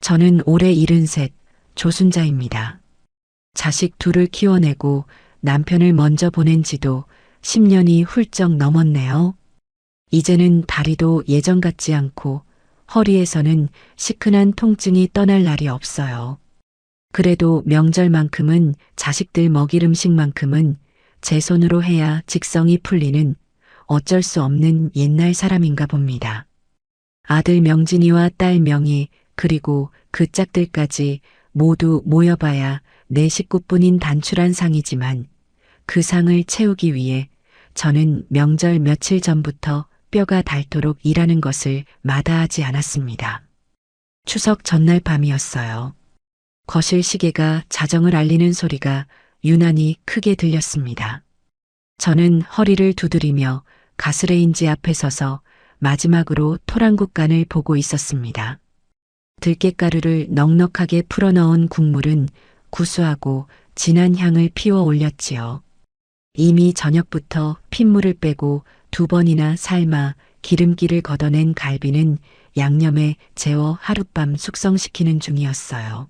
저는 올해 73, 조순자입니다. 자식 둘을 키워내고 남편을 먼저 보낸 지도 10년이 훌쩍 넘었네요. 이제는 다리도 예전 같지 않고 허리에서는 시큰한 통증이 떠날 날이 없어요. 그래도 명절만큼은 자식들 먹일 음식만큼은 제 손으로 해야 직성이 풀리는 어쩔 수 없는 옛날 사람인가 봅니다. 아들 명진이와 딸 명희 그리고 그 짝들까지 모두 모여봐야 네 식구뿐인 단출한 상이지만 그 상을 채우기 위해 저는 명절 며칠 전부터 뼈가 닳도록 일하는 것을 마다하지 않았습니다. 추석 전날 밤이었어요. 거실 시계가 자정을 알리는 소리가 유난히 크게 들렸습니다. 저는 허리를 두드리며 가스레인지 앞에 서서 마지막으로 토랑국간을 보고 있었습니다. 들깨가루를 넉넉하게 풀어넣은 국물은 구수하고 진한 향을 피워 올렸지요. 이미 저녁부터 핏물을 빼고 2번이나 삶아 기름기를 걷어낸 갈비는 양념에 재워 하룻밤 숙성시키는 중이었어요.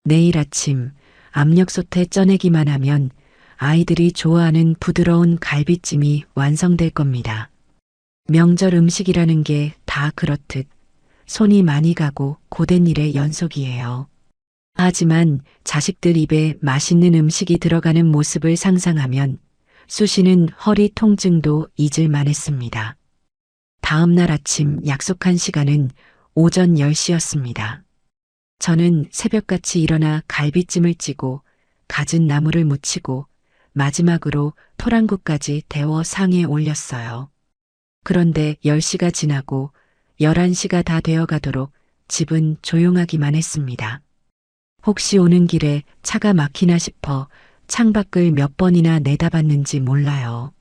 내일 아침 압력솥에 쪄내기만 하면 아이들이 좋아하는 부드러운 갈비찜이 완성될 겁니다. 명절 음식이라는 게 다 그렇듯 손이 많이 가고 고된 일의 연속이에요. 하지만 자식들 입에 맛있는 음식이 들어가는 모습을 상상하면 쑤시는 허리 통증도 잊을 만했습니다. 다음 날 아침 약속한 시간은 오전 10시였습니다. 저는 새벽같이 일어나 갈비찜을 찌고 갖은 나물을 무치고 마지막으로 토랑국까지 데워 상에 올렸어요. 그런데 10시가 지나고 11시가 다 되어가도록 집은 조용하기만 했습니다. 혹시 오는 길에 차가 막히나 싶어 창밖을 몇 번이나 내다봤는지 몰라요.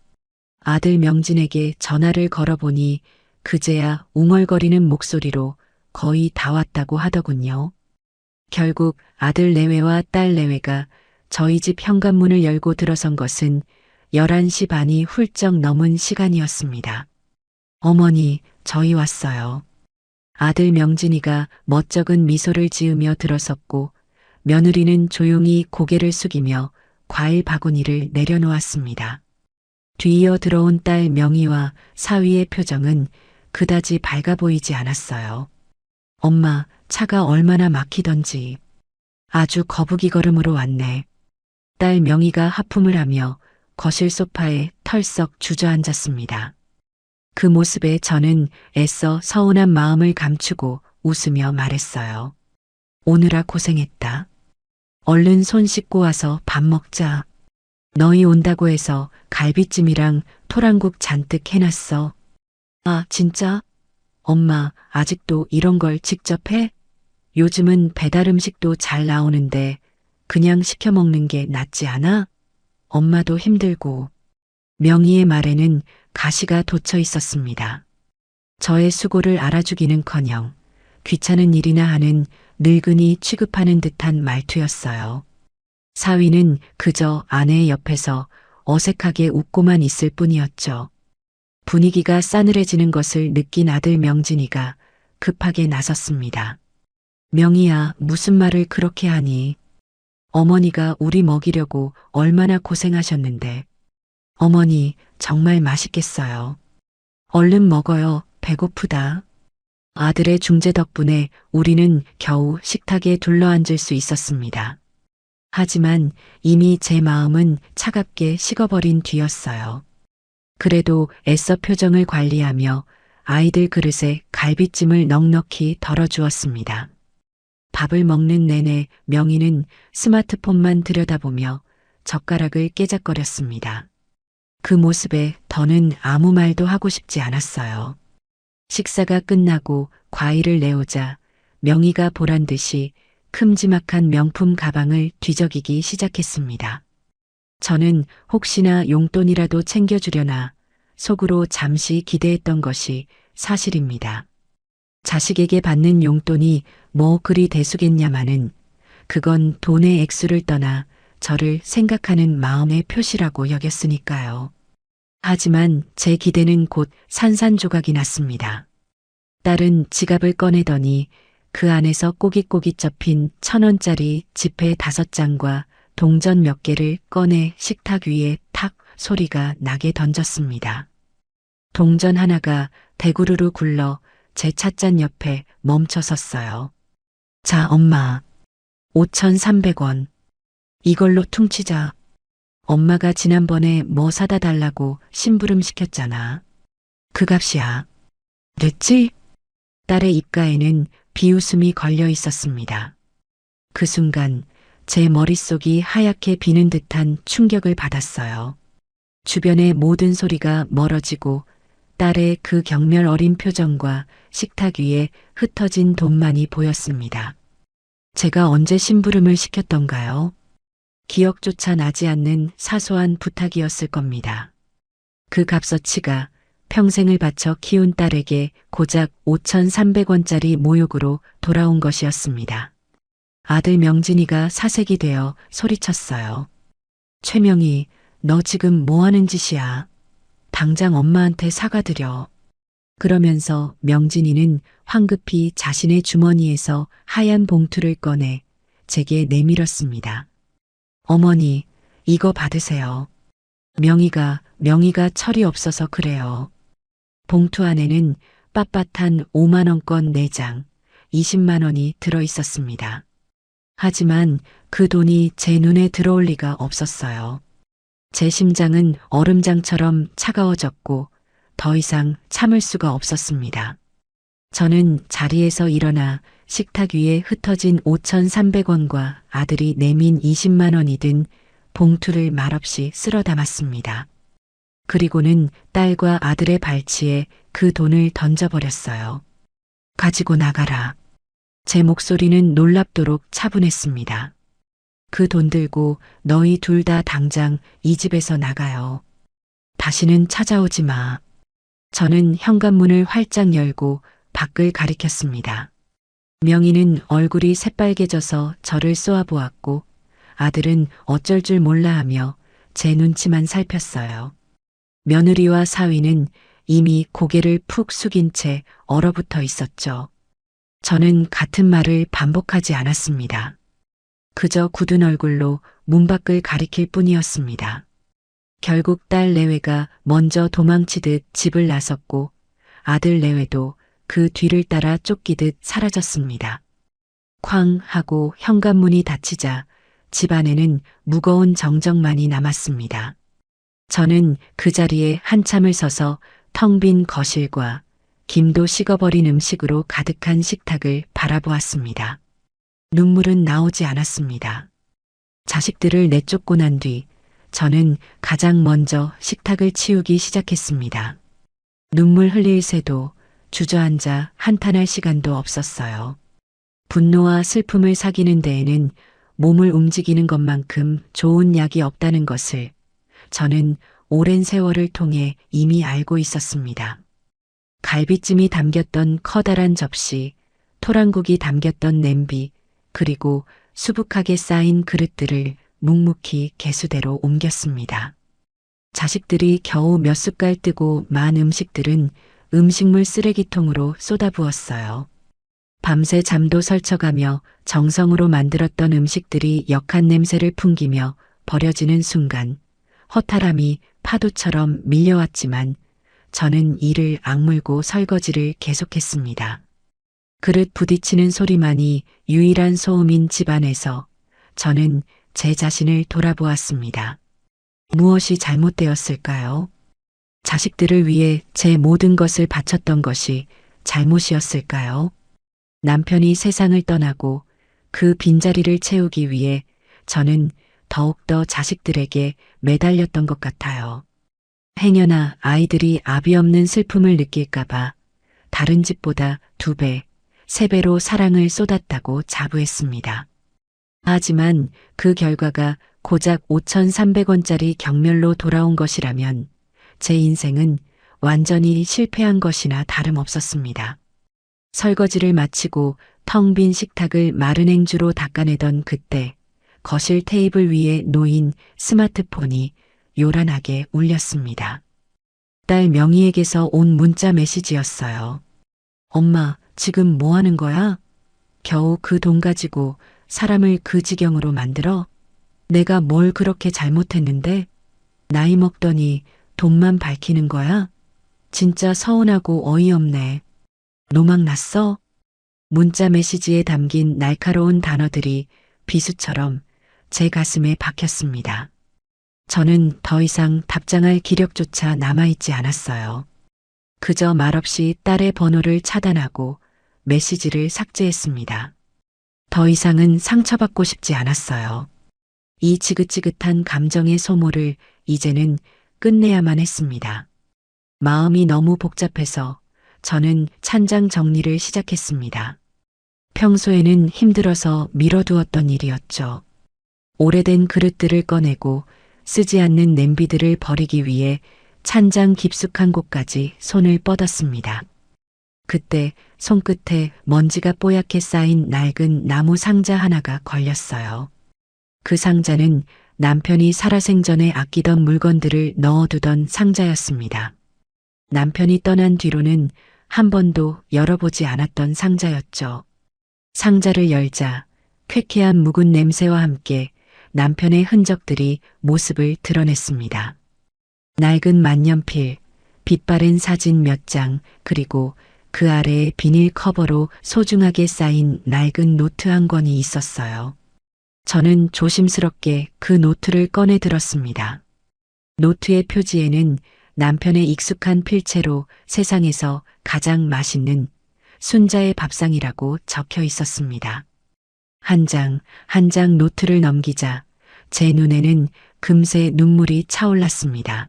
아들 명진에게 전화를 걸어보니 그제야 웅얼거리는 목소리로 거의 다 왔다고 하더군요. 결국 아들 내외와 딸 내외가 저희 집 현관문을 열고 들어선 것은 11시 반이 훌쩍 넘은 시간이었습니다. 어머니, 저희 왔어요. 아들 명진이가 멋쩍은 미소를 지으며 들어섰고 며느리는 조용히 고개를 숙이며 과일 바구니를 내려놓았습니다. 뒤이어 들어온 딸 명희와 사위의 표정은 그다지 밝아 보이지 않았어요. 엄마, 차가 얼마나 막히던지. 아주 거북이 걸음으로 왔네. 딸 명희가 하품을 하며 거실 소파에 털썩 주저앉았습니다. 그 모습에 저는 애써 서운한 마음을 감추고 웃으며 말했어요. 오느라 고생했다. 얼른 손 씻고 와서 밥 먹자. 너희 온다고 해서 갈비찜이랑 토랑국 잔뜩 해놨어. 아, 진짜? 엄마, 아직도 이런 걸 직접 해? 요즘은 배달 음식도 잘 나오는데 그냥 시켜 먹는 게 낫지 않아? 엄마도 힘들고. 명희의 말에는 가시가 돋쳐 있었습니다. 저의 수고를 알아주기는커녕 귀찮은 일이나 하는 늙은이 취급하는 듯한 말투였어요. 사위는 그저 아내의 옆에서 어색하게 웃고만 있을 뿐이었죠. 분위기가 싸늘해지는 것을 느낀 아들 명진이가 급하게 나섰습니다. 명희야, 무슨 말을 그렇게 하니? 어머니가 우리 먹이려고 얼마나 고생하셨는데. 어머니, 정말 맛있겠어요. 얼른 먹어요. 배고프다. 아들의 중재 덕분에 우리는 겨우 식탁에 둘러앉을 수 있었습니다. 하지만 이미 제 마음은 차갑게 식어버린 뒤였어요. 그래도 애써 표정을 관리하며 아이들 그릇에 갈비찜을 넉넉히 덜어주었습니다. 밥을 먹는 내내 명희는 스마트폰만 들여다보며 젓가락을 깨작거렸습니다. 그 모습에 더는 아무 말도 하고 싶지 않았어요. 식사가 끝나고 과일을 내오자 명희가 보란 듯이 큼지막한 명품 가방을 뒤적이기 시작했습니다. 저는 혹시나 용돈이라도 챙겨주려나 속으로 잠시 기대했던 것이 사실입니다. 자식에게 받는 용돈이 뭐 그리 대수겠냐마는 그건 돈의 액수를 떠나 저를 생각하는 마음의 표시라고 여겼으니까요. 하지만 제 기대는 곧 산산조각이 났습니다. 딸은 지갑을 꺼내더니 그 안에서 꼬깃꼬깃 접힌 1,000원짜리 지폐 5장과 동전 몇 개를 꺼내 식탁 위에 탁 소리가 나게 던졌습니다. 동전 하나가 대구르르 굴러 제 찻잔 옆에 멈춰 섰어요. 자, 엄마. 5,300원. 이걸로 퉁치자. 엄마가 지난번에 뭐 사다 달라고 심부름 시켰잖아. 그 값이야. 됐지? 딸의 입가에는 비웃음이 걸려 있었습니다. 그 순간 제 머릿속이 하얗게 비는 듯한 충격을 받았어요. 주변의 모든 소리가 멀어지고 딸의 그 경멸 어린 표정과 식탁 위에 흩어진 돈만이 보였습니다. 제가 언제 심부름을 시켰던가요? 기억조차 나지 않는 사소한 부탁이었을 겁니다. 그 값어치가 평생을 바쳐 키운 딸에게 고작 5,300원짜리 모욕으로 돌아온 것이었습니다. 아들 명진이가 사색이 되어 소리쳤어요. 최명희, 너 지금 뭐 하는 짓이야? 당장 엄마한테 사과드려. 그러면서 명진이는 황급히 자신의 주머니에서 하얀 봉투를 꺼내 제게 내밀었습니다. 어머니, 이거 받으세요. 명희가 철이 없어서 그래요. 봉투 안에는 빳빳한 5만원권 4장, 20만원이 들어 있었습니다. 하지만 그 돈이 제 눈에 들어올 리가 없었어요. 제 심장은 얼음장처럼 차가워졌고 더 이상 참을 수가 없었습니다. 저는 자리에서 일어나 식탁 위에 흩어진 5,300원과 아들이 내민 20만 원이 든 봉투를 말없이 쓸어 담았습니다. 그리고는 딸과 아들의 발치에 그 돈을 던져버렸어요. 가지고 나가라. 제 목소리는 놀랍도록 차분했습니다. 그 돈 들고 너희 둘 다 당장 이 집에서 나가요. 다시는 찾아오지 마. 저는 현관문을 활짝 열고 밖을 가리켰습니다. 명희는 얼굴이 새빨개져서 저를 쏘아보았고 아들은 어쩔 줄 몰라 하며 제 눈치만 살폈어요. 며느리와 사위는 이미 고개를 푹 숙인 채 얼어붙어 있었죠. 저는 같은 말을 반복하지 않았습니다. 그저 굳은 얼굴로 문 밖을 가리킬 뿐이었습니다. 결국 딸 내외가 먼저 도망치듯 집을 나섰고 아들 내외도 그 뒤를 따라 쫓기듯 사라졌습니다. 쾅 하고 현관문이 닫히자 집 안에는 무거운 정적만이 남았습니다. 저는 그 자리에 한참을 서서 텅 빈 거실과 김도 식어버린 음식으로 가득한 식탁을 바라보았습니다. 눈물은 나오지 않았습니다. 자식들을 내쫓고 난 뒤 저는 가장 먼저 식탁을 치우기 시작했습니다. 눈물 흘릴 새도 주저앉아 한탄할 시간도 없었어요. 분노와 슬픔을 사귀는 데에는 몸을 움직이는 것만큼 좋은 약이 없다는 것을 저는 오랜 세월을 통해 이미 알고 있었습니다. 갈비찜이 담겼던 커다란 접시, 토랑국이 담겼던 냄비, 그리고 수북하게 쌓인 그릇들을 묵묵히 개수대로 옮겼습니다. 자식들이 겨우 몇 숟갈 뜨고 만 음식들은 음식물 쓰레기통으로 쏟아부었어요. 밤새 잠도 설쳐가며 정성으로 만들었던 음식들이 역한 냄새를 풍기며 버려지는 순간 허탈함이 파도처럼 밀려왔지만 저는 이를 악물고 설거지를 계속했습니다. 그릇 부딪히는 소리만이 유일한 소음인 집안에서 저는 제 자신을 돌아보았습니다. 무엇이 잘못되었을까요? 자식들을 위해 제 모든 것을 바쳤던 것이 잘못이었을까요? 남편이 세상을 떠나고 그 빈자리를 채우기 위해 저는 더욱더 자식들에게 매달렸던 것 같아요. 행여나 아이들이 아비 없는 슬픔을 느낄까봐 다른 집보다 2배, 3배로 사랑을 쏟았다고 자부했습니다. 하지만 그 결과가 고작 5,300원짜리 경멸로 돌아온 것이라면 제 인생은 완전히 실패한 것이나 다름없었습니다. 설거지를 마치고 텅 빈 식탁을 마른 행주로 닦아내던 그때 거실 테이블 위에 놓인 스마트폰이 요란하게 울렸습니다. 딸 명희에게서 온 문자 메시지였어요. 엄마, 지금 뭐 하는 거야? 겨우 그 돈 가지고 사람을 그 지경으로 만들어? 내가 뭘 그렇게 잘못했는데? 나이 먹더니 돈만 밝히는 거야? 진짜 서운하고 어이없네. 노망 났어? 문자 메시지에 담긴 날카로운 단어들이 비수처럼 제 가슴에 박혔습니다. 저는 더 이상 답장할 기력조차 남아있지 않았어요. 그저 말없이 딸의 번호를 차단하고 메시지를 삭제했습니다. 더 이상은 상처받고 싶지 않았어요. 이 지긋지긋한 감정의 소모를 이제는 끝내야만 했습니다. 마음이 너무 복잡해서 저는 찬장 정리를 시작했습니다. 평소에는 힘들어서 미뤄두었던 일이었죠. 오래된 그릇들을 꺼내고 쓰지 않는 냄비들을 버리기 위해 찬장 깊숙한 곳까지 손을 뻗었습니다. 그때 손끝에 먼지가 뽀얗게 쌓인 낡은 나무 상자 하나가 걸렸어요. 그 상자는 남편이 살아생전에 아끼던 물건들을 넣어두던 상자였습니다. 남편이 떠난 뒤로는 한 번도 열어보지 않았던 상자였죠. 상자를 열자 쾌쾌한 묵은 냄새와 함께 남편의 흔적들이 모습을 드러냈습니다. 낡은 만년필, 빛바랜 사진 몇 장, 그리고 그 아래에 비닐 커버로 소중하게 쌓인 낡은 노트 한 권이 있었어요. 저는 조심스럽게 그 노트를 꺼내 들었습니다. 노트의 표지에는 남편의 익숙한 필체로 세상에서 가장 맛있는 순자의 밥상이라고 적혀 있었습니다. 한 장, 한 장 노트를 넘기자 제 눈에는 금세 눈물이 차올랐습니다.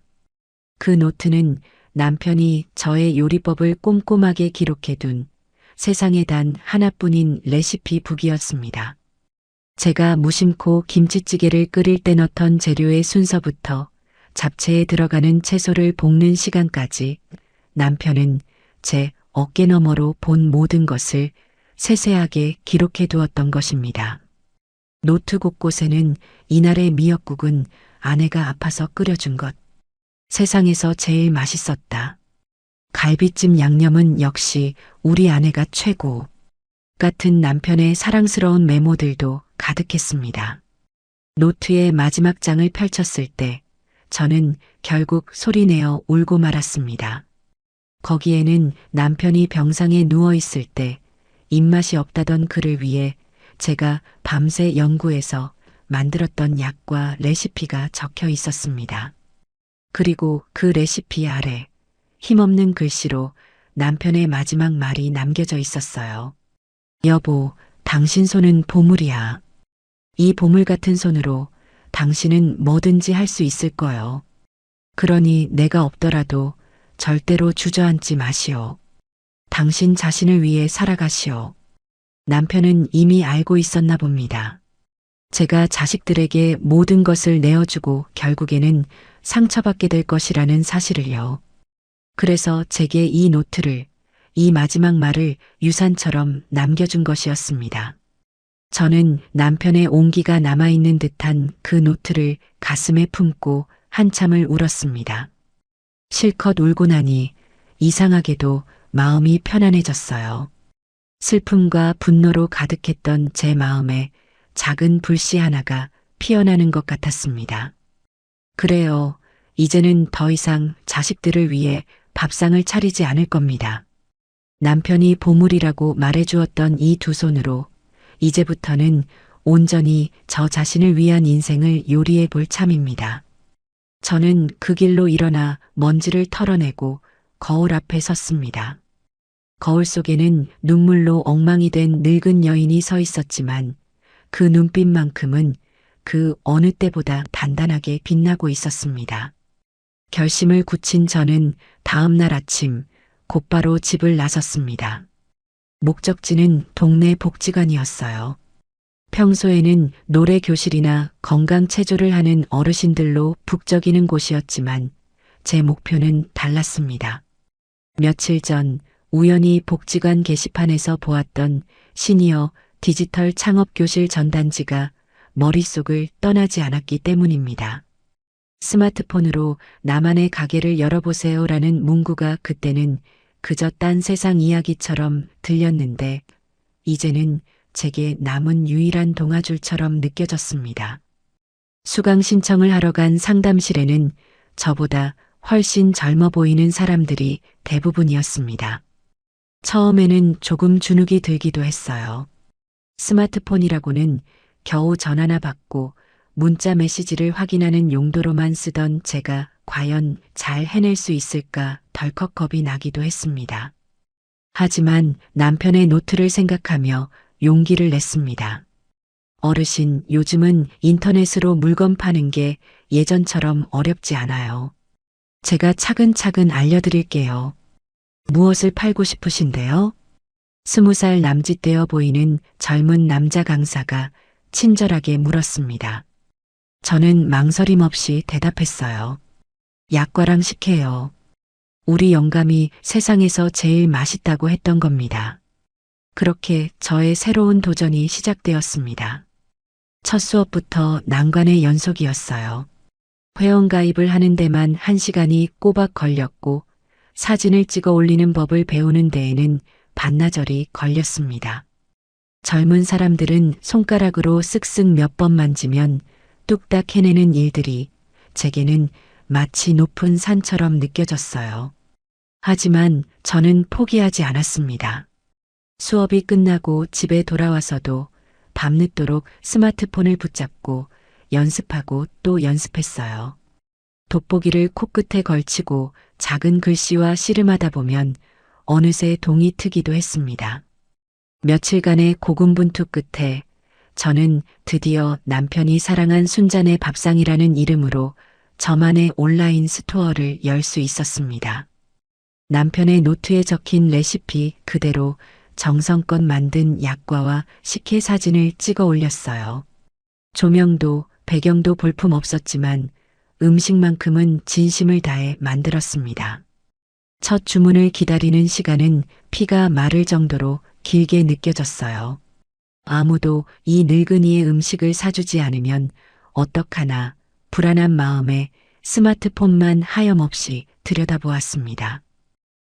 그 노트는 남편이 저의 요리법을 꼼꼼하게 기록해둔 세상에 단 하나뿐인 레시피 북이었습니다. 제가 무심코 김치찌개를 끓일 때 넣던 재료의 순서부터 잡채에 들어가는 채소를 볶는 시간까지 남편은 제 어깨 너머로 본 모든 것을 세세하게 기록해 두었던 것입니다. 노트 곳곳에는 이날의 미역국은 아내가 아파서 끓여준 것. 세상에서 제일 맛있었다. 갈비찜 양념은 역시 우리 아내가 최고. 같은 남편의 사랑스러운 메모들도 가득했습니다. 노트의 마지막 장을 펼쳤을 때 저는 결국 소리내어 울고 말았습니다. 거기에는 남편이 병상에 누워있을 때 입맛이 없다던 그를 위해 제가 밤새 연구해서 만들었던 약과 레시피가 적혀 있었습니다. 그리고 그 레시피 아래 힘없는 글씨로 남편의 마지막 말이 남겨져 있었어요. 여보, 당신 손은 보물이야. 이 보물 같은 손으로 당신은 뭐든지 할 수 있을 거요. 그러니 내가 없더라도 절대로 주저앉지 마시오. 당신 자신을 위해 살아가시오. 남편은 이미 알고 있었나 봅니다. 제가 자식들에게 모든 것을 내어주고 결국에는 상처받게 될 것이라는 사실을요. 그래서 제게 이 노트를, 이 마지막 말을 유산처럼 남겨준 것이었습니다. 저는 남편의 온기가 남아있는 듯한 그 노트를 가슴에 품고 한참을 울었습니다. 실컷 울고 나니 이상하게도 마음이 편안해졌어요. 슬픔과 분노로 가득했던 제 마음에 작은 불씨 하나가 피어나는 것 같았습니다. 그래요. 이제는 더 이상 자식들을 위해 밥상을 차리지 않을 겁니다. 남편이 보물이라고 말해주었던 이 두 손으로 이제부터는 온전히 저 자신을 위한 인생을 요리해 볼 참입니다. 저는 그 길로 일어나 먼지를 털어내고 거울 앞에 섰습니다. 거울 속에는 눈물로 엉망이 된 늙은 여인이 서 있었지만 그 눈빛만큼은 그 어느 때보다 단단하게 빛나고 있었습니다. 결심을 굳힌 저는 다음 날 아침 곧바로 집을 나섰습니다. 목적지는 동네 복지관이었어요. 평소에는 노래 교실이나 건강 체조를 하는 어르신들로 북적이는 곳이었지만 제 목표는 달랐습니다. 며칠 전 우연히 복지관 게시판에서 보았던 시니어 디지털 창업교실 전단지가 머릿속을 떠나지 않았기 때문입니다. 스마트폰으로 나만의 가게를 열어보세요라는 문구가 그때는 그저 딴 세상 이야기처럼 들렸는데 이제는 제게 남은 유일한 동아줄처럼 느껴졌습니다. 수강 신청을 하러 간 상담실에는 저보다 훨씬 젊어 보이는 사람들이 대부분이었습니다. 처음에는 조금 주눅이 들기도 했어요. 스마트폰이라고는 겨우 전화나 받고 문자 메시지를 확인하는 용도로만 쓰던 제가 과연 잘 해낼 수 있을까 덜컥 겁이 나기도 했습니다. 하지만 남편의 노트를 생각하며 용기를 냈습니다. 어르신, 요즘은 인터넷으로 물건 파는 게 예전처럼 어렵지 않아요. 제가 차근차근 알려드릴게요. 무엇을 팔고 싶으신데요? 20살 남짓되어 보이는 젊은 남자 강사가 친절하게 물었습니다. 저는 망설임 없이 대답했어요. 약과랑 식혜요. 우리 영감이 세상에서 제일 맛있다고 했던 겁니다. 그렇게 저의 새로운 도전이 시작되었습니다. 첫 수업부터 난관의 연속이었어요. 회원가입을 하는 데만 1시간이 꼬박 걸렸고 사진을 찍어 올리는 법을 배우는 데에는 반나절이 걸렸습니다. 젊은 사람들은 손가락으로 쓱쓱 몇 번 만지면 뚝딱 해내는 일들이 제게는 마치 높은 산처럼 느껴졌어요. 하지만 저는 포기하지 않았습니다. 수업이 끝나고 집에 돌아와서도 밤늦도록 스마트폰을 붙잡고 연습하고 또 연습했어요. 돋보기를 코끝에 걸치고 작은 글씨와 씨름하다 보면 어느새 동이 트기도 했습니다. 며칠간의 고군분투 끝에 저는 드디어 남편이 사랑한 순잔의 밥상이라는 이름으로 저만의 온라인 스토어를 열 수 있었습니다. 남편의 노트에 적힌 레시피 그대로 정성껏 만든 약과와 식혜 사진을 찍어 올렸어요. 조명도 배경도 볼품 없었지만 음식만큼은 진심을 다해 만들었습니다. 첫 주문을 기다리는 시간은 피가 마를 정도로 길게 느껴졌어요. 아무도 이 늙은이의 음식을 사주지 않으면 어떡하나 불안한 마음에 스마트폰만 하염없이 들여다보았습니다.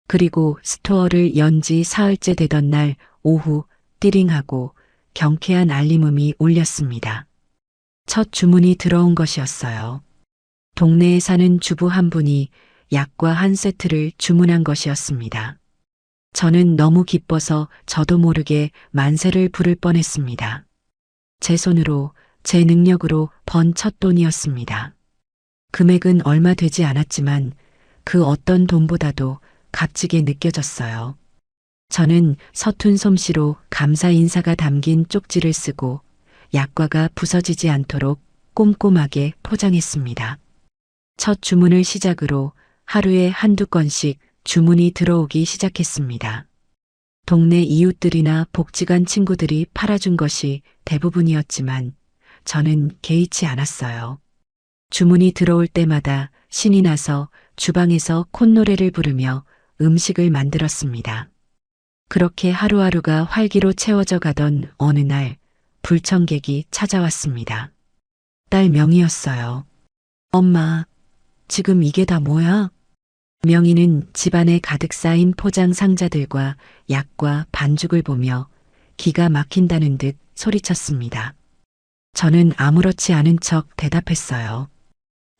그리고 스토어를 연 지 사흘째 되던 날 오후 띠링하고 경쾌한 알림음이 울렸습니다. 첫 주문이 들어온 것이었어요. 동네에 사는 주부 한 분이 약과 한 세트를 주문한 것이었습니다. 저는 너무 기뻐서 저도 모르게 만세를 부를 뻔했습니다. 제 손으로 제 능력으로 번 첫 돈이었습니다. 금액은 얼마 되지 않았지만 그 어떤 돈보다도 값지게 느껴졌어요. 저는 서툰 솜씨로 감사 인사가 담긴 쪽지를 쓰고 약과가 부서지지 않도록 꼼꼼하게 포장했습니다. 첫 주문을 시작으로 하루에 한두 건씩 주문이 들어오기 시작했습니다. 동네 이웃들이나 복지관 친구들이 팔아준 것이 대부분이었지만 저는 개의치 않았어요. 주문이 들어올 때마다 신이 나서 주방에서 콧노래를 부르며 음식을 만들었습니다. 그렇게 하루하루가 활기로 채워져 가던 어느 날 불청객이 찾아왔습니다. 딸 명희였어요. 엄마, 지금 이게 다 뭐야? 명희는 집안에 가득 쌓인 포장 상자들과 약과 반죽을 보며 기가 막힌다는 듯 소리쳤습니다. 저는 아무렇지 않은 척 대답했어요.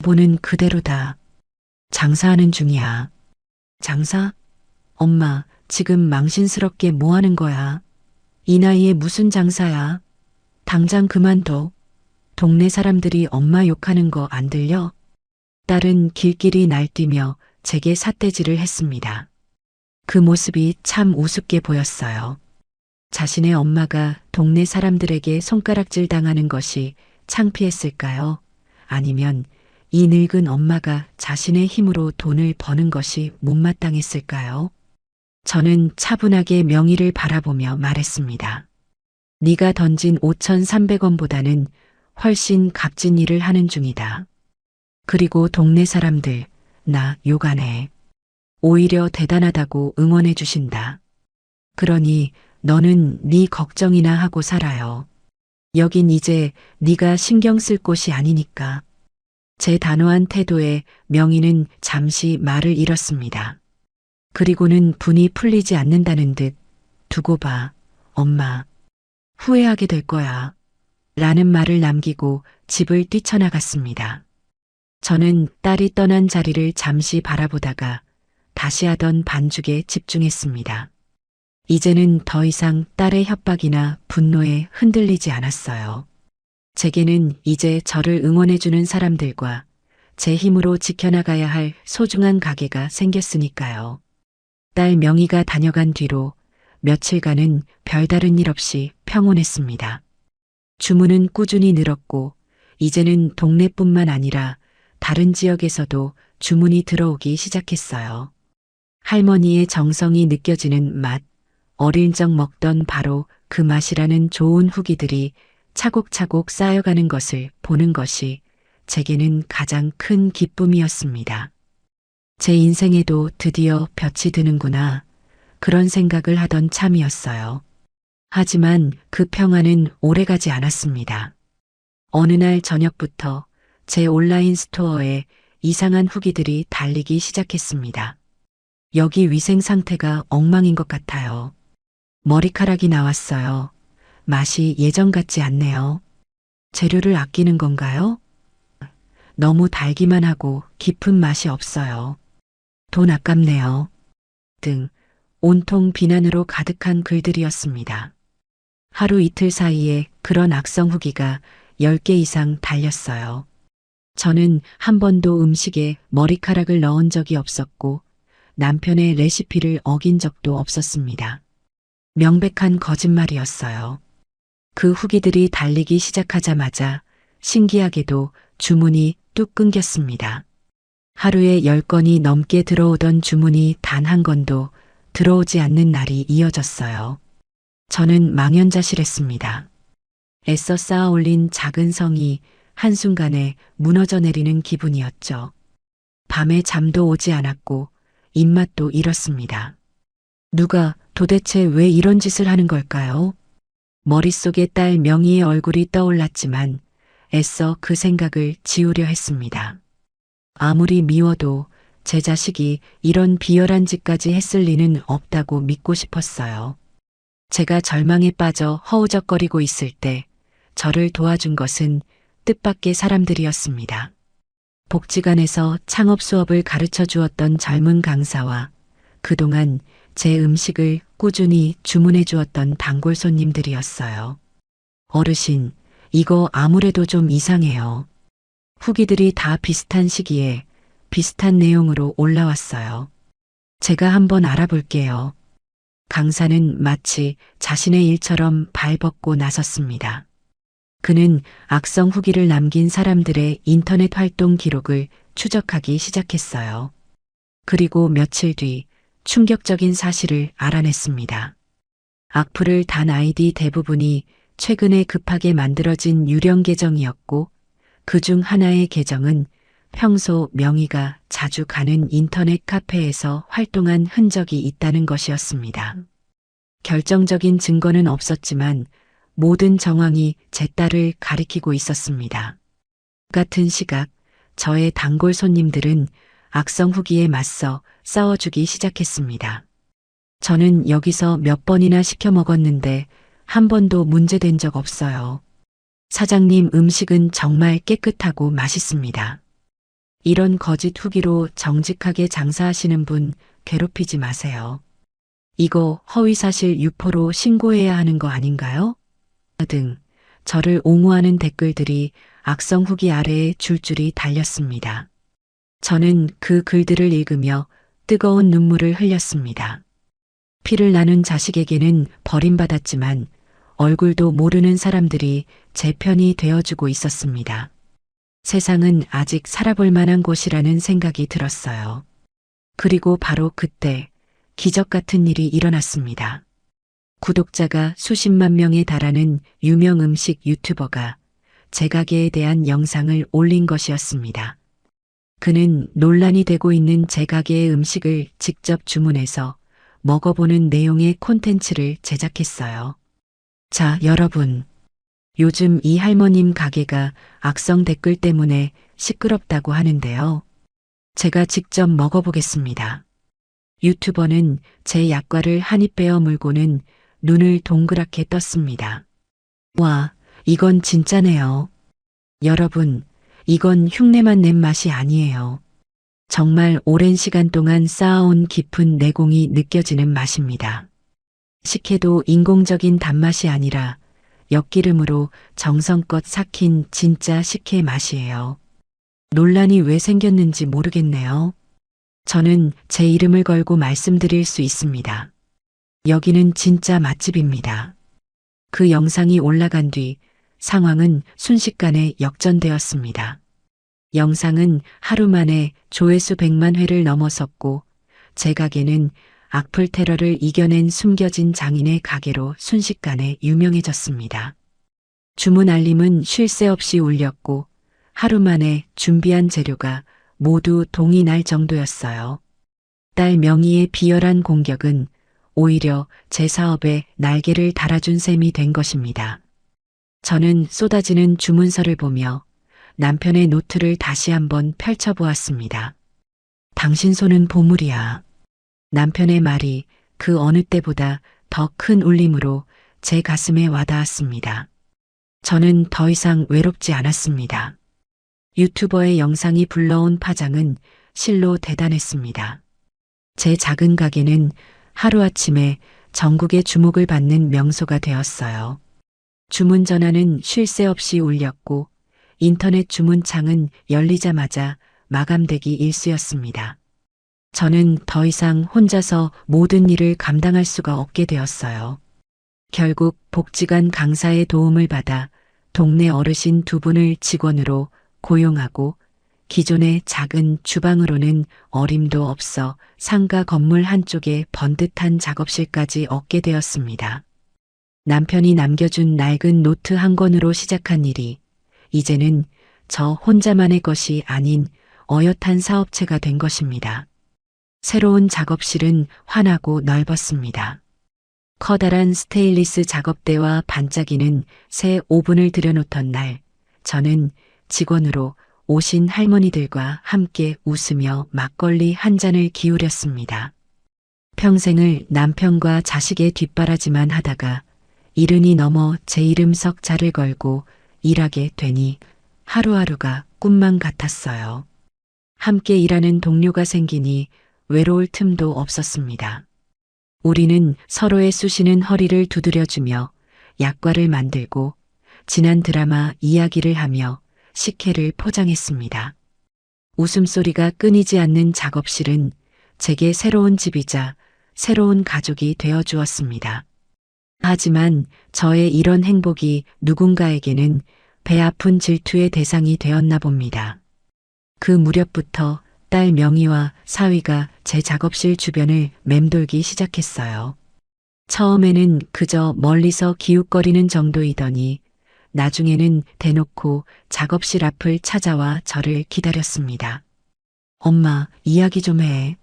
보는 그대로다. 장사하는 중이야. 장사? 엄마, 지금 망신스럽게 뭐 하는 거야? 이 나이에 무슨 장사야? 당장 그만둬. 동네 사람들이 엄마 욕하는 거 안 들려? 딸은 길길이 날뛰며 제게 삿대질을 했습니다. 그 모습이 참 우습게 보였어요. 자신의 엄마가 동네 사람들에게 손가락질 당하는 것이 창피했을까요? 아니면 이 늙은 엄마가 자신의 힘으로 돈을 버는 것이 못마땅했을까요? 저는 차분하게 명희를 바라보며 말했습니다. 네가 던진 5,300원보다는 훨씬 값진 일을 하는 중이다. 그리고 동네 사람들 나 욕 안 해. 오히려 대단하다고 응원해 주신다. 그러니 너는 네 걱정이나 하고 살아요. 여긴 이제 네가 신경 쓸 곳이 아니니까. 제 단호한 태도에 명희는 잠시 말을 잃었습니다. 그리고는 분이 풀리지 않는다는 듯 두고 봐, 엄마. 후회하게 될 거야. 라는 말을 남기고 집을 뛰쳐나갔습니다. 저는 딸이 떠난 자리를 잠시 바라보다가 다시 하던 반죽에 집중했습니다. 이제는 더 이상 딸의 협박이나 분노에 흔들리지 않았어요. 제게는 이제 저를 응원해주는 사람들과 제 힘으로 지켜나가야 할 소중한 가게가 생겼으니까요. 딸 명희가 다녀간 뒤로 며칠간은 별다른 일 없이 평온했습니다. 주문은 꾸준히 늘었고 이제는 동네뿐만 아니라 다른 지역에서도 주문이 들어오기 시작했어요. 할머니의 정성이 느껴지는 맛, 어릴 적 먹던 바로 그 맛이라는 좋은 후기들이 차곡차곡 쌓여가는 것을 보는 것이 제게는 가장 큰 기쁨이었습니다. 제 인생에도 드디어 볕이 드는구나. 그런 생각을 하던 참이었어요. 하지만 그 평화는 오래가지 않았습니다. 어느 날 저녁부터 제 온라인 스토어에 이상한 후기들이 달리기 시작했습니다. 여기 위생 상태가 엉망인 것 같아요. 머리카락이 나왔어요. 맛이 예전 같지 않네요. 재료를 아끼는 건가요? 너무 달기만 하고 깊은 맛이 없어요. 돈 아깝네요. 등 온통 비난으로 가득한 글들이었습니다. 하루 이틀 사이에 그런 악성 후기가 10개 이상 달렸어요. 저는 한 번도 음식에 머리카락을 넣은 적이 없었고 남편의 레시피를 어긴 적도 없었습니다. 명백한 거짓말이었어요. 그 후기들이 달리기 시작하자마자 신기하게도 주문이 뚝 끊겼습니다. 하루에 10건이 넘게 들어오던 주문이 단 한 건도 들어오지 않는 날이 이어졌어요. 저는 망연자실했습니다. 애써 쌓아 올린 작은 성이 한순간에 무너져 내리는 기분이었죠. 밤에 잠도 오지 않았고 입맛도 잃었습니다. 누가 도대체 왜 이런 짓을 하는 걸까요? 머릿속에 딸 명희의 얼굴이 떠올랐지만 애써 그 생각을 지우려 했습니다. 아무리 미워도 제 자식이 이런 비열한 짓까지 했을 리는 없다고 믿고 싶었어요. 제가 절망에 빠져 허우적거리고 있을 때 저를 도와준 것은 뜻밖의 사람들이었습니다. 복지관에서 창업 수업을 가르쳐 주었던 젊은 강사와 그동안 제 음식을 꾸준히 주문해 주었던 단골 손님들이었어요. 어르신, 이거 아무래도 좀 이상해요. 후기들이 다 비슷한 시기에 비슷한 내용으로 올라왔어요. 제가 한번 알아볼게요. 강사는 마치 자신의 일처럼 발벗고 나섰습니다. 그는 악성 후기를 남긴 사람들의 인터넷 활동 기록을 추적하기 시작했어요. 그리고 며칠 뒤 충격적인 사실을 알아냈습니다. 악플을 단 아이디 대부분이 최근에 급하게 만들어진 유령 계정이었고 그중 하나의 계정은 평소 명희가 자주 가는 인터넷 카페에서 활동한 흔적이 있다는 것이었습니다. 결정적인 증거는 없었지만 모든 정황이 제 딸을 가리키고 있었습니다. 같은 시각 저의 단골 손님들은 악성 후기에 맞서 싸워주기 시작했습니다. 저는 여기서 몇 번이나 시켜 먹었는데 한 번도 문제된 적 없어요. 사장님 음식은 정말 깨끗하고 맛있습니다. 이런 거짓 후기로 정직하게 장사하시는 분 괴롭히지 마세요. 이거 허위사실 유포로 신고해야 하는 거 아닌가요? 등 저를 옹호하는 댓글들이 악성 후기 아래에 줄줄이 달렸습니다. 저는 그 글들을 읽으며 뜨거운 눈물을 흘렸습니다. 피를 나눈 자식에게는 버림받았지만 얼굴도 모르는 사람들이 제 편이 되어주고 있었습니다. 세상은 아직 살아볼 만한 곳이라는 생각이 들었어요. 그리고 바로 그때 기적 같은 일이 일어났습니다. 구독자가 수십만 명에 달하는 유명 음식 유튜버가 제 가게에 대한 영상을 올린 것이었습니다. 그는 논란이 되고 있는 제 가게의 음식을 직접 주문해서 먹어보는 내용의 콘텐츠를 제작했어요. 자, 여러분. 요즘 이 할머님 가게가 악성 댓글 때문에 시끄럽다고 하는데요. 제가 직접 먹어보겠습니다. 유튜버는 제 약과를 한 입 베어 물고는 눈을 동그랗게 떴습니다. 와, 이건 진짜네요. 여러분, 이건 흉내만 낸 맛이 아니에요. 정말 오랜 시간 동안 쌓아온 깊은 내공이 느껴지는 맛입니다. 식혜도 인공적인 단맛이 아니라 엿기름으로 정성껏 삭힌 진짜 식혜 맛이에요. 논란이 왜 생겼는지 모르겠네요. 저는 제 이름을 걸고 말씀드릴 수 있습니다. 여기는 진짜 맛집입니다. 그 영상이 올라간 뒤 상황은 순식간에 역전되었습니다. 영상은 하루 만에 조회수 100만 회를 넘어섰고 제 가게는 악플 테러를 이겨낸 숨겨진 장인의 가게로 순식간에 유명해졌습니다. 주문 알림은 쉴 새 없이 울렸고 하루 만에 준비한 재료가 모두 동이 날 정도였어요. 딸 명희의 비열한 공격은 오히려 제 사업에 날개를 달아준 셈이 된 것입니다. 저는 쏟아지는 주문서를 보며 남편의 노트를 다시 한번 펼쳐보았습니다. 당신 손은 보물이야. 남편의 말이 그 어느 때보다 더 큰 울림으로 제 가슴에 와닿았습니다. 저는 더 이상 외롭지 않았습니다. 유튜버의 영상이 불러온 파장은 실로 대단했습니다. 제 작은 가게는 하루아침에 전국의 주목을 받는 명소가 되었어요. 주문 전화는 쉴 새 없이 울렸고 인터넷 주문창은 열리자마자 마감되기 일쑤였습니다. 저는 더 이상 혼자서 모든 일을 감당할 수가 없게 되었어요. 결국 복지관 강사의 도움을 받아 동네 어르신 2분을 직원으로 고용하고 기존의 작은 주방으로는 어림도 없어 상가 건물 한쪽에 번듯한 작업실까지 얻게 되었습니다. 남편이 남겨준 낡은 노트 한 권으로 시작한 일이 이제는 저 혼자만의 것이 아닌 어엿한 사업체가 된 것입니다. 새로운 작업실은 환하고 넓었습니다. 커다란 스테인리스 작업대와 반짝이는 새 오븐을 들여놓던 날, 저는 직원으로 오신 할머니들과 함께 웃으며 막걸리 한 잔을 기울였습니다. 평생을 남편과 자식의 뒷바라지만 하다가 이른이 넘어 제 이름 석자를 걸고 일하게 되니 하루하루가 꿈만 같았어요. 함께 일하는 동료가 생기니 외로울 틈도 없었습니다. 우리는 서로의 쑤시는 허리를 두드려주며 약과를 만들고 지난 드라마 이야기를 하며 식혜를 포장했습니다. 웃음소리가 끊이지 않는 작업실은 제게 새로운 집이자 새로운 가족이 되어 주었습니다. 하지만 저의 이런 행복이 누군가에게는 배 아픈 질투의 대상이 되었나 봅니다. 그 무렵부터 딸 명희와 사위가 제 작업실 주변을 맴돌기 시작했어요. 처음에는 그저 멀리서 기웃거리는 정도이더니 나중에는 대놓고 작업실 앞을 찾아와 저를 기다렸습니다. 엄마, 이야기 좀 해.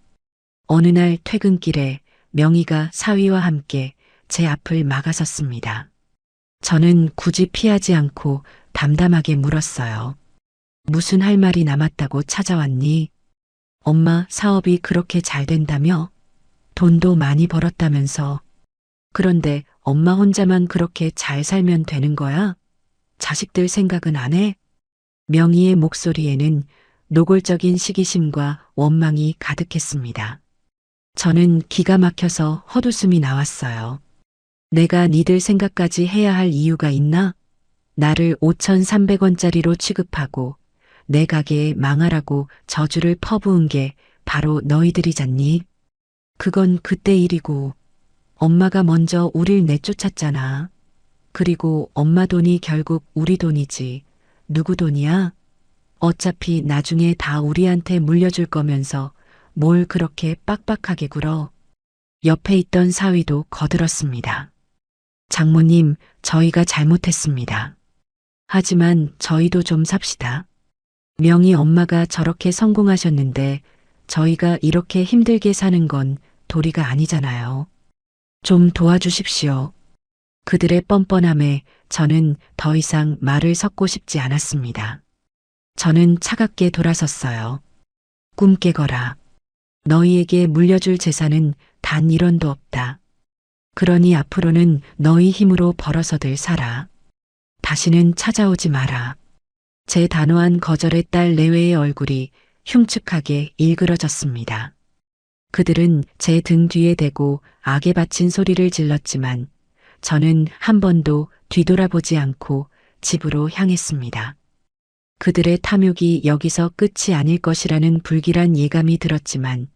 어느 날 퇴근길에 명희가 사위와 함께 제 앞을 막아섰습니다. 저는 굳이 피하지 않고 담담하게 물었어요. 무슨 할 말이 남았다고 찾아왔니? 엄마, 사업이 그렇게 잘 된다며? 돈도 많이 벌었다면서. 그런데 엄마 혼자만 그렇게 잘 살면 되는 거야? 자식들 생각은 안 해? 명희의 목소리에는 노골적인 시기심과 원망이 가득했습니다. 저는 기가 막혀서 헛웃음이 나왔어요. 내가 니들 생각까지 해야 할 이유가 있나? 나를 5,300원짜리로 취급하고 내 가게에 망하라고 저주를 퍼부은 게 바로 너희들이잖니. 그건 그때 일이고 엄마가 먼저 우릴 내쫓았잖아. 그리고 엄마 돈이 결국 우리 돈이지. 누구 돈이야? 어차피 나중에 다 우리한테 물려줄 거면서 뭘 그렇게 빡빡하게 굴어. 옆에 있던 사위도 거들었습니다. 장모님, 저희가 잘못했습니다. 하지만 저희도 좀 삽시다. 명희 엄마가 저렇게 성공하셨는데 저희가 이렇게 힘들게 사는 건 도리가 아니잖아요. 좀 도와주십시오. 그들의 뻔뻔함에 저는 더 이상 말을 섞고 싶지 않았습니다. 저는 차갑게 돌아섰어요. 꿈 깨거라. 너희에게 물려줄 재산은 단 1원도 없다. 그러니 앞으로는 너희 힘으로 벌어서들 살아. 다시는 찾아오지 마라. 제 단호한 거절에 딸 내외의 얼굴이 흉측하게 일그러졌습니다. 그들은 제 등 뒤에 대고 악에 바친 소리를 질렀지만 저는 한 번도 뒤돌아보지 않고 집으로 향했습니다. 그들의 탐욕이 여기서 끝이 아닐 것이라는 불길한 예감이 들었지만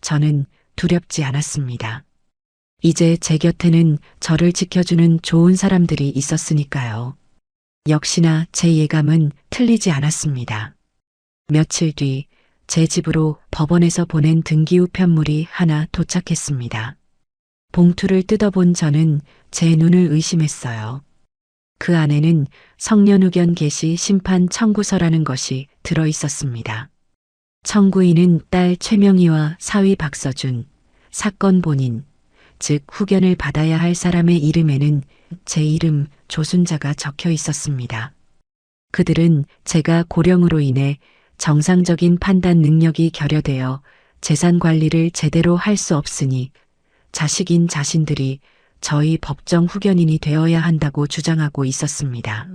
저는 두렵지 않았습니다. 이제 제 곁에는 저를 지켜주는 좋은 사람들이 있었으니까요. 역시나 제 예감은 틀리지 않았습니다. 며칠 뒤 제 집으로 법원에서 보낸 등기후 편물이 하나 도착했습니다. 봉투를 뜯어본 저는 제 눈을 의심했어요. 그 안에는 성년후견 개시 심판 청구서라는 것이 들어 있었습니다. 청구인은 딸 최명희와 사위 박서준, 사건 본인, 즉 후견을 받아야 할 사람의 이름에는 제 이름 조순자가 적혀 있었습니다. 그들은 제가 고령으로 인해 정상적인 판단 능력이 결여되어 재산 관리를 제대로 할 수 없으니 자식인 자신들이 저희 법정 후견인이 되어야 한다고 주장하고 있었습니다.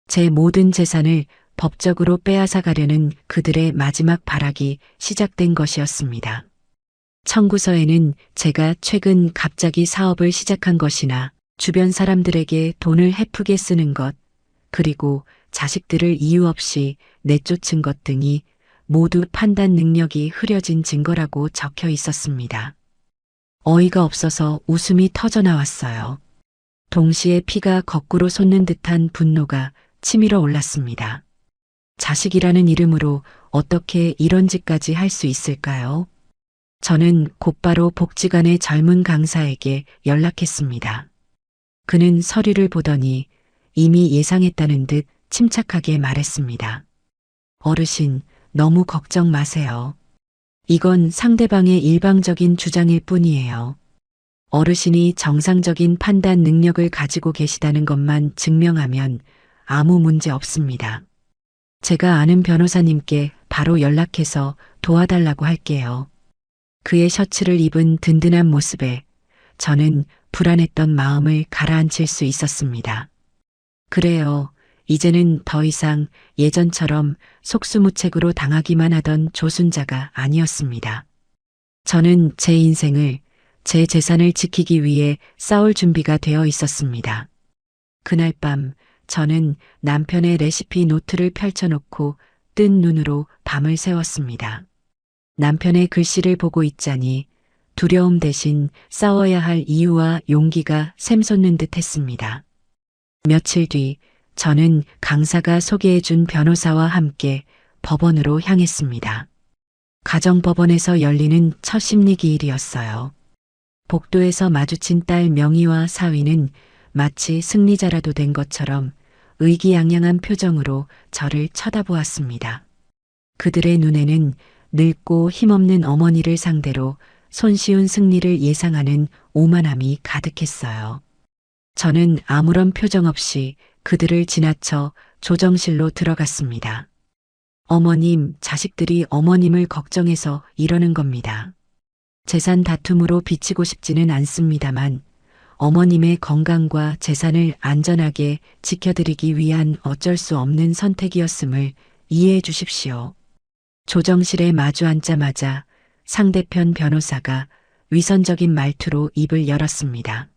제 모든 재산을 법적으로 빼앗아 가려는 그들의 마지막 발악이 시작된 것이었습니다. 청구서에는 제가 최근 갑자기 사업을 시작한 것이나 주변 사람들에게 돈을 헤프게 쓰는 것, 그리고 자식들을 이유 없이 내쫓은 것 등이 모두 판단 능력이 흐려진 증거라고 적혀 있었습니다. 어이가 없어서 웃음이 터져 나왔어요. 동시에 피가 거꾸로 솟는 듯한 분노가 치밀어 올랐습니다. 자식이라는 이름으로 어떻게 이런 짓까지 할 수 있을까요? 저는 곧바로 복지관의 젊은 강사에게 연락했습니다. 그는 서류를 보더니 이미 예상했다는 듯 침착하게 말했습니다. 어르신, 너무 걱정 마세요. 이건 상대방의 일방적인 주장일 뿐이에요. 어르신이 정상적인 판단 능력을 가지고 계시다는 것만 증명하면 아무 문제 없습니다. 제가 아는 변호사님께 바로 연락해서 도와달라고 할게요. 그의 셔츠를 입은 든든한 모습에 저는 불안했던 마음을 가라앉힐 수 있었습니다. 그래요. 이제는 더 이상 예전처럼 속수무책으로 당하기만 하던 조순자가 아니었습니다. 저는 제 인생을, 제 재산을 지키기 위해 싸울 준비가 되어 있었습니다. 그날 밤 저는 남편의 레시피 노트를 펼쳐놓고 뜬 눈으로 밤을 새웠습니다. 남편의 글씨를 보고 있자니 두려움 대신 싸워야 할 이유와 용기가 샘솟는 듯 했습니다. 며칠 뒤 저는 강사가 소개해준 변호사와 함께 법원으로 향했습니다. 가정법원에서 열리는 첫 심리기일이었어요. 복도에서 마주친 딸 명희와 사위는 마치 승리자라도 된 것처럼 의기양양한 표정으로 저를 쳐다보았습니다. 그들의 눈에는 늙고 힘없는 어머니를 상대로 손쉬운 승리를 예상하는 오만함이 가득했어요. 저는 아무런 표정 없이 그들을 지나쳐 조정실로 들어갔습니다. 어머님, 자식들이 어머님을 걱정해서 이러는 겁니다. 재산 다툼으로 비치고 싶지는 않습니다만 어머님의 건강과 재산을 안전하게 지켜드리기 위한 어쩔 수 없는 선택이었음을 이해해 주십시오. 조정실에 마주 앉자마자 상대편 변호사가 위선적인 말투로 입을 열었습니다.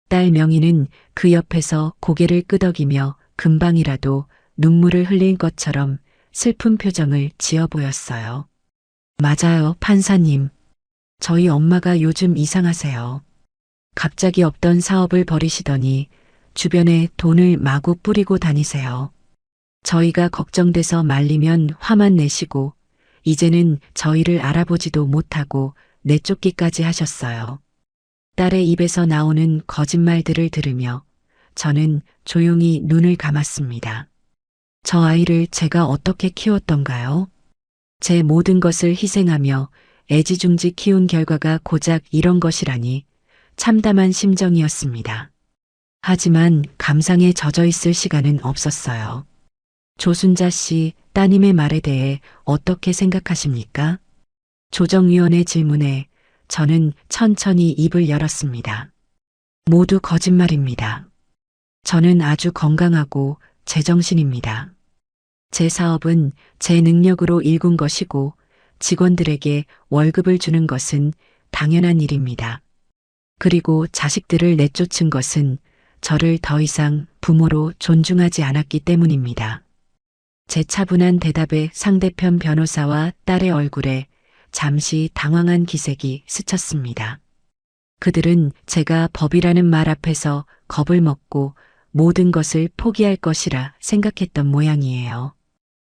딸 명희는 그 옆에서 고개를 끄덕이며 금방이라도 눈물을 흘릴 것처럼 슬픈 표정을 지어 보였어요. 맞아요, 판사님. 저희 엄마가 요즘 이상하세요. 갑자기 없던 사업을 벌이시더니 주변에 돈을 마구 뿌리고 다니세요. 저희가 걱정돼서 말리면 화만 내시고 이제는 저희를 알아보지도 못하고 내쫓기까지 하셨어요. 딸의 입에서 나오는 거짓말들을 들으며 저는 조용히 눈을 감았습니다. 저 아이를 제가 어떻게 키웠던가요? 제 모든 것을 희생하며 애지중지 키운 결과가 고작 이런 것이라니 참담한 심정이었습니다. 하지만 감상에 젖어 있을 시간은 없었어요. 조순자 씨, 따님의 말에 대해 어떻게 생각하십니까? 조정위원의 질문에 저는 천천히 입을 열었습니다. 모두 거짓말입니다. 저는 아주 건강하고 제정신입니다. 제 사업은 제 능력으로 일군 것이고 직원들에게 월급을 주는 것은 당연한 일입니다. 그리고 자식들을 내쫓은 것은 저를 더 이상 부모로 존중하지 않았기 때문입니다. 제 차분한 대답에 상대편 변호사와 딸의 얼굴에 잠시 당황한 기색이 스쳤습니다. 그들은 제가 법이라는 말 앞에서 겁을 먹고 모든 것을 포기할 것이라 생각했던 모양이에요.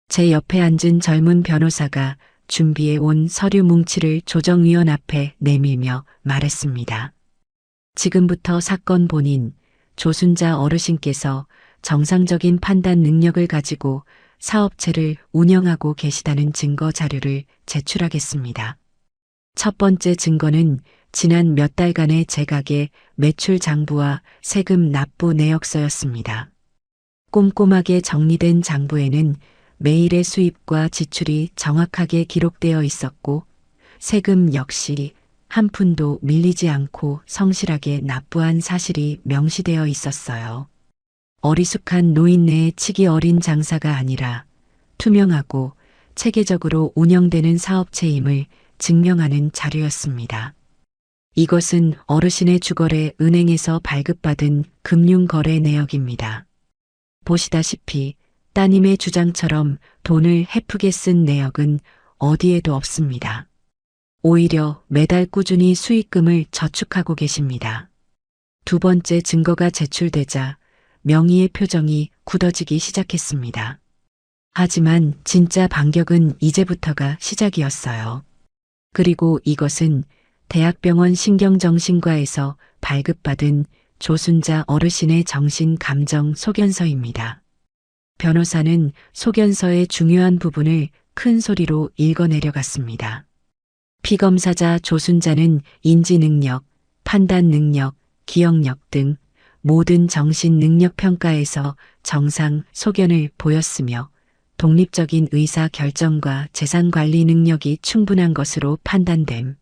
제 옆에 앉은 젊은 변호사가 준비해 온 서류 뭉치를 조정위원 앞에 내밀며 말했습니다. 지금부터 사건 본인 조순자 어르신께서 정상적인 판단 능력을 가지고 사업체를 운영하고 계시다는 증거 자료를 제출하겠습니다. 첫 번째 증거는 지난 몇 달간의 제 가게 매출 장부와 세금 납부 내역서였습니다. 꼼꼼하게 정리된 장부에는 매일의 수입과 지출이 정확하게 기록되어 있었고 세금 역시 한 푼도 밀리지 않고 성실하게 납부한 사실이 명시되어 있었어요. 어리숙한 노인네의 치기 어린 장사가 아니라 투명하고 체계적으로 운영되는 사업체임을 증명하는 자료였습니다. 이것은 어르신의 주거래 은행에서 발급받은 금융거래 내역입니다. 보시다시피 따님의 주장처럼 돈을 헤프게 쓴 내역은 어디에도 없습니다. 오히려 매달 꾸준히 수익금을 저축하고 계십니다. 두 번째 증거가 제출되자 명희의 표정이 굳어지기 시작했습니다. 하지만 진짜 반격은 이제부터가 시작이었어요. 그리고 이것은 대학병원 신경정신과에서 발급받은 조순자 어르신의 정신감정 소견서입니다. 변호사는 소견서의 중요한 부분을 큰 소리로 읽어내려갔습니다. 피검사자 조순자는 인지능력, 판단능력, 기억력 등 모든 정신능력 평가에서 정상 소견을 보였으며 독립적인 의사 결정과 재산 관리 능력이 충분한 것으로 판단됨.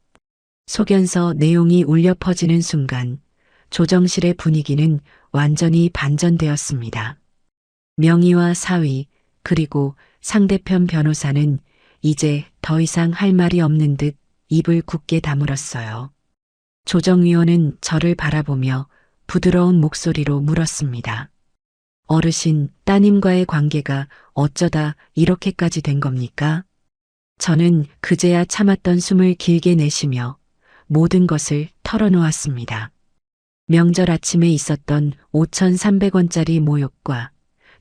소견서 내용이 울려 퍼지는 순간 조정실의 분위기는 완전히 반전되었습니다. 명의와 사위 그리고 상대편 변호사는 이제 더 이상 할 말이 없는 듯 입을 굳게 다물었어요. 조정위원은 저를 바라보며 부드러운 목소리로 물었습니다. 어르신, 따님과의 관계가 어쩌다 이렇게까지 된 겁니까? 저는 그제야 참았던 숨을 길게 내쉬며 모든 것을 털어놓았습니다. 명절 아침에 있었던 5,300원짜리 모욕과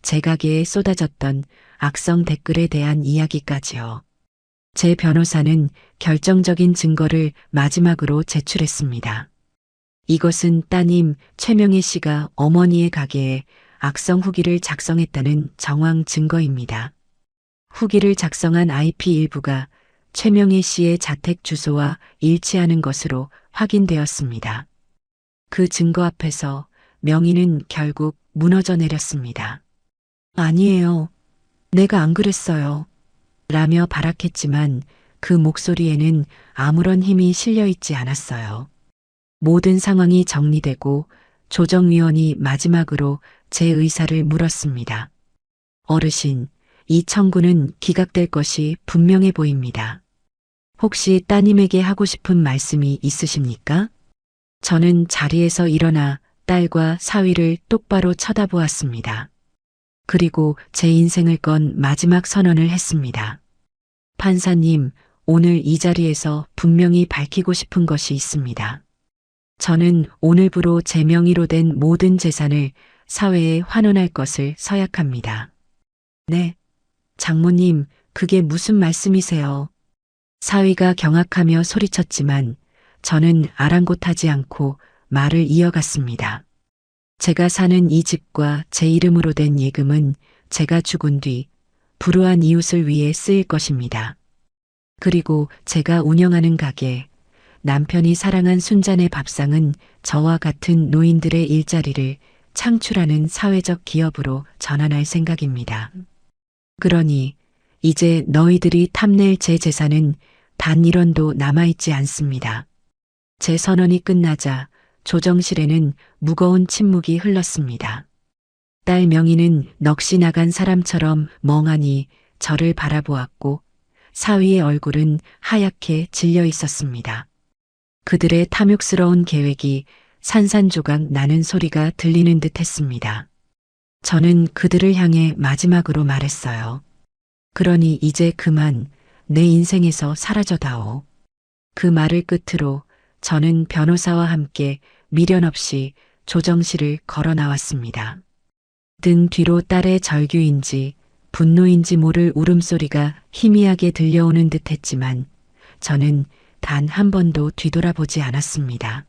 제 가게에 쏟아졌던 악성 댓글에 대한 이야기까지요. 제 변호사는 결정적인 증거를 마지막으로 제출했습니다. 이것은 따님 최명희 씨가 어머니의 가게에 악성 후기를 작성했다는 정황 증거입니다. 후기를 작성한 IP 일부가 최명희 씨의 자택 주소와 일치하는 것으로 확인되었습니다. 그 증거 앞에서 명희는 결국 무너져 내렸습니다. 아니에요. 내가 안 그랬어요. 라며 발악했지만 그 목소리에는 아무런 힘이 실려 있지 않았어요. 모든 상황이 정리되고 조정위원이 마지막으로 제 의사를 물었습니다. 어르신, 이 청구는 기각될 것이 분명해 보입니다. 혹시 따님에게 하고 싶은 말씀이 있으십니까? 저는 자리에서 일어나 딸과 사위를 똑바로 쳐다보았습니다. 그리고 제 인생을 건 마지막 선언을 했습니다. 판사님, 오늘 이 자리에서 분명히 밝히고 싶은 것이 있습니다. 저는 오늘부로 제 명의로 된 모든 재산을 사회에 환원할 것을 서약합니다. 네, 장모님, 그게 무슨 말씀이세요? 사위가 경악하며 소리쳤지만 저는 아랑곳하지 않고 말을 이어갔습니다. 제가 사는 이 집과 제 이름으로 된 예금은 제가 죽은 뒤 불우한 이웃을 위해 쓰일 것입니다. 그리고 제가 운영하는 가게, 남편이 사랑한 순잔의 밥상은 저와 같은 노인들의 일자리를 창출하는 사회적 기업으로 전환할 생각입니다. 그러니 이제 너희들이 탐낼 제 재산은 단 1원도 남아있지 않습니다. 제 선언이 끝나자 조정실에는 무거운 침묵이 흘렀습니다. 딸 명희는 넋이 나간 사람처럼 멍하니 저를 바라보았고 사위의 얼굴은 하얗게 질려 있었습니다. 그들의 탐욕스러운 계획이 산산조각 나는 소리가 들리는 듯 했습니다. 저는 그들을 향해 마지막으로 말했어요. 그러니 이제 그만 내 인생에서 사라져다오. 그 말을 끝으로 저는 변호사와 함께 미련 없이 조정실을 걸어 나왔습니다. 등 뒤로 딸의 절규인지 분노인지 모를 울음소리가 희미하게 들려오는 듯 했지만 저는 단 한 번도 뒤돌아보지 않았습니다.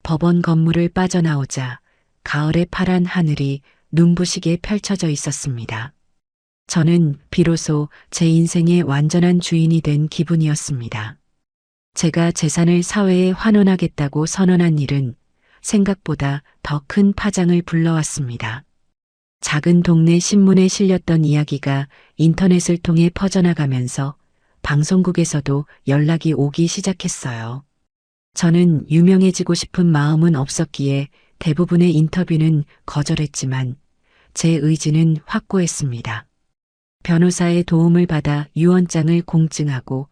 법원 건물을 빠져나오자 가을의 파란 하늘이 눈부시게 펼쳐져 있었습니다. 저는 비로소 제 인생의 완전한 주인이 된 기분이었습니다. 제가 재산을 사회에 환원하겠다고 선언한 일은 생각보다 더 큰 파장을 불러왔습니다. 작은 동네 신문에 실렸던 이야기가 인터넷을 통해 퍼져나가면서 방송국에서도 연락이 오기 시작했어요. 저는 유명해지고 싶은 마음은 없었기에 대부분의 인터뷰는 거절했지만 제 의지는 확고했습니다. 변호사의 도움을 받아 유언장을 공증하고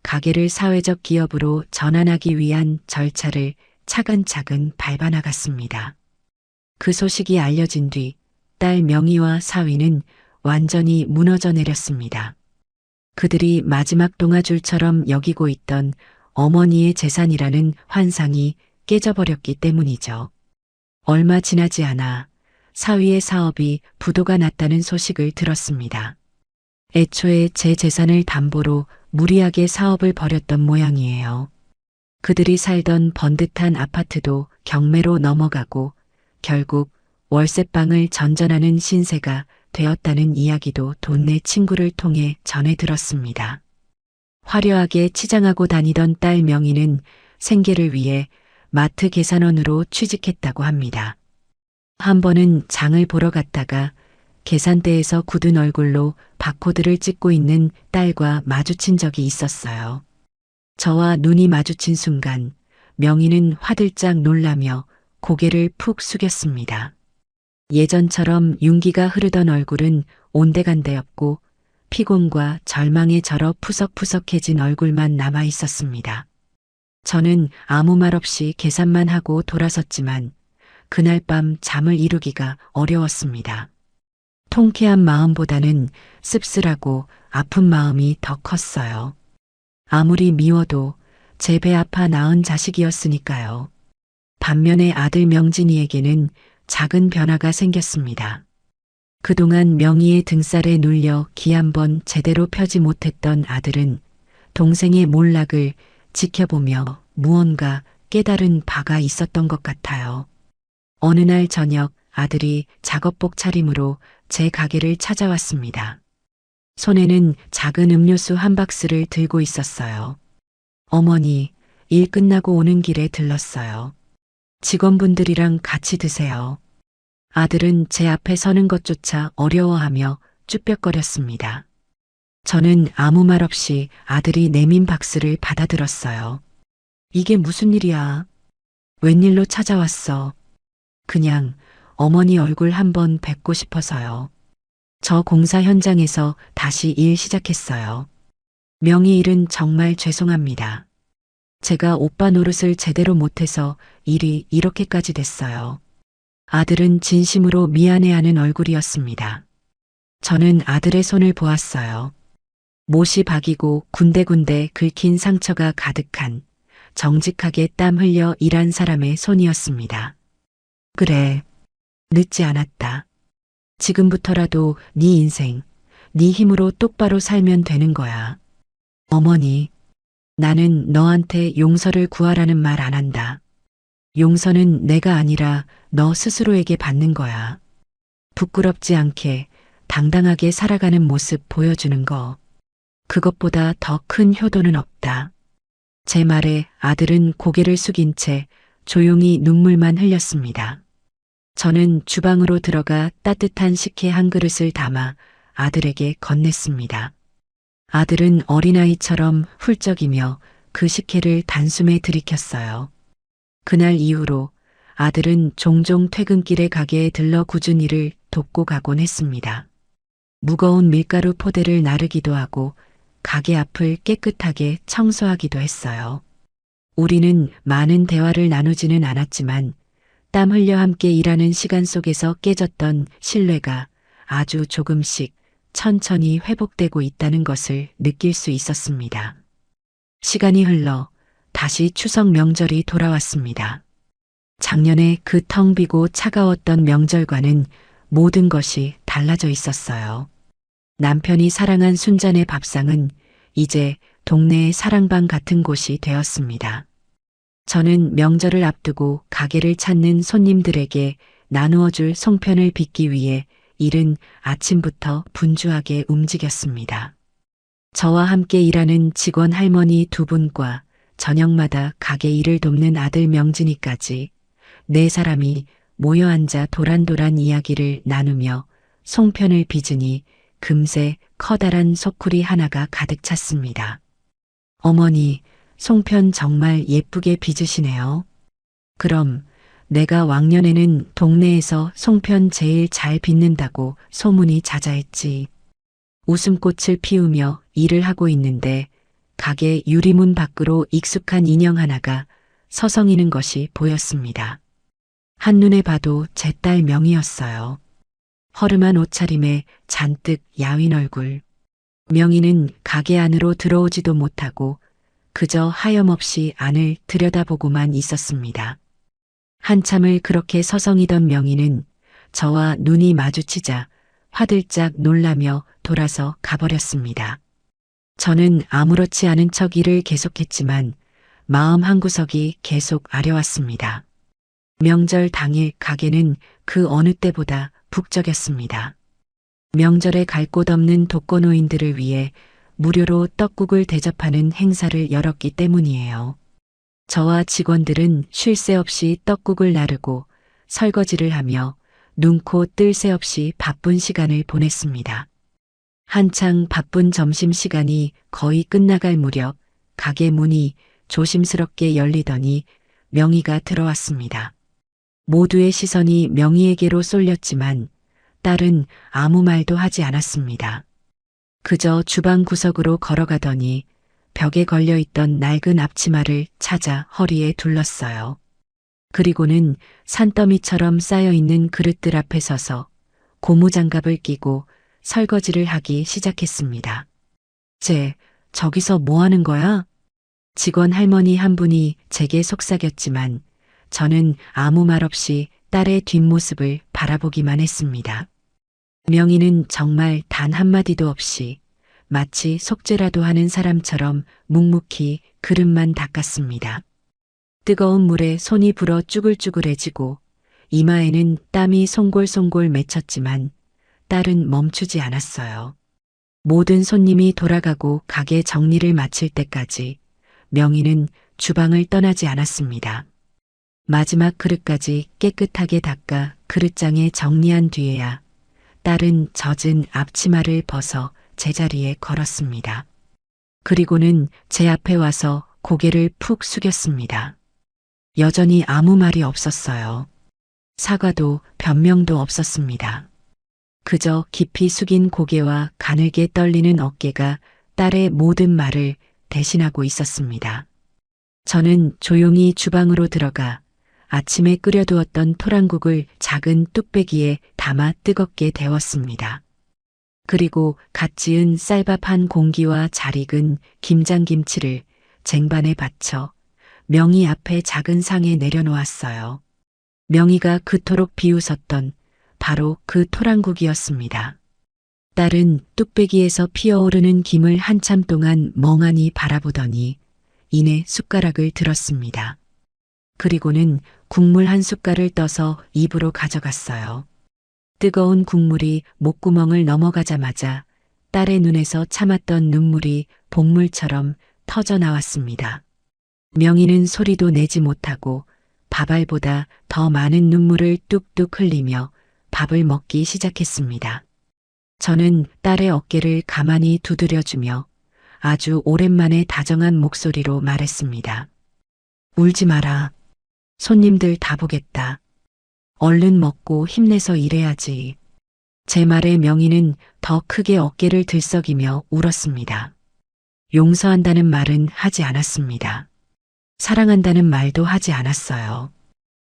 가게를 사회적 기업으로 전환하기 위한 절차를 차근차근 밟아나갔습니다. 그 소식이 알려진 뒤 딸 명희와 사위는 완전히 무너져 내렸습니다. 그들이 마지막 동아줄처럼 여기고 있던 어머니의 재산이라는 환상이 깨져버렸기 때문이죠. 얼마 지나지 않아 사위의 사업이 부도가 났다는 소식을 들었습니다. 애초에 제 재산을 담보로 무리하게 사업을 벌였던 모양이에요. 그들이 살던 번듯한 아파트도 경매로 넘어가고 결국 월세방을 전전하는 신세가 되었다는 이야기도 동네 친구를 통해 전해 들었습니다. 화려하게 치장하고 다니던 딸 명희는 생계를 위해 마트 계산원으로 취직했다고 합니다. 한 번은 장을 보러 갔다가 계산대에서 굳은 얼굴로 바코드를 찍고 있는 딸과 마주친 적이 있었어요. 저와 눈이 마주친 순간 명희는 화들짝 놀라며 고개를 푹 숙였습니다. 예전처럼 윤기가 흐르던 얼굴은 온데간데였고 피곤과 절망에 절어 푸석푸석해진 얼굴만 남아 있었습니다. 저는 아무 말 없이 계산만 하고 돌아섰지만 그날 밤 잠을 이루기가 어려웠습니다. 통쾌한 마음보다는 씁쓸하고 아픈 마음이 더 컸어요. 아무리 미워도 제 배 아파 낳은 자식이었으니까요. 반면에 아들 명진이에게는 작은 변화가 생겼습니다. 그동안 명희의 등살에 눌려 기 한 번 제대로 펴지 못했던 아들은 동생의 몰락을 지켜보며 무언가 깨달은 바가 있었던 것 같아요. 어느 날 저녁 아들이 작업복 차림으로 제 가게를 찾아왔습니다. 손에는 작은 음료수 한 박스를 들고 있었어요. 어머니, 일 끝나고 오는 길에 들렀어요. 직원분들이랑 같이 드세요. 아들은 제 앞에 서는 것조차 어려워하며 쭈뼛거렸습니다. 저는 아무 말 없이 아들이 내민 박스를 받아들었어요. 이게 무슨 일이야? 웬일로 찾아왔어? 그냥 어머니 얼굴 한번 뵙고 싶어서요. 저 공사 현장에서 다시 일 시작했어요. 명희 일은 정말 죄송합니다. 제가 오빠 노릇을 제대로 못해서 일이 이렇게까지 됐어요. 아들은 진심으로 미안해하는 얼굴이었습니다. 저는 아들의 손을 보았어요. 못이 박이고 군데군데 긁힌 상처가 가득한 정직하게 땀 흘려 일한 사람의 손이었습니다. 그래, 늦지 않았다. 지금부터라도 네 인생, 네 힘으로 똑바로 살면 되는 거야. 어머니, 나는 너한테 용서를 구하라는 말 안 한다. 용서는 내가 아니라 너 스스로에게 받는 거야. 부끄럽지 않게 당당하게 살아가는 모습 보여주는 거. 그것보다 더 큰 효도는 없다. 제 말에 아들은 고개를 숙인 채 조용히 눈물만 흘렸습니다. 저는 주방으로 들어가 따뜻한 식혜 한 그릇을 담아 아들에게 건넸습니다. 아들은 어린아이처럼 훌쩍이며 그 식혜를 단숨에 들이켰어요. 그날 이후로 아들은 종종 퇴근길에 가게에 들러 굳은 일을 돕고 가곤 했습니다. 무거운 밀가루 포대를 나르기도 하고 가게 앞을 깨끗하게 청소하기도 했어요. 우리는 많은 대화를 나누지는 않았지만 땀 흘려 함께 일하는 시간 속에서 깨졌던 신뢰가 아주 조금씩 천천히 회복되고 있다는 것을 느낄 수 있었습니다. 시간이 흘러 다시 추석 명절이 돌아왔습니다. 작년에 그 텅 비고 차가웠던 명절과는 모든 것이 달라져 있었어요. 남편이 사랑한 순잔의 밥상은 이제 동네의 사랑방 같은 곳이 되었습니다. 저는 명절을 앞두고 가게를 찾는 손님들에게 나누어줄 송편을 빚기 위해 이른 아침부터 분주하게 움직였습니다. 저와 함께 일하는 직원 할머니 두 분과 저녁마다 가게 일을 돕는 아들 명진이까지 네 사람이 모여 앉아 도란도란 이야기를 나누며 송편을 빚으니 금세 커다란 소쿠리 하나가 가득 찼습니다. 어머니, 송편 정말 예쁘게 빚으시네요. 그럼 내가 왕년에는 동네에서 송편 제일 잘 빚는다고 소문이 자자했지. 웃음꽃을 피우며 일을 하고 있는데 가게 유리문 밖으로 익숙한 인형 하나가 서성이는 것이 보였습니다. 한눈에 봐도 제 딸 명희였어요. 허름한 옷차림에 잔뜩 야윈 얼굴. 명희는 가게 안으로 들어오지도 못하고 그저 하염없이 안을 들여다보고만 있었습니다. 한참을 그렇게 서성이던 명희는 저와 눈이 마주치자 화들짝 놀라며 돌아서 가버렸습니다. 저는 아무렇지 않은 척 일을 계속했지만 마음 한구석이 계속 아려왔습니다. 명절 당일 가게는 그 어느 때보다 북적였습니다. 명절에 갈 곳 없는 독거노인들을 위해 무료로 떡국을 대접하는 행사를 열었기 때문이에요. 저와 직원들은 쉴 새 없이 떡국을 나르고 설거지를 하며 눈코 뜰 새 없이 바쁜 시간을 보냈습니다. 한창 바쁜 점심시간이 거의 끝나갈 무렵 가게 문이 조심스럽게 열리더니 명희가 들어왔습니다. 모두의 시선이 명희에게로 쏠렸지만 딸은 아무 말도 하지 않았습니다. 그저 주방 구석으로 걸어가더니 벽에 걸려있던 낡은 앞치마를 찾아 허리에 둘렀어요. 그리고는 산더미처럼 쌓여있는 그릇들 앞에 서서 고무장갑을 끼고 설거지를 하기 시작했습니다. 저기서 뭐 하는 거야? 직원 할머니 한 분이 제게 속삭였지만 저는 아무 말 없이 딸의 뒷모습을 바라보기만 했습니다. 명희는 정말 단 한마디도 없이 마치 속죄라도 하는 사람처럼 묵묵히 그릇만 닦았습니다. 뜨거운 물에 손이 불어 쭈글쭈글해지고 이마에는 땀이 송골송골 맺혔지만 딸은 멈추지 않았어요. 모든 손님이 돌아가고 가게 정리를 마칠 때까지 명희는 주방을 떠나지 않았습니다. 마지막 그릇까지 깨끗하게 닦아 그릇장에 정리한 뒤에야 딸은 젖은 앞치마를 벗어 제자리에 걸었습니다. 그리고는 제 앞에 와서 고개를 푹 숙였습니다. 여전히 아무 말이 없었어요. 사과도 변명도 없었습니다. 그저 깊이 숙인 고개와 가늘게 떨리는 어깨가 딸의 모든 말을 대신하고 있었습니다. 저는 조용히 주방으로 들어가 아침에 끓여두었던 토랑국을 작은 뚝배기에 담아 뜨겁게 데웠습니다. 그리고 갓 지은 쌀밥 한 공기와 잘 익은 김장김치를 쟁반에 받쳐 명희 앞에 작은 상에 내려놓았어요. 명희가 그토록 비웃었던 바로 그 토랑국이었습니다. 딸은 뚝배기에서 피어오르는 김을 한참 동안 멍하니 바라보더니 이내 숟가락을 들었습니다. 그리고는 국물 한 숟갈을 떠서 입으로 가져갔어요. 뜨거운 국물이 목구멍을 넘어가자마자 딸의 눈에서 참았던 눈물이 복물처럼 터져 나왔습니다. 명희는 소리도 내지 못하고 밥알보다 더 많은 눈물을 뚝뚝 흘리며 밥을 먹기 시작했습니다. 저는 딸의 어깨를 가만히 두드려주며 아주 오랜만에 다정한 목소리로 말했습니다. 울지 마라. 손님들 다 보겠다. 얼른 먹고 힘내서 일해야지. 제 말에 명희는 더 크게 어깨를 들썩이며 울었습니다. 용서한다는 말은 하지 않았습니다. 사랑한다는 말도 하지 않았어요.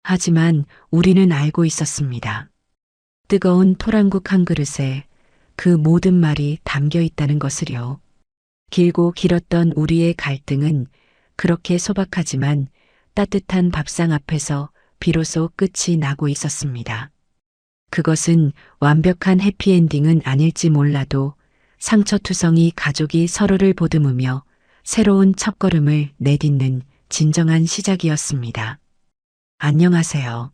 하지만 우리는 알고 있었습니다. 뜨거운 토랑국 한 그릇에 그 모든 말이 담겨 있다는 것을요. 길고 길었던 우리의 갈등은 그렇게 소박하지만 따뜻한 밥상 앞에서 비로소 끝이 나고 있었습니다. 그것은 완벽한 해피엔딩은 아닐지 몰라도 상처투성이 가족이 서로를 보듬으며 새로운 첫걸음을 내딛는 진정한 시작이었습니다. 안녕하세요.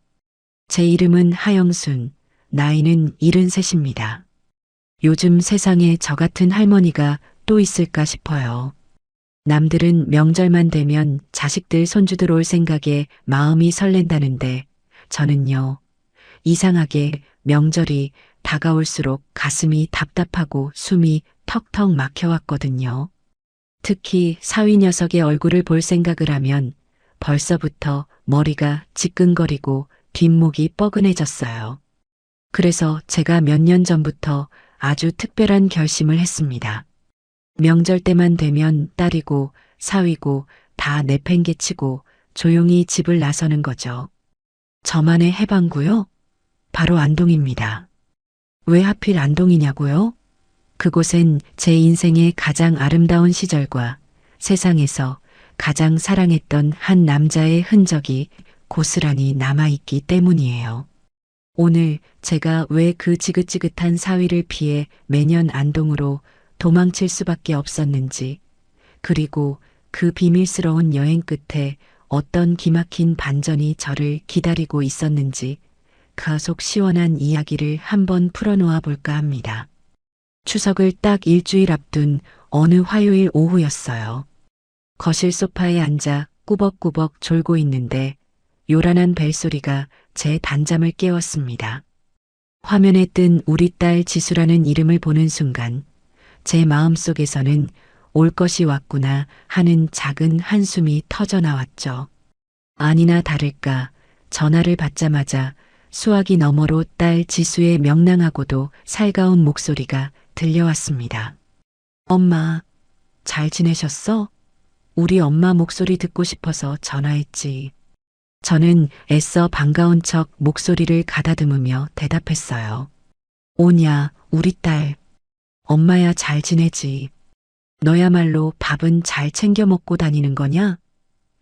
제 이름은 하영순, 나이는 73입니다. 요즘 세상에 저 같은 할머니가 또 있을까 싶어요. 남들은 명절만 되면 자식들 손주들 올 생각에 마음이 설렌다는데 저는요, 이상하게 명절이 다가올수록 가슴이 답답하고 숨이 턱턱 막혀왔거든요. 특히 사위 녀석의 얼굴을 볼 생각을 하면 벌써부터 머리가 지끈거리고 뒷목이 뻐근해졌어요. 그래서 제가 몇 년 전부터 아주 특별한 결심을 했습니다. 명절 때만 되면 딸이고 사위고 다 내팽개치고 조용히 집을 나서는 거죠. 저만의 해방구요? 바로 안동입니다. 왜 하필 안동이냐고요? 그곳엔 제 인생의 가장 아름다운 시절과 세상에서 가장 사랑했던 한 남자의 흔적이 고스란히 남아있기 때문이에요. 오늘 제가 왜 그 지긋지긋한 사위를 피해 매년 안동으로 도망칠 수밖에 없었는지, 그리고 그 비밀스러운 여행 끝에 어떤 기막힌 반전이 저를 기다리고 있었는지 그 속 시원한 이야기를 한번 풀어놓아 볼까 합니다. 추석을 딱 일주일 앞둔 어느 화요일 오후였어요. 거실 소파에 앉아 꾸벅꾸벅 졸고 있는데 요란한 벨소리가 제 단잠을 깨웠습니다. 화면에 뜬 우리 딸 지수라는 이름을 보는 순간 제 마음속에서는 올 것이 왔구나 하는 작은 한숨이 터져 나왔죠. 아니나 다를까 전화를 받자마자 수화기 너머로 딸 지수의 명랑하고도 살가운 목소리가 들려왔습니다. 엄마, 잘 지내셨어? 우리 엄마 목소리 듣고 싶어서 전화했지. 저는 애써 반가운 척 목소리를 가다듬으며 대답했어요. 오냐, 우리 딸. 엄마야 잘 지내지. 너야말로 밥은 잘 챙겨 먹고 다니는 거냐?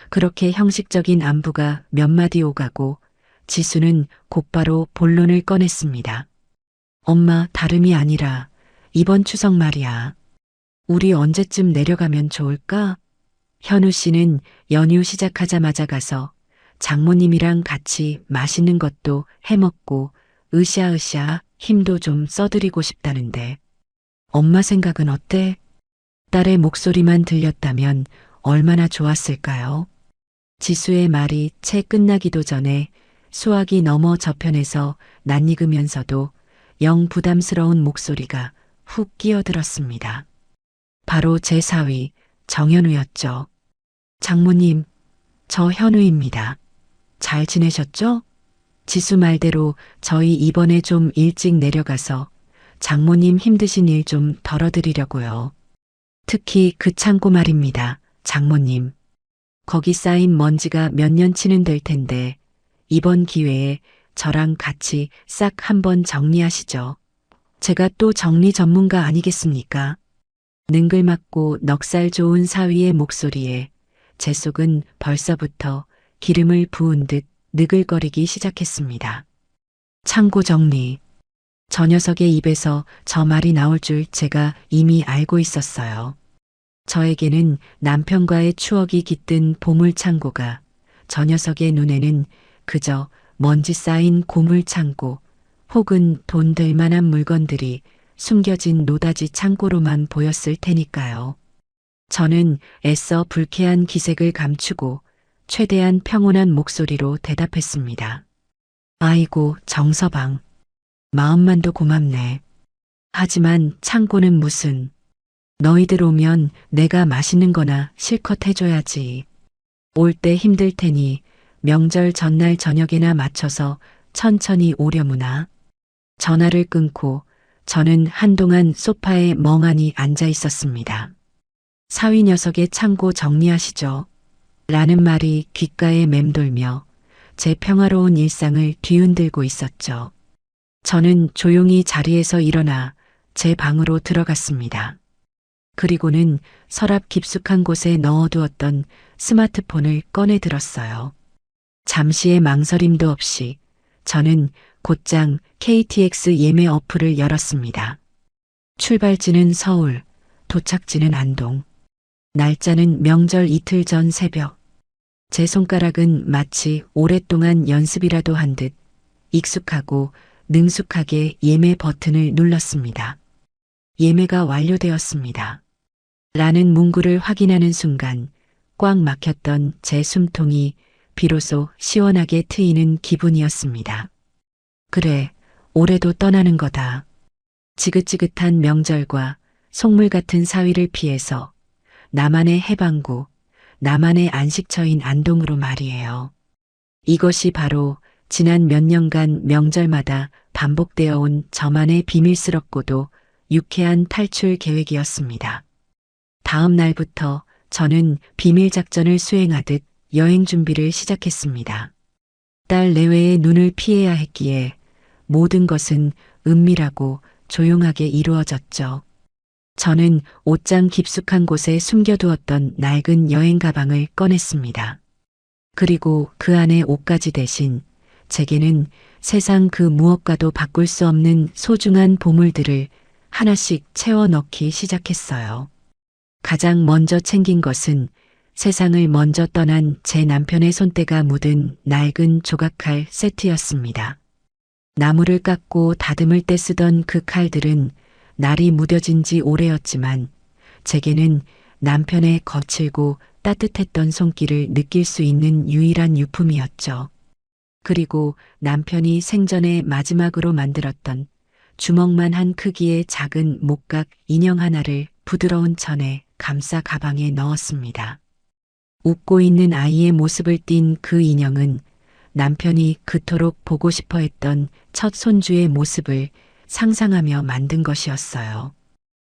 그렇게 형식적인 안부가 몇 마디 오가고 지수는 곧바로 본론을 꺼냈습니다. 엄마, 다름이 아니라 이번 추석 말이야. 우리 언제쯤 내려가면 좋을까? 현우 씨는 연휴 시작하자마자 가서 장모님이랑 같이 맛있는 것도 해먹고 으쌰으쌰 힘도 좀 써드리고 싶다는데 엄마 생각은 어때? 딸의 목소리만 들렸다면 얼마나 좋았을까요? 지수의 말이 채 끝나기도 전에 수화기 너머 저편에서 낯익으면서도 영 부담스러운 목소리가 훅 끼어들었습니다. 바로 제 사위 정현우였죠. 장모님, 저 현우입니다. 잘 지내셨죠? 지수 말대로 저희 이번에 좀 일찍 내려가서 장모님 힘드신 일 좀 덜어드리려고요. 특히 그 창고 말입니다. 장모님. 거기 쌓인 먼지가 몇 년치는 될 텐데 이번 기회에 저랑 같이 싹 한번 정리하시죠. 제가 또 정리 전문가 아니겠습니까? 능글맞고 넉살 좋은 사위의 목소리에 제 속은 벌써부터 기름을 부은 듯 느글거리기 시작했습니다. 창고 정리. 저 녀석의 입에서 저 말이 나올 줄 제가 이미 알고 있었어요. 저에게는 남편과의 추억이 깃든 보물 창고가 저 녀석의 눈에는 그저 먼지 쌓인 고물 창고 혹은 돈 될 만한 물건들이 숨겨진 노다지 창고로만 보였을 테니까요. 저는 애써 불쾌한 기색을 감추고 최대한 평온한 목소리로 대답했습니다. 아이고, 정서방. 마음만도 고맙네. 하지만 창고는 무슨. 너희들 오면 내가 맛있는 거나 실컷 해줘야지. 올 때 힘들 테니 명절 전날 저녁에나 맞춰서 천천히 오려무나. 전화를 끊고 저는 한동안 소파에 멍하니 앉아 있었습니다. 사위 녀석의 창고 정리하시죠. 라는 말이 귓가에 맴돌며 제 평화로운 일상을 뒤흔들고 있었죠. 저는 조용히 자리에서 일어나 제 방으로 들어갔습니다. 그리고는 서랍 깊숙한 곳에 넣어두었던 스마트폰을 꺼내 들었어요. 잠시의 망설임도 없이 저는 곧장 KTX 예매 어플을 열었습니다. 출발지는 서울, 도착지는 안동. 날짜는 명절 이틀 전 새벽. 제 손가락은 마치 오랫동안 연습이라도 한 듯 익숙하고 능숙하게 예매 버튼을 눌렀습니다. 예매가 완료되었습니다. 라는 문구를 확인하는 순간 꽉 막혔던 제 숨통이 비로소 시원하게 트이는 기분이었습니다. 그래, 올해도 떠나는 거다. 지긋지긋한 명절과 속물 같은 사위를 피해서 나만의 해방구, 나만의 안식처인 안동으로 말이에요. 이것이 바로 지난 몇 년간 명절마다 반복되어 온 저만의 비밀스럽고도 유쾌한 탈출 계획이었습니다. 다음 날부터 저는 비밀 작전을 수행하듯 여행 준비를 시작했습니다. 딸 내외의 눈을 피해야 했기에 모든 것은 은밀하고 조용하게 이루어졌죠. 저는 옷장 깊숙한 곳에 숨겨두었던 낡은 여행 가방을 꺼냈습니다. 그리고 그 안에 옷가지 대신 제게는 세상 그 무엇과도 바꿀 수 없는 소중한 보물들을 하나씩 채워 넣기 시작했어요. 가장 먼저 챙긴 것은 세상을 먼저 떠난 제 남편의 손때가 묻은 낡은 조각칼 세트였습니다. 나무를 깎고 다듬을 때 쓰던 그 칼들은 날이 무뎌진 지 오래였지만 제게는 남편의 거칠고 따뜻했던 손길을 느낄 수 있는 유일한 유품이었죠. 그리고 남편이 생전에 마지막으로 만들었던 주먹만 한 크기의 작은 목각 인형 하나를 부드러운 천에 감싸 가방에 넣었습니다. 웃고 있는 아이의 모습을 띤 그 인형은 남편이 그토록 보고 싶어 했던 첫 손주의 모습을 상상하며 만든 것이었어요.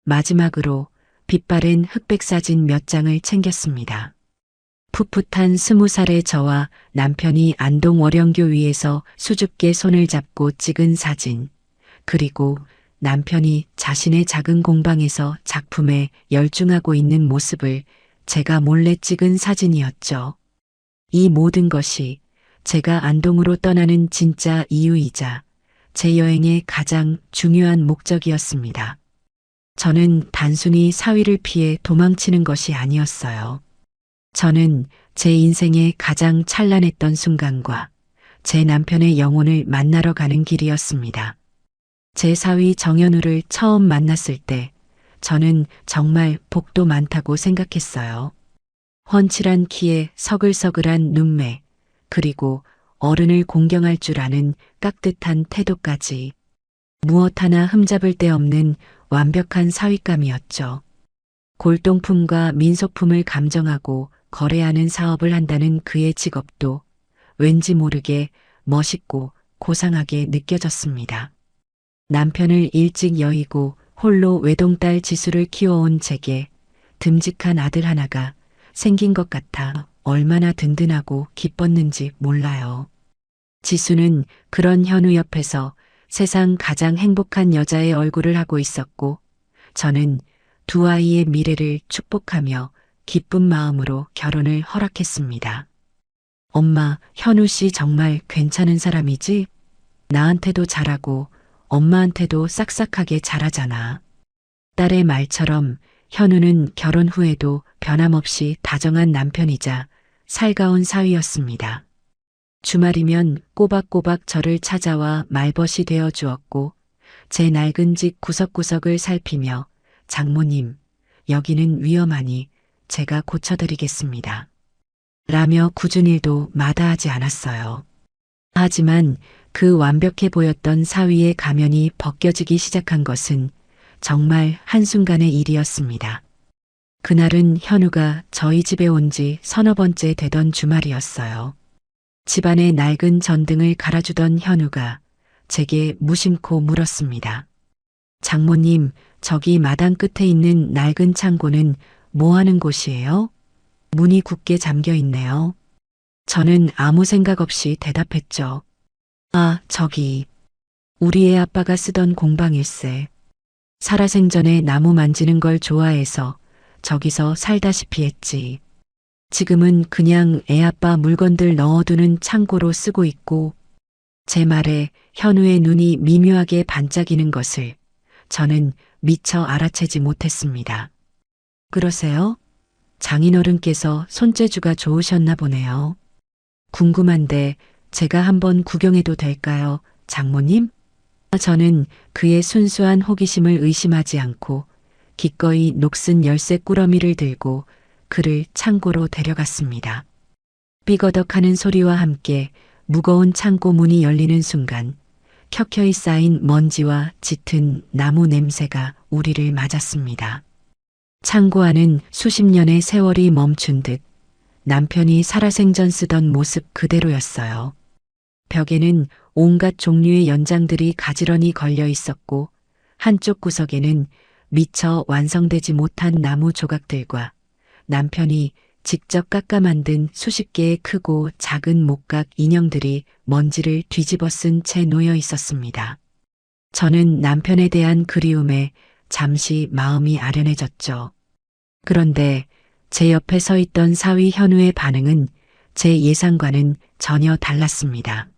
마지막으로 빛바랜 흑백 사진 몇 장을 챙겼습니다. 풋풋한 20살의 저와 남편이 안동 월영교 위에서 수줍게 손을 잡고 찍은 사진, 그리고 남편이 자신의 작은 공방에서 작품에 열중하고 있는 모습을 제가 몰래 찍은 사진이었죠. 이 모든 것이 제가 안동으로 떠나는 진짜 이유이자 제 여행의 가장 중요한 목적이었습니다. 저는 단순히 사위를 피해 도망치는 것이 아니었어요. 저는 제 인생의 가장 찬란했던 순간과 제 남편의 영혼을 만나러 가는 길이었습니다. 제 사위 정현우를 처음 만났을 때 저는 정말 복도 많다고 생각했어요. 훤칠한 키에 서글서글한 눈매, 그리고 어른을 공경할 줄 아는 깍듯한 태도까지 무엇 하나 흠잡을 데 없는 완벽한 사위감이었죠. 골동품과 민소품을 감정하고 거래하는 사업을 한다는 그의 직업도 왠지 모르게 멋있고 고상하게 느껴졌습니다. 남편을 일찍 여의고 홀로 외동딸 지수를 키워온 제게 듬직한 아들 하나가 생긴 것 같아 얼마나 든든하고 기뻤는지 몰라요. 지수는 그런 현우 옆에서 세상 가장 행복한 여자의 얼굴을 하고 있었고 저는 두 아이의 미래를 축복하며 기쁜 마음으로 결혼을 허락했습니다. 엄마, 현우 씨 정말 괜찮은 사람이지? 나한테도 잘하고 엄마한테도 싹싹하게 잘하잖아. 딸의 말처럼 현우는 결혼 후에도 변함없이 다정한 남편이자 살가운 사위였습니다. 주말이면 꼬박꼬박 저를 찾아와 말벗이 되어 주었고 제 낡은 집 구석구석을 살피며 장모님, 여기는 위험하니 제가 고쳐드리겠습니다. 라며 굳은 일도 마다하지 않았어요. 하지만 그 완벽해 보였던 사위의 가면이 벗겨지기 시작한 것은 정말 한순간의 일이었습니다. 그날은 현우가 저희 집에 온 지 서너 번째 되던 주말이었어요. 집안의 낡은 전등을 갈아주던 현우가 제게 무심코 물었습니다. 장모님, 저기 마당 끝에 있는 낡은 창고는 뭐 하는 곳이에요? 문이 굳게 잠겨 있네요. 저는 아무 생각 없이 대답했죠. 아, 저기. 우리 애 아빠가 쓰던 공방일세. 살아생전에 나무 만지는 걸 좋아해서 저기서 살다시피 했지. 지금은 그냥 애 아빠 물건들 넣어두는 창고로 쓰고 있고, 제 말에 현우의 눈이 미묘하게 반짝이는 것을 저는 미처 알아채지 못했습니다. 그러세요? 장인어른께서 손재주가 좋으셨나 보네요. 궁금한데 제가 한번 구경해도 될까요, 장모님? 저는 그의 순수한 호기심을 의심하지 않고 기꺼이 녹슨 열쇠 꾸러미를 들고 그를 창고로 데려갔습니다. 삐거덕하는 소리와 함께 무거운 창고 문이 열리는 순간 켜켜이 쌓인 먼지와 짙은 나무 냄새가 우리를 맞았습니다. 창고 안은 수십 년의 세월이 멈춘 듯 남편이 살아생전 쓰던 모습 그대로였어요. 벽에는 온갖 종류의 연장들이 가지런히 걸려 있었고 한쪽 구석에는 미처 완성되지 못한 나무 조각들과 남편이 직접 깎아 만든 수십 개의 크고 작은 목각 인형들이 먼지를 뒤집어 쓴 채 놓여 있었습니다. 저는 남편에 대한 그리움에 잠시 마음이 아련해졌죠. 그런데 제 옆에 서 있던 사위 현우의 반응은 제 예상과는 전혀 달랐습니다.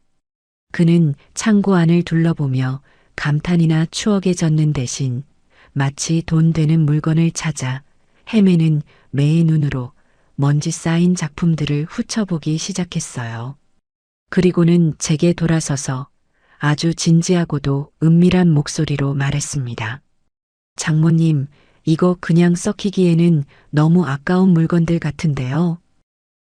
그는 창고 안을 둘러보며 감탄이나 추억에 젖는 대신 마치 돈 되는 물건을 찾아 헤매는 매의 눈으로 먼지 쌓인 작품들을 훑어보기 시작했어요. 그리고는 제게 돌아서서 아주 진지하고도 은밀한 목소리로 말했습니다. 장모님, 이거 그냥 썩히기에는 너무 아까운 물건들 같은데요.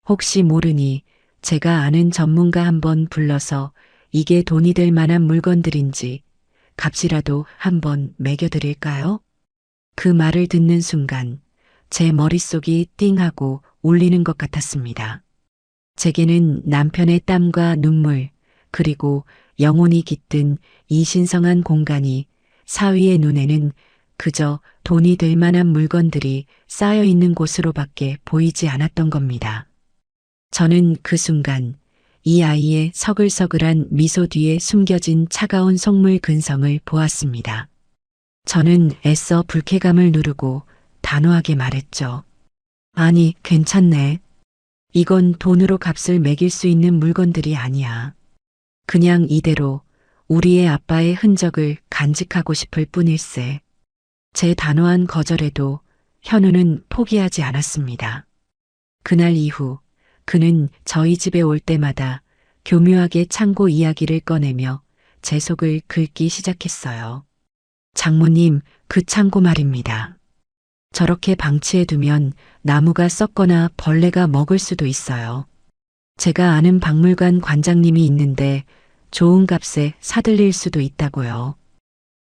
혹시 모르니 제가 아는 전문가 한번 불러서 이게 돈이 될 만한 물건들인지 값이라도 한번 매겨드릴까요? 그 말을 듣는 순간 제 머릿속이 띵하고 울리는 것 같았습니다. 제게는 남편의 땀과 눈물 그리고 영혼이 깃든 이 신성한 공간이 사위의 눈에는 그저 돈이 될 만한 물건들이 쌓여 있는 곳으로밖에 보이지 않았던 겁니다. 저는 그 순간 이 아이의 서글서글한 미소 뒤에 숨겨진 차가운 속물 근성을 보았습니다. 저는 애써 불쾌감을 누르고 단호하게 말했죠. 아니, 괜찮네. 이건 돈으로 값을 매길 수 있는 물건들이 아니야. 그냥 이대로 우리의 아빠의 흔적을 간직하고 싶을 뿐일세. 제 단호한 거절에도 현우는 포기하지 않았습니다. 그날 이후 그는 저희 집에 올 때마다 교묘하게 창고 이야기를 꺼내며 제 속을 긁기 시작했어요. 장모님, 그 창고 말입니다. 저렇게 방치해두면 나무가 썩거나 벌레가 먹을 수도 있어요. 제가 아는 박물관 관장님이 있는데 좋은 값에 사들릴 수도 있다고요.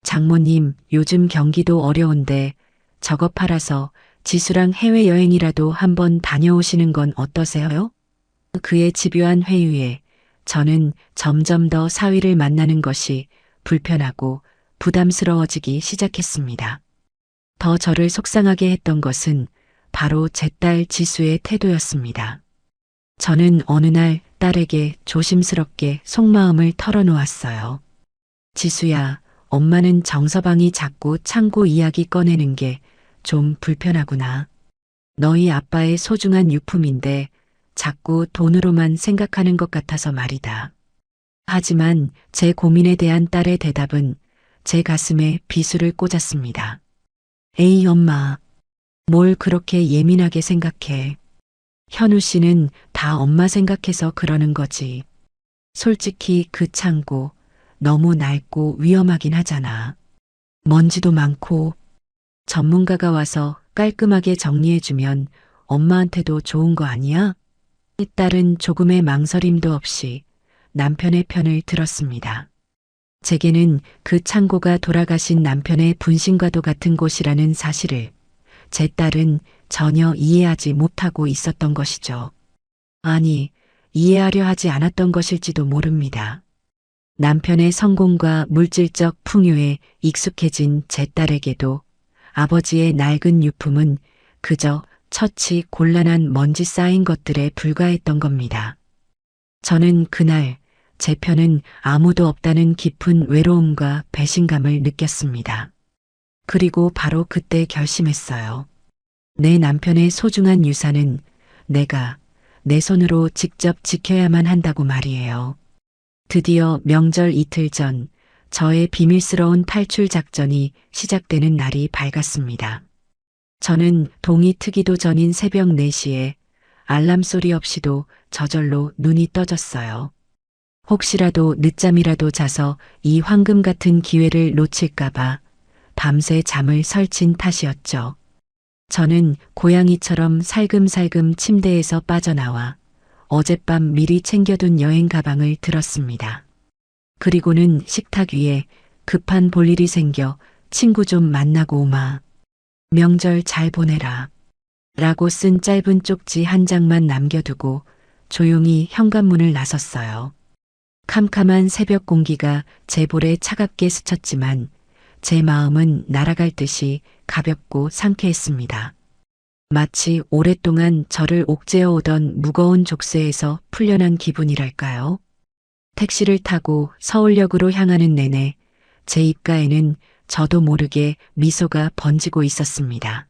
장모님, 요즘 경기도 어려운데 저거 팔아서 지수랑 해외여행이라도 한번 다녀오시는 건 어떠세요? 그의 집요한 회유에 저는 점점 더 사위를 만나는 것이 불편하고 부담스러워지기 시작했습니다. 더 저를 속상하게 했던 것은 바로 제 딸 지수의 태도였습니다. 저는 어느 날 딸에게 조심스럽게 속마음을 털어놓았어요. 지수야, 엄마는 정서방이 자꾸 창고 이야기 꺼내는 게 좀 불편하구나. 너희 아빠의 소중한 유품인데 자꾸 돈으로만 생각하는 것 같아서 말이다. 하지만 제 고민에 대한 딸의 대답은 제 가슴에 비수를 꽂았습니다. 에이 엄마, 뭘 그렇게 예민하게 생각해. 현우 씨는 다 엄마 생각해서 그러는 거지. 솔직히 그 창고 너무 낡고 위험하긴 하잖아. 먼지도 많고 전문가가 와서 깔끔하게 정리해주면 엄마한테도 좋은 거 아니야? 딸은 조금의 망설임도 없이 남편의 편을 들었습니다. 제게는 그 창고가 돌아가신 남편의 분신과도 같은 곳이라는 사실을 제 딸은 전혀 이해하지 못하고 있었던 것이죠. 아니, 이해하려 하지 않았던 것일지도 모릅니다. 남편의 성공과 물질적 풍요에 익숙해진 제 딸에게도 아버지의 낡은 유품은 그저 처치 곤란한 먼지 쌓인 것들에 불과했던 겁니다. 저는 그날 제 편은 아무도 없다는 깊은 외로움과 배신감을 느꼈습니다. 그리고 바로 그때 결심했어요. 내 남편의 소중한 유산은 내가 내 손으로 직접 지켜야만 한다고 말이에요. 드디어 명절 이틀 전 저의 비밀스러운 탈출 작전이 시작되는 날이 밝았습니다. 저는 동이 트기도 전인 새벽 4시에 알람 소리 없이도 저절로 눈이 떠졌어요. 혹시라도 늦잠이라도 자서 이 황금 같은 기회를 놓칠까봐 밤새 잠을 설친 탓이었죠. 저는 고양이처럼 살금살금 침대에서 빠져나와 어젯밤 미리 챙겨둔 여행 가방을 들었습니다. 그리고는 식탁 위에 급한 볼일이 생겨 친구 좀 만나고 오마. 명절 잘 보내라. 라고 쓴 짧은 쪽지 한 장만 남겨두고 조용히 현관문을 나섰어요. 캄캄한 새벽 공기가 제 볼에 차갑게 스쳤지만 제 마음은 날아갈 듯이 가볍고 상쾌했습니다. 마치 오랫동안 저를 옥죄어 오던 무거운 족쇄에서 풀려난 기분이랄까요? 택시를 타고 서울역으로 향하는 내내 제 입가에는 저도 모르게 미소가 번지고 있었습니다.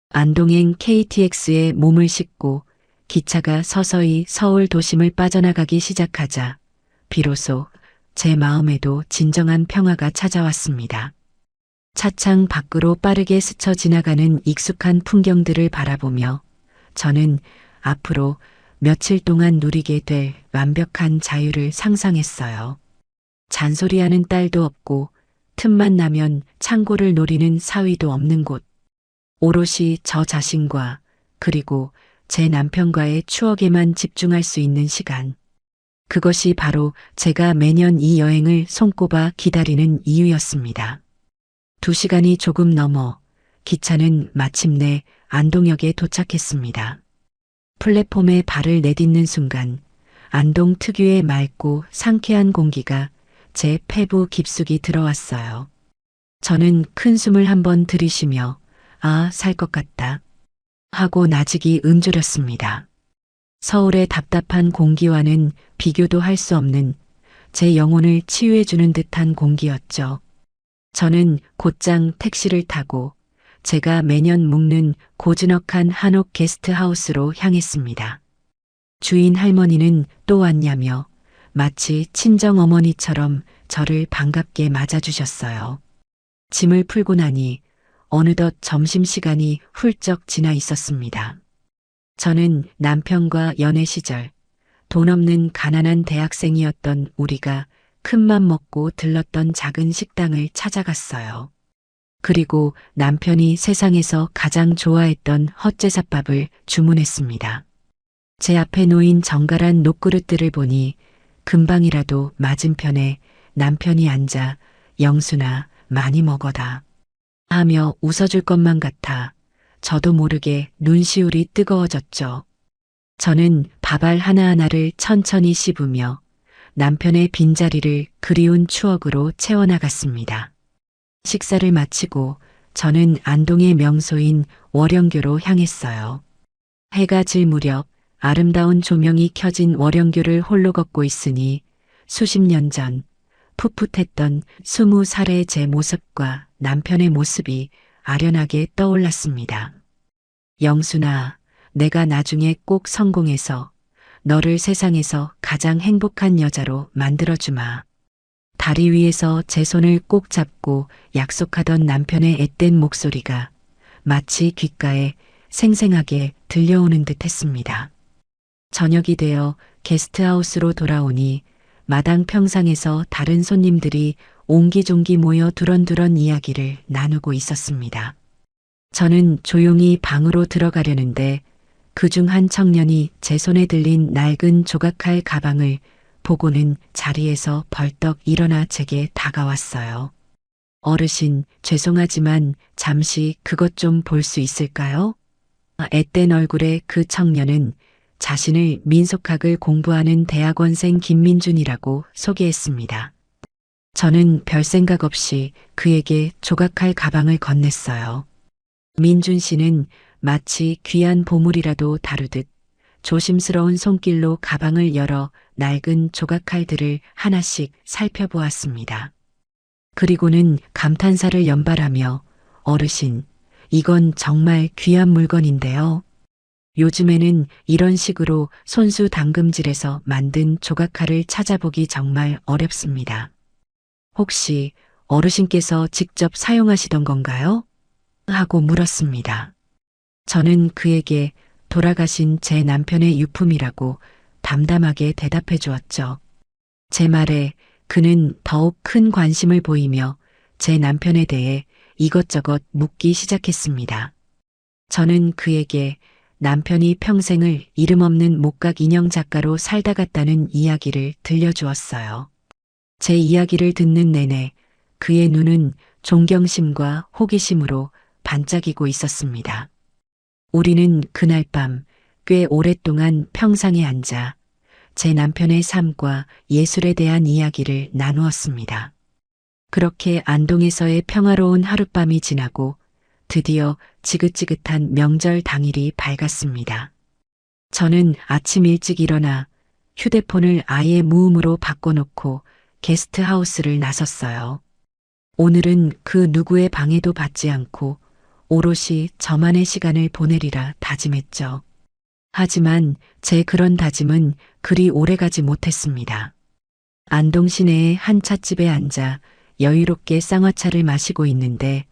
안동행 KTX에 몸을 싣고 기차가 서서히 서울 도심을 빠져나가기 시작하자 비로소 제 마음에도 진정한 평화가 찾아왔습니다. 차창 밖으로 빠르게 스쳐 지나가는 익숙한 풍경들을 바라보며 저는 앞으로 며칠 동안 누리게 될 완벽한 자유를 상상했어요. 잔소리하는 딸도 없고 틈만 나면 창고를 노리는 사위도 없는 곳. 오롯이 저 자신과 그리고 제 남편과의 추억에만 집중할 수 있는 시간. 그것이 바로 제가 매년 이 여행을 손꼽아 기다리는 이유였습니다. 2시간이 조금 넘어 기차는 마침내 안동역에 도착했습니다. 플랫폼에 발을 내딛는 순간 안동 특유의 맑고 상쾌한 공기가 제 폐부 깊숙이 들어왔어요. 저는 큰 숨을 한번 들이쉬며 살 것 같다 하고 나직이 움츠렸습니다. 서울의 답답한 공기와는 비교도 할 수 없는 제 영혼을 치유해주는 듯한 공기였죠. 저는 곧장 택시를 타고 제가 매년 묵는 고즈넉한 한옥 게스트하우스로 향했습니다. 주인 할머니는 또 왔냐며 마치 친정어머니처럼 저를 반갑게 맞아주셨어요. 짐을 풀고 나니 어느덧 점심시간이 훌쩍 지나 있었습니다. 저는 남편과 연애 시절 돈 없는 가난한 대학생이었던 우리가 큰맘 먹고 들렀던 작은 식당을 찾아갔어요. 그리고 남편이 세상에서 가장 좋아했던 헛제사밥을 주문했습니다. 제 앞에 놓인 정갈한 녹그릇들을 보니 금방이라도 맞은편에 남편이 앉아 영순아 많이 먹어라 하며 웃어줄 것만 같아 저도 모르게 눈시울이 뜨거워졌죠. 저는 밥알 하나하나를 천천히 씹으며 남편의 빈자리를 그리운 추억으로 채워나갔습니다. 식사를 마치고 저는 안동의 명소인 월영교로 향했어요. 해가 질 무렵 아름다운 조명이 켜진 월영교를 홀로 걷고 있으니 수십 년 전 풋풋했던 20살의 제 모습과 남편의 모습이 아련하게 떠올랐습니다. 영순아, 내가 나중에 꼭 성공해서 너를 세상에서 가장 행복한 여자로 만들어주마. 다리 위에서 제 손을 꼭 잡고 약속하던 남편의 앳된 목소리가 마치 귓가에 생생하게 들려오는 듯 했습니다. 저녁이 되어 게스트하우스로 돌아오니 마당 평상에서 다른 손님들이 옹기종기 모여 두런두런 이야기를 나누고 있었습니다. 저는 조용히 방으로 들어가려는데 그중 한 청년이 제 손에 들린 낡은 조각칼 가방을 보고는 자리에서 벌떡 일어나 제게 다가왔어요. 어르신, 죄송하지만 잠시 그것 좀 볼 수 있을까요? 앳된 얼굴의 그 청년은 자신을 민속학을 공부하는 대학원생 김민준이라고 소개했습니다. 저는 별 생각 없이 그에게 조각할 가방을 건넸어요. 민준 씨는 마치 귀한 보물이라도 다루듯 조심스러운 손길로 가방을 열어 낡은 조각칼들을 하나씩 살펴보았습니다. 그리고는 감탄사를 연발하며 어르신, 이건 정말 귀한 물건인데요. 요즘에는 이런 식으로 손수 당금질에서 만든 조각칼을 찾아보기 정말 어렵습니다. 혹시 어르신께서 직접 사용하시던 건가요? 하고 물었습니다. 저는 그에게 돌아가신 제 남편의 유품이라고 담담하게 대답해 주었죠. 제 말에 그는 더욱 큰 관심을 보이며 제 남편에 대해 이것저것 묻기 시작했습니다. 저는 그에게 남편이 평생을 이름 없는 목각 인형 작가로 살다 갔다는 이야기를 들려주었어요. 제 이야기를 듣는 내내 그의 눈은 존경심과 호기심으로 반짝이고 있었습니다. 우리는 그날 밤 꽤 오랫동안 평상에 앉아 제 남편의 삶과 예술에 대한 이야기를 나누었습니다. 그렇게 안동에서의 평화로운 하룻밤이 지나고 드디어 지긋지긋한 명절 당일이 밝았습니다. 저는 아침 일찍 일어나 휴대폰을 아예 무음으로 바꿔놓고 게스트하우스를 나섰어요. 오늘은 그 누구의 방해도 받지 않고 오롯이 저만의 시간을 보내리라 다짐했죠. 하지만 제 그런 다짐은 그리 오래가지 못했습니다. 안동 시내의 한 찻집에 앉아 여유롭게 쌍화차를 마시고 있는데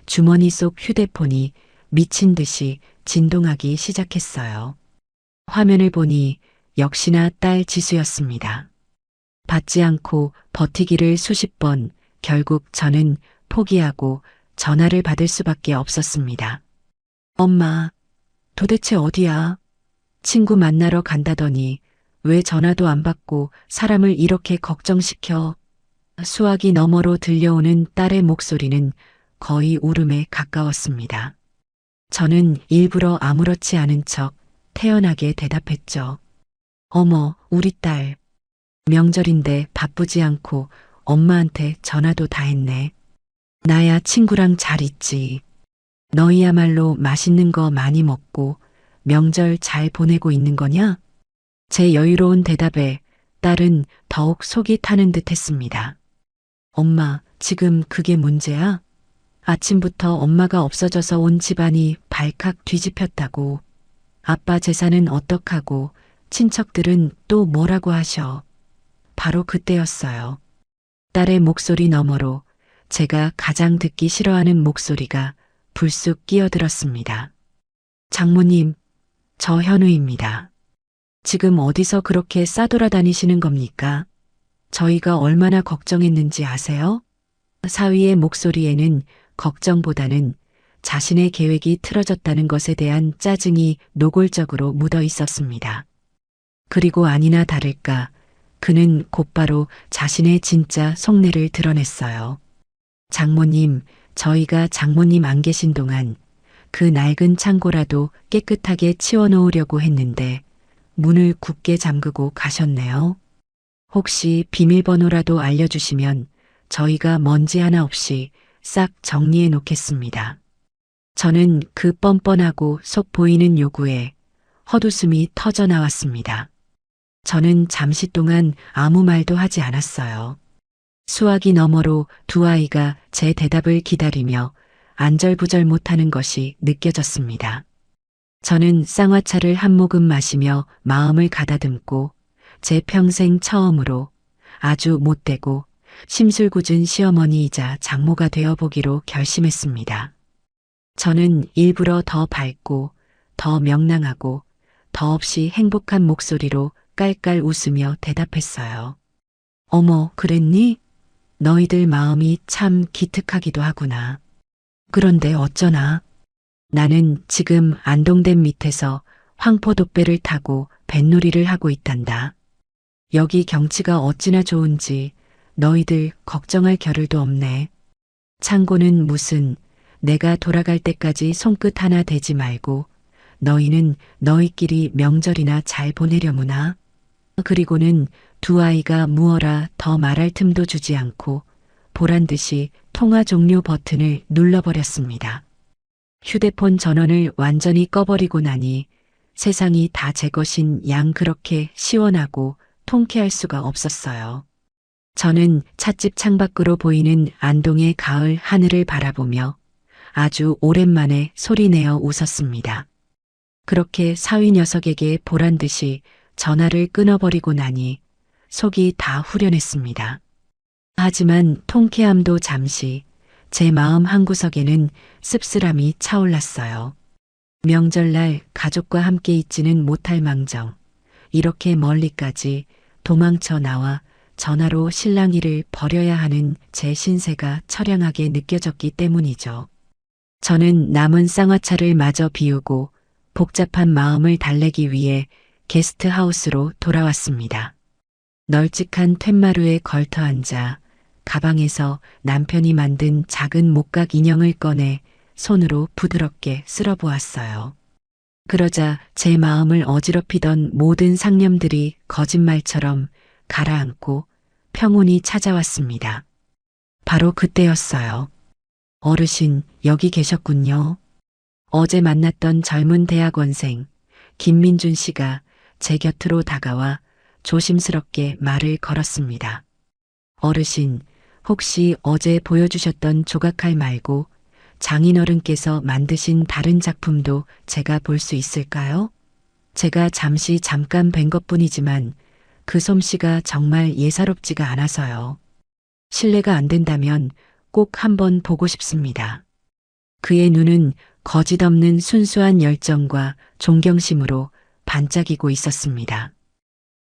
주머니 속 휴대폰이 미친 듯이 진동하기 시작했어요. 화면을 보니 역시나 딸 지수였습니다. 받지 않고 버티기를 수십 번, 결국 저는 포기하고 전화를 받을 수밖에 없었습니다. 엄마, 도대체 어디야? 친구 만나러 간다더니 왜 전화도 안 받고 사람을 이렇게 걱정시켜? 수화기 너머로 들려오는 딸의 목소리는 거의 울음에 가까웠습니다. 저는 일부러 아무렇지 않은 척 태연하게 대답했죠. 어머, 우리 딸. 명절인데 바쁘지 않고 엄마한테 전화도 다 했네. 나야 친구랑 잘 있지. 너희야말로 맛있는 거 많이 먹고 명절 잘 보내고 있는 거냐? 제 여유로운 대답에 딸은 더욱 속이 타는 듯 했습니다. 엄마, 지금 그게 문제야? 아침부터 엄마가 없어져서 온 집안이 발칵 뒤집혔다고. 아빠 재산은 어떡하고 친척들은 또 뭐라고 하셔. 바로 그때였어요. 딸의 목소리 너머로 제가 가장 듣기 싫어하는 목소리가 불쑥 끼어들었습니다. 장모님, 저 현우입니다. 지금 어디서 그렇게 싸돌아다니시는 겁니까? 저희가 얼마나 걱정했는지 아세요? 사위의 목소리에는 걱정보다는 자신의 계획이 틀어졌다는 것에 대한 짜증이 노골적으로 묻어 있었습니다. 그리고 아니나 다를까 그는 곧바로 자신의 진짜 속내를 드러냈어요. 장모님, 저희가 장모님 안 계신 동안 그 낡은 창고라도 깨끗하게 치워놓으려고 했는데 문을 굳게 잠그고 가셨네요. 혹시 비밀번호라도 알려주시면 저희가 먼지 하나 없이 싹 정리해 놓겠습니다. 저는 그 뻔뻔하고 속 보이는 요구에 헛웃음이 터져 나왔습니다. 저는 잠시 동안 아무 말도 하지 않았어요. 수화기 너머로 두 아이가 제 대답을 기다리며 안절부절 못하는 것이 느껴졌습니다. 저는 쌍화차를 한 모금 마시며 마음을 가다듬고 제 평생 처음으로 아주 못되고 심술궂은 시어머니이자 장모가 되어보기로 결심했습니다. 저는 일부러 더 밝고 더 명랑하고 더없이 행복한 목소리로 깔깔 웃으며 대답했어요. 어머, 그랬니? 너희들 마음이 참 기특하기도 하구나. 그런데 어쩌나? 나는 지금 안동댐 밑에서 황포도배를 타고 뱃놀이를 하고 있단다. 여기 경치가 어찌나 좋은지 너희들 걱정할 겨를도 없네. 창고는 무슨 내가 돌아갈 때까지 손끝 하나 대지 말고 너희는 너희끼리 명절이나 잘 보내려무나. 그리고는 두 아이가 무어라 더 말할 틈도 주지 않고 보란 듯이 통화 종료 버튼을 눌러버렸습니다. 휴대폰 전원을 완전히 꺼버리고 나니 세상이 다 제 것인 양 그렇게 시원하고 통쾌할 수가 없었어요. 저는 찻집 창밖으로 보이는 안동의 가을 하늘을 바라보며 아주 오랜만에 소리내어 웃었습니다. 그렇게 사위 녀석에게 보란 듯이 전화를 끊어버리고 나니 속이 다 후련했습니다. 하지만 통쾌함도 잠시 제 마음 한구석에는 씁쓸함이 차올랐어요. 명절날 가족과 함께 있지는 못할 망정 이렇게 멀리까지 도망쳐 나와 전화로 실랑이를 벌여야 하는 제 신세가 처량하게 느껴졌기 때문이죠. 저는 남은 쌍화차를 마저 비우고 복잡한 마음을 달래기 위해 게스트하우스로 돌아왔습니다. 널찍한 툇마루에 걸터 앉아 가방에서 남편이 만든 작은 목각 인형을 꺼내 손으로 부드럽게 쓸어보았어요. 그러자 제 마음을 어지럽히던 모든 상념들이 거짓말처럼 가라앉고 평온이 찾아왔습니다. 바로 그때였어요. 어르신, 여기 계셨군요. 어제 만났던 젊은 대학원생 김민준 씨가 제 곁으로 다가와 조심스럽게 말을 걸었습니다. 어르신, 혹시 어제 보여주셨던 조각칼 말고 장인어른께서 만드신 다른 작품도 제가 볼 수 있을까요? 제가 잠깐 뵌 것뿐이지만 그 솜씨가 정말 예사롭지가 않아서요. 실례가 안 된다면 꼭 한번 보고 싶습니다. 그의 눈은 거짓없는 순수한 열정과 존경심으로 반짝이고 있었습니다.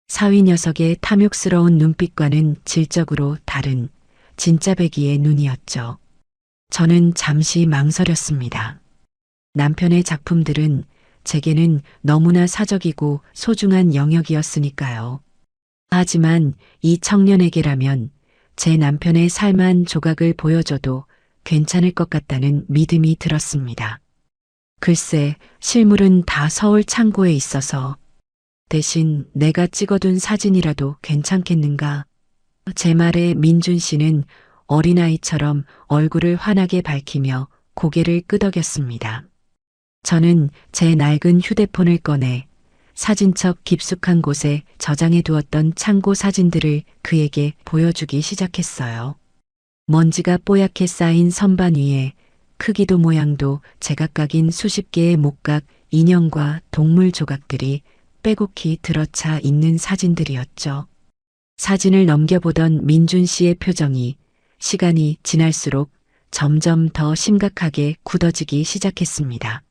사위 녀석의 탐욕스러운 눈빛과는 질적으로 다른 진짜배기의 눈이었죠. 저는 잠시 망설였습니다. 남편의 작품들은 제게는 너무나 사적이고 소중한 영역이었으니까요. 하지만 이 청년에게라면 제 남편의 삶한 조각을 보여줘도 괜찮을 것 같다는 믿음이 들었습니다. 글쎄, 실물은 다 서울 창고에 있어서 대신 내가 찍어둔 사진이라도 괜찮겠는가? 제 말에 민준 씨는 어린아이처럼 얼굴을 환하게 밝히며 고개를 끄덕였습니다. 저는 제 낡은 휴대폰을 꺼내 사진첩 깊숙한 곳에 저장해 두었던 창고 사진들을 그에게 보여주기 시작했어요. 먼지가 뽀얗게 쌓인 선반 위에 크기도 모양도 제각각인 수십 개의 목각, 인형과 동물 조각들이 빼곡히 들어차 있는 사진들이었죠. 사진을 넘겨보던 민준 씨의 표정이 시간이 지날수록 점점 더 심각하게 굳어지기 시작했습니다.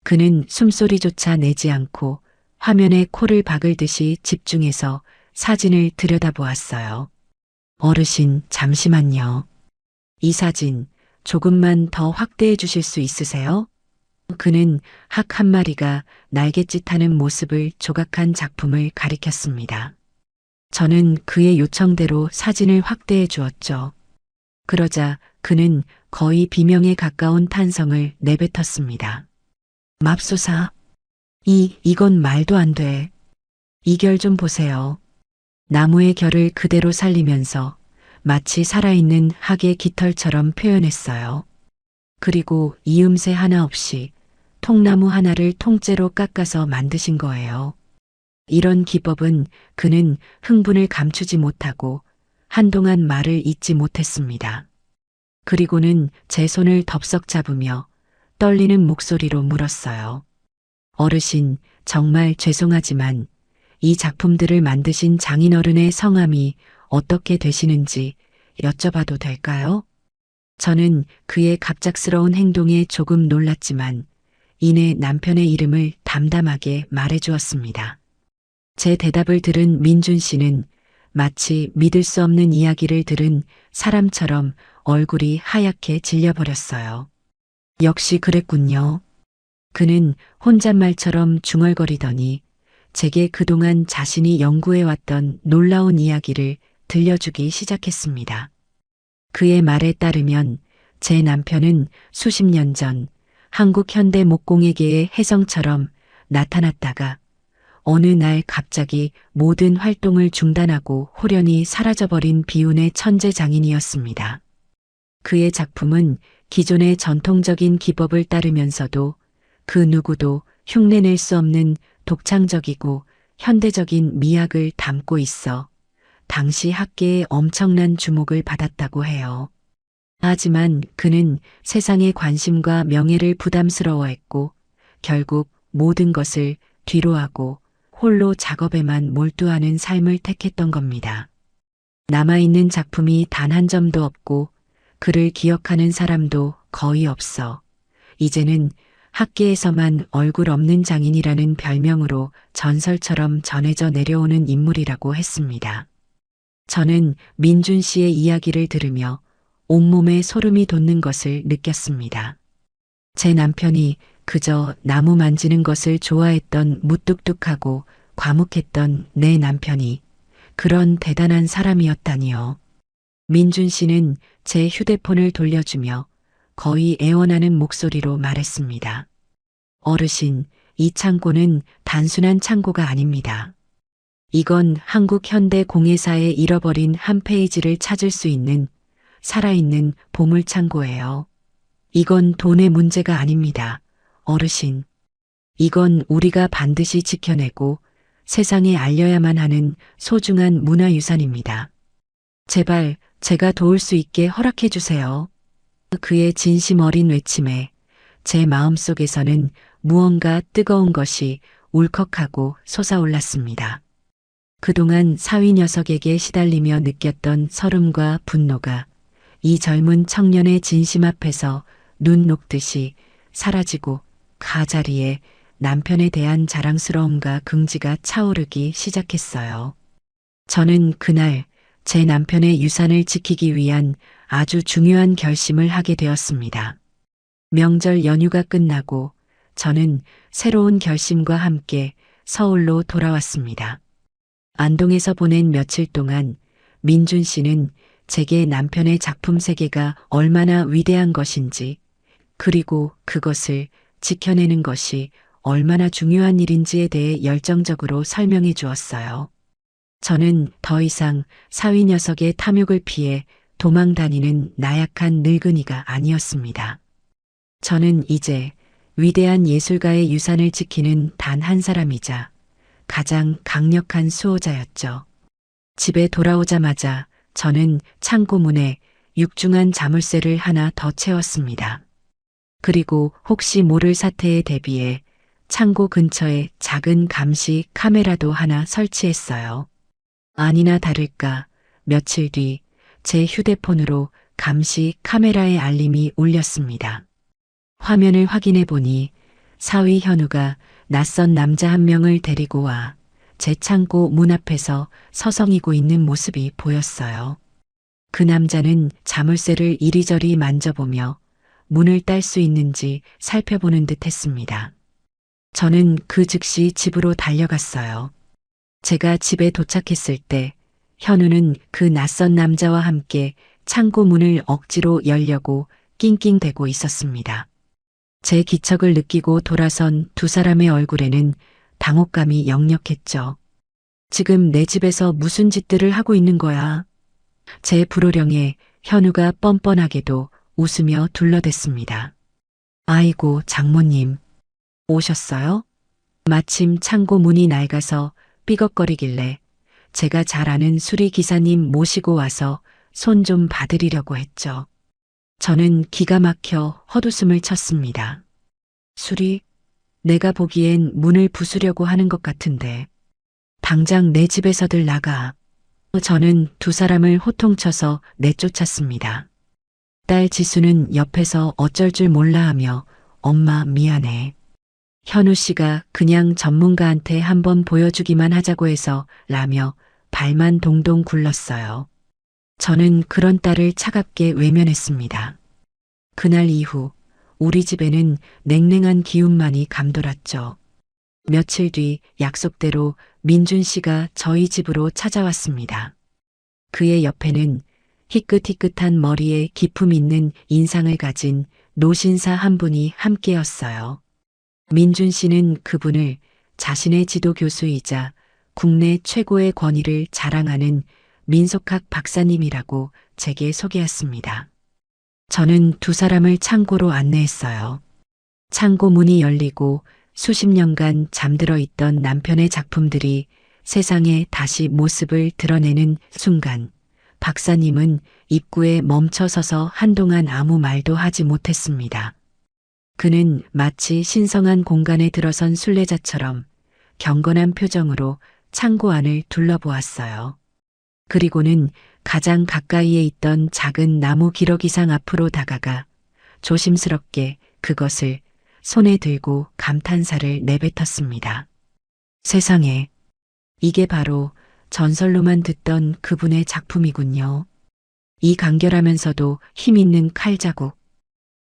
그는 숨소리조차 내지 않고 화면에 코를 박을 듯이 집중해서 사진을 들여다보았어요. 어르신, 잠시만요. 이 사진 조금만 더 확대해 주실 수 있으세요? 그는 학 한 마리가 날갯짓하는 모습을 조각한 작품을 가리켰습니다. 저는 그의 요청대로 사진을 확대해 주었죠. 그러자 그는 거의 비명에 가까운 탄성을 내뱉었습니다. 맙소사. 이건 말도 안 돼. 이 결 좀 보세요. 나무의 결을 그대로 살리면서 마치 살아있는 학의 깃털처럼 표현했어요. 그리고 이음새 하나 없이 통나무 하나를 통째로 깎아서 만드신 거예요. 이런 기법은 그는 흥분을 감추지 못하고 한동안 말을 잇지 못했습니다. 그리고는 제 손을 덥석 잡으며 떨리는 목소리로 물었어요. 어르신, 정말 죄송하지만 이 작품들을 만드신 장인어른의 성함이 어떻게 되시는지 여쭤봐도 될까요? 저는 그의 갑작스러운 행동에 조금 놀랐지만 이내 남편의 이름을 담담하게 말해주었습니다. 제 대답을 들은 민준 씨는 마치 믿을 수 없는 이야기를 들은 사람처럼 얼굴이 하얗게 질려버렸어요. 역시 그랬군요. 그는 혼잣말처럼 중얼거리더니 제게 그동안 자신이 연구해왔던 놀라운 이야기를 들려주기 시작했습니다. 그의 말에 따르면 제 남편은 수십 년 전 한국 현대 목공예계의 혜성처럼 나타났다가 어느 날 갑자기 모든 활동을 중단하고 홀연히 사라져버린 비운의 천재 장인이었습니다. 그의 작품은 기존의 전통적인 기법을 따르면서도 그 누구도 흉내낼 수 없는 독창적이고 현대적인 미학을 담고 있어 당시 학계에 엄청난 주목을 받았다고 해요. 하지만 그는 세상의 관심과 명예를 부담스러워했고 결국 모든 것을 뒤로하고 홀로 작업에만 몰두하는 삶을 택했던 겁니다. 남아있는 작품이 단 한 점도 없고 그를 기억하는 사람도 거의 없어 이제는 학계에서만 얼굴 없는 장인이라는 별명으로 전설처럼 전해져 내려오는 인물이라고 했습니다. 저는 민준 씨의 이야기를 들으며 온몸에 소름이 돋는 것을 느꼈습니다. 제 남편이 그저 나무 만지는 것을 좋아했던 무뚝뚝하고 과묵했던 내 남편이 그런 대단한 사람이었다니요. 민준 씨는 제 휴대폰을 돌려주며 거의 애원하는 목소리로 말했습니다. 어르신, 이 창고는 단순한 창고가 아닙니다. 이건 한국 현대 공예사의 잃어버린 한 페이지를 찾을 수 있는 살아있는 보물창고예요. 이건 돈의 문제가 아닙니다. 어르신. 이건 우리가 반드시 지켜내고 세상에 알려야만 하는 소중한 문화유산입니다. 제발 제가 도울 수 있게 허락해 주세요. 그의 진심 어린 외침에 제 마음속에서는 무언가 뜨거운 것이 울컥하고 솟아올랐습니다. 그동안 사위 녀석에게 시달리며 느꼈던 서름과 분노가 이 젊은 청년의 진심 앞에서 눈 녹듯이 사라지고 가자리에 남편에 대한 자랑스러움과 긍지가 차오르기 시작했어요. 저는 그날 제 남편의 유산을 지키기 위한 아주 중요한 결심을 하게 되었습니다. 명절 연휴가 끝나고 저는 새로운 결심과 함께 서울로 돌아왔습니다. 안동에서 보낸 며칠 동안 민준 씨는 제게 남편의 작품 세계가 얼마나 위대한 것인지 그리고 그것을 지켜내는 것이 얼마나 중요한 일인지에 대해 열정적으로 설명해 주었어요. 저는 더 이상 사위 녀석의 탐욕을 피해 도망 다니는 나약한 늙은이가 아니었습니다. 저는 이제 위대한 예술가의 유산을 지키는 단 한 사람이자 가장 강력한 수호자였죠. 집에 돌아오자마자 저는 창고 문에 육중한 자물쇠를 하나 더 채웠습니다. 그리고 혹시 모를 사태에 대비해 창고 근처에 작은 감시 카메라도 하나 설치했어요. 아니나 다를까 며칠 뒤 제 휴대폰으로 감시 카메라의 알림이 울렸습니다. 화면을 확인해 보니 사위 현우가 낯선 남자 한 명을 데리고 와 제 창고 문 앞에서 서성이고 있는 모습이 보였어요. 그 남자는 자물쇠를 이리저리 만져보며 문을 딸 수 있는지 살펴보는 듯 했습니다. 저는 그 즉시 집으로 달려갔어요. 제가 집에 도착했을 때 현우는 그 낯선 남자와 함께 창고 문을 억지로 열려고 낑낑대고 있었습니다. 제 기척을 느끼고 돌아선 두 사람의 얼굴에는 당혹감이 역력했죠. 지금 내 집에서 무슨 짓들을 하고 있는 거야? 제 불호령에 현우가 뻔뻔하게도 웃으며 둘러댔습니다. 아이고, 장모님. 오셨어요? 마침 창고 문이 낡아서 삐걱거리길래 제가 잘 아는 수리 기사님 모시고 와서 손 좀 봐드리려고 했죠. 저는 기가 막혀 헛웃음을 쳤습니다. 수리? 내가 보기엔 문을 부수려고 하는 것 같은데. 당장 내 집에서들 나가. 저는 두 사람을 호통쳐서 내쫓았습니다. 딸 지수는 옆에서 어쩔 줄 몰라 하며 엄마 미안해. 현우 씨가 그냥 전문가한테 한번 보여주기만 하자고 해서 라며 발만 동동 굴렀어요. 저는 그런 딸을 차갑게 외면했습니다. 그날 이후 우리 집에는 냉랭한 기운만이 감돌았죠. 며칠 뒤 약속대로 민준 씨가 저희 집으로 찾아왔습니다. 그의 옆에는 희끗희끗한 머리에 기품 있는 인상을 가진 노신사 한 분이 함께였어요. 민준 씨는 그분을 자신의 지도 교수이자 국내 최고의 권위를 자랑하는 민속학 박사님이라고 제게 소개했습니다. 저는 두 사람을 창고로 안내했어요. 창고 문이 열리고 수십 년간 잠들어 있던 남편의 작품들이 세상에 다시 모습을 드러내는 순간 박사님은 입구에 멈춰 서서 한동안 아무 말도 하지 못했습니다. 그는 마치 신성한 공간에 들어선 순례자처럼 경건한 표정으로 창고 안을 둘러보았어요. 그리고는 가장 가까이에 있던 작은 나무 기러기상 앞으로 다가가 조심스럽게 그것을 손에 들고 감탄사를 내뱉었습니다. 세상에, 이게 바로 전설로만 듣던 그분의 작품이군요. 이 간결하면서도 힘있는 칼자국,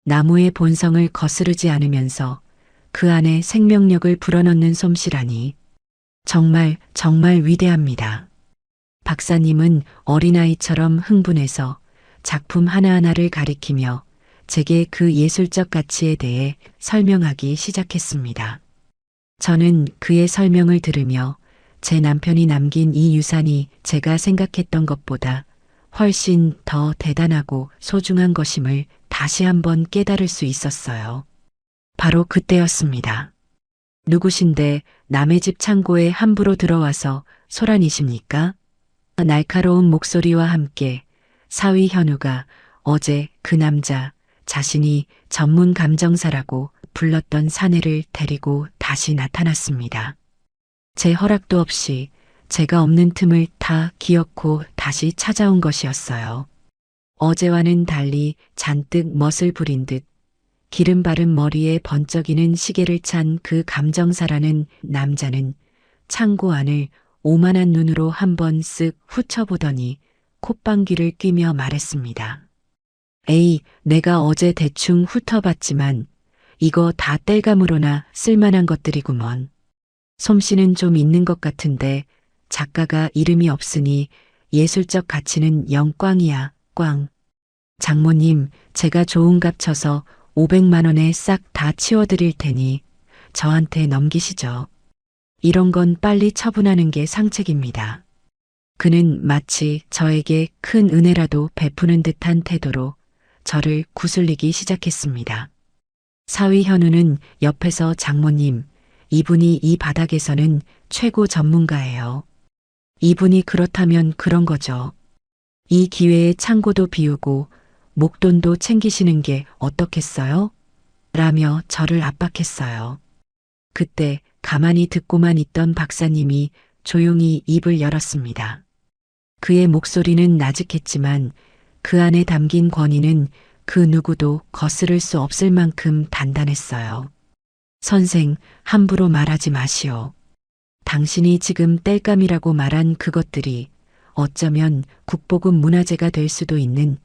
나무의 본성을 거스르지 않으면서 그 안에 생명력을 불어넣는 솜씨라니 정말 위대합니다. 박사님은 어린아이처럼 흥분해서 작품 하나하나를 가리키며 제게 그 예술적 가치에 대해 설명하기 시작했습니다. 저는 그의 설명을 들으며 제 남편이 남긴 이 유산이 제가 생각했던 것보다 훨씬 더 대단하고 소중한 것임을 다시 한번 깨달을 수 있었어요. 바로 그때였습니다. 누구신데 남의 집 창고에 함부로 들어와서 소란이십니까? 날카로운 목소리와 함께 사위 현우가 어제 그 남자 자신이 전문 감정사라고 불렀던 사내를 데리고 다시 나타났습니다. 제 허락도 없이 제가 없는 틈을 타 기어코 다시 찾아온 것이었어요. 어제와는 달리 잔뜩 멋을 부린 듯 기름 바른 머리에 번쩍이는 시계를 찬 그 감정사라는 남자는 창고 안을 오만한 눈으로 한번 쓱 훑어보더니 콧방귀를 뀌며 말했습니다. 에이, 내가 어제 대충 훑어봤지만 이거 다 땔감으로나 쓸만한 것들이구먼. 솜씨는 좀 있는 것 같은데 작가가 이름이 없으니 예술적 가치는 영 꽝이야, 꽝. 장모님, 제가 좋은 값 쳐서 500만 원에 싹 다 치워드릴 테니 저한테 넘기시죠. 이런 건 빨리 처분하는 게 상책입니다. 그는 마치 저에게 큰 은혜라도 베푸는 듯한 태도로 저를 구슬리기 시작했습니다. 사위 현우는 옆에서 장모님, 이분이 이 바닥에서는 최고 전문가예요. 이분이 그렇다면 그런 거죠. 이 기회에 창고도 비우고 목돈도 챙기시는 게 어떻겠어요? 라며 저를 압박했어요. 그때 가만히 듣고만 있던 박사님이 조용히 입을 열었습니다. 그의 목소리는 나직했지만 그 안에 담긴 권위는 그 누구도 거스를 수 없을 만큼 단단했어요. 선생, 함부로 말하지 마시오. 당신이 지금 땔감이라고 말한 그것들이 어쩌면 국보급 문화재가 될 수도 있는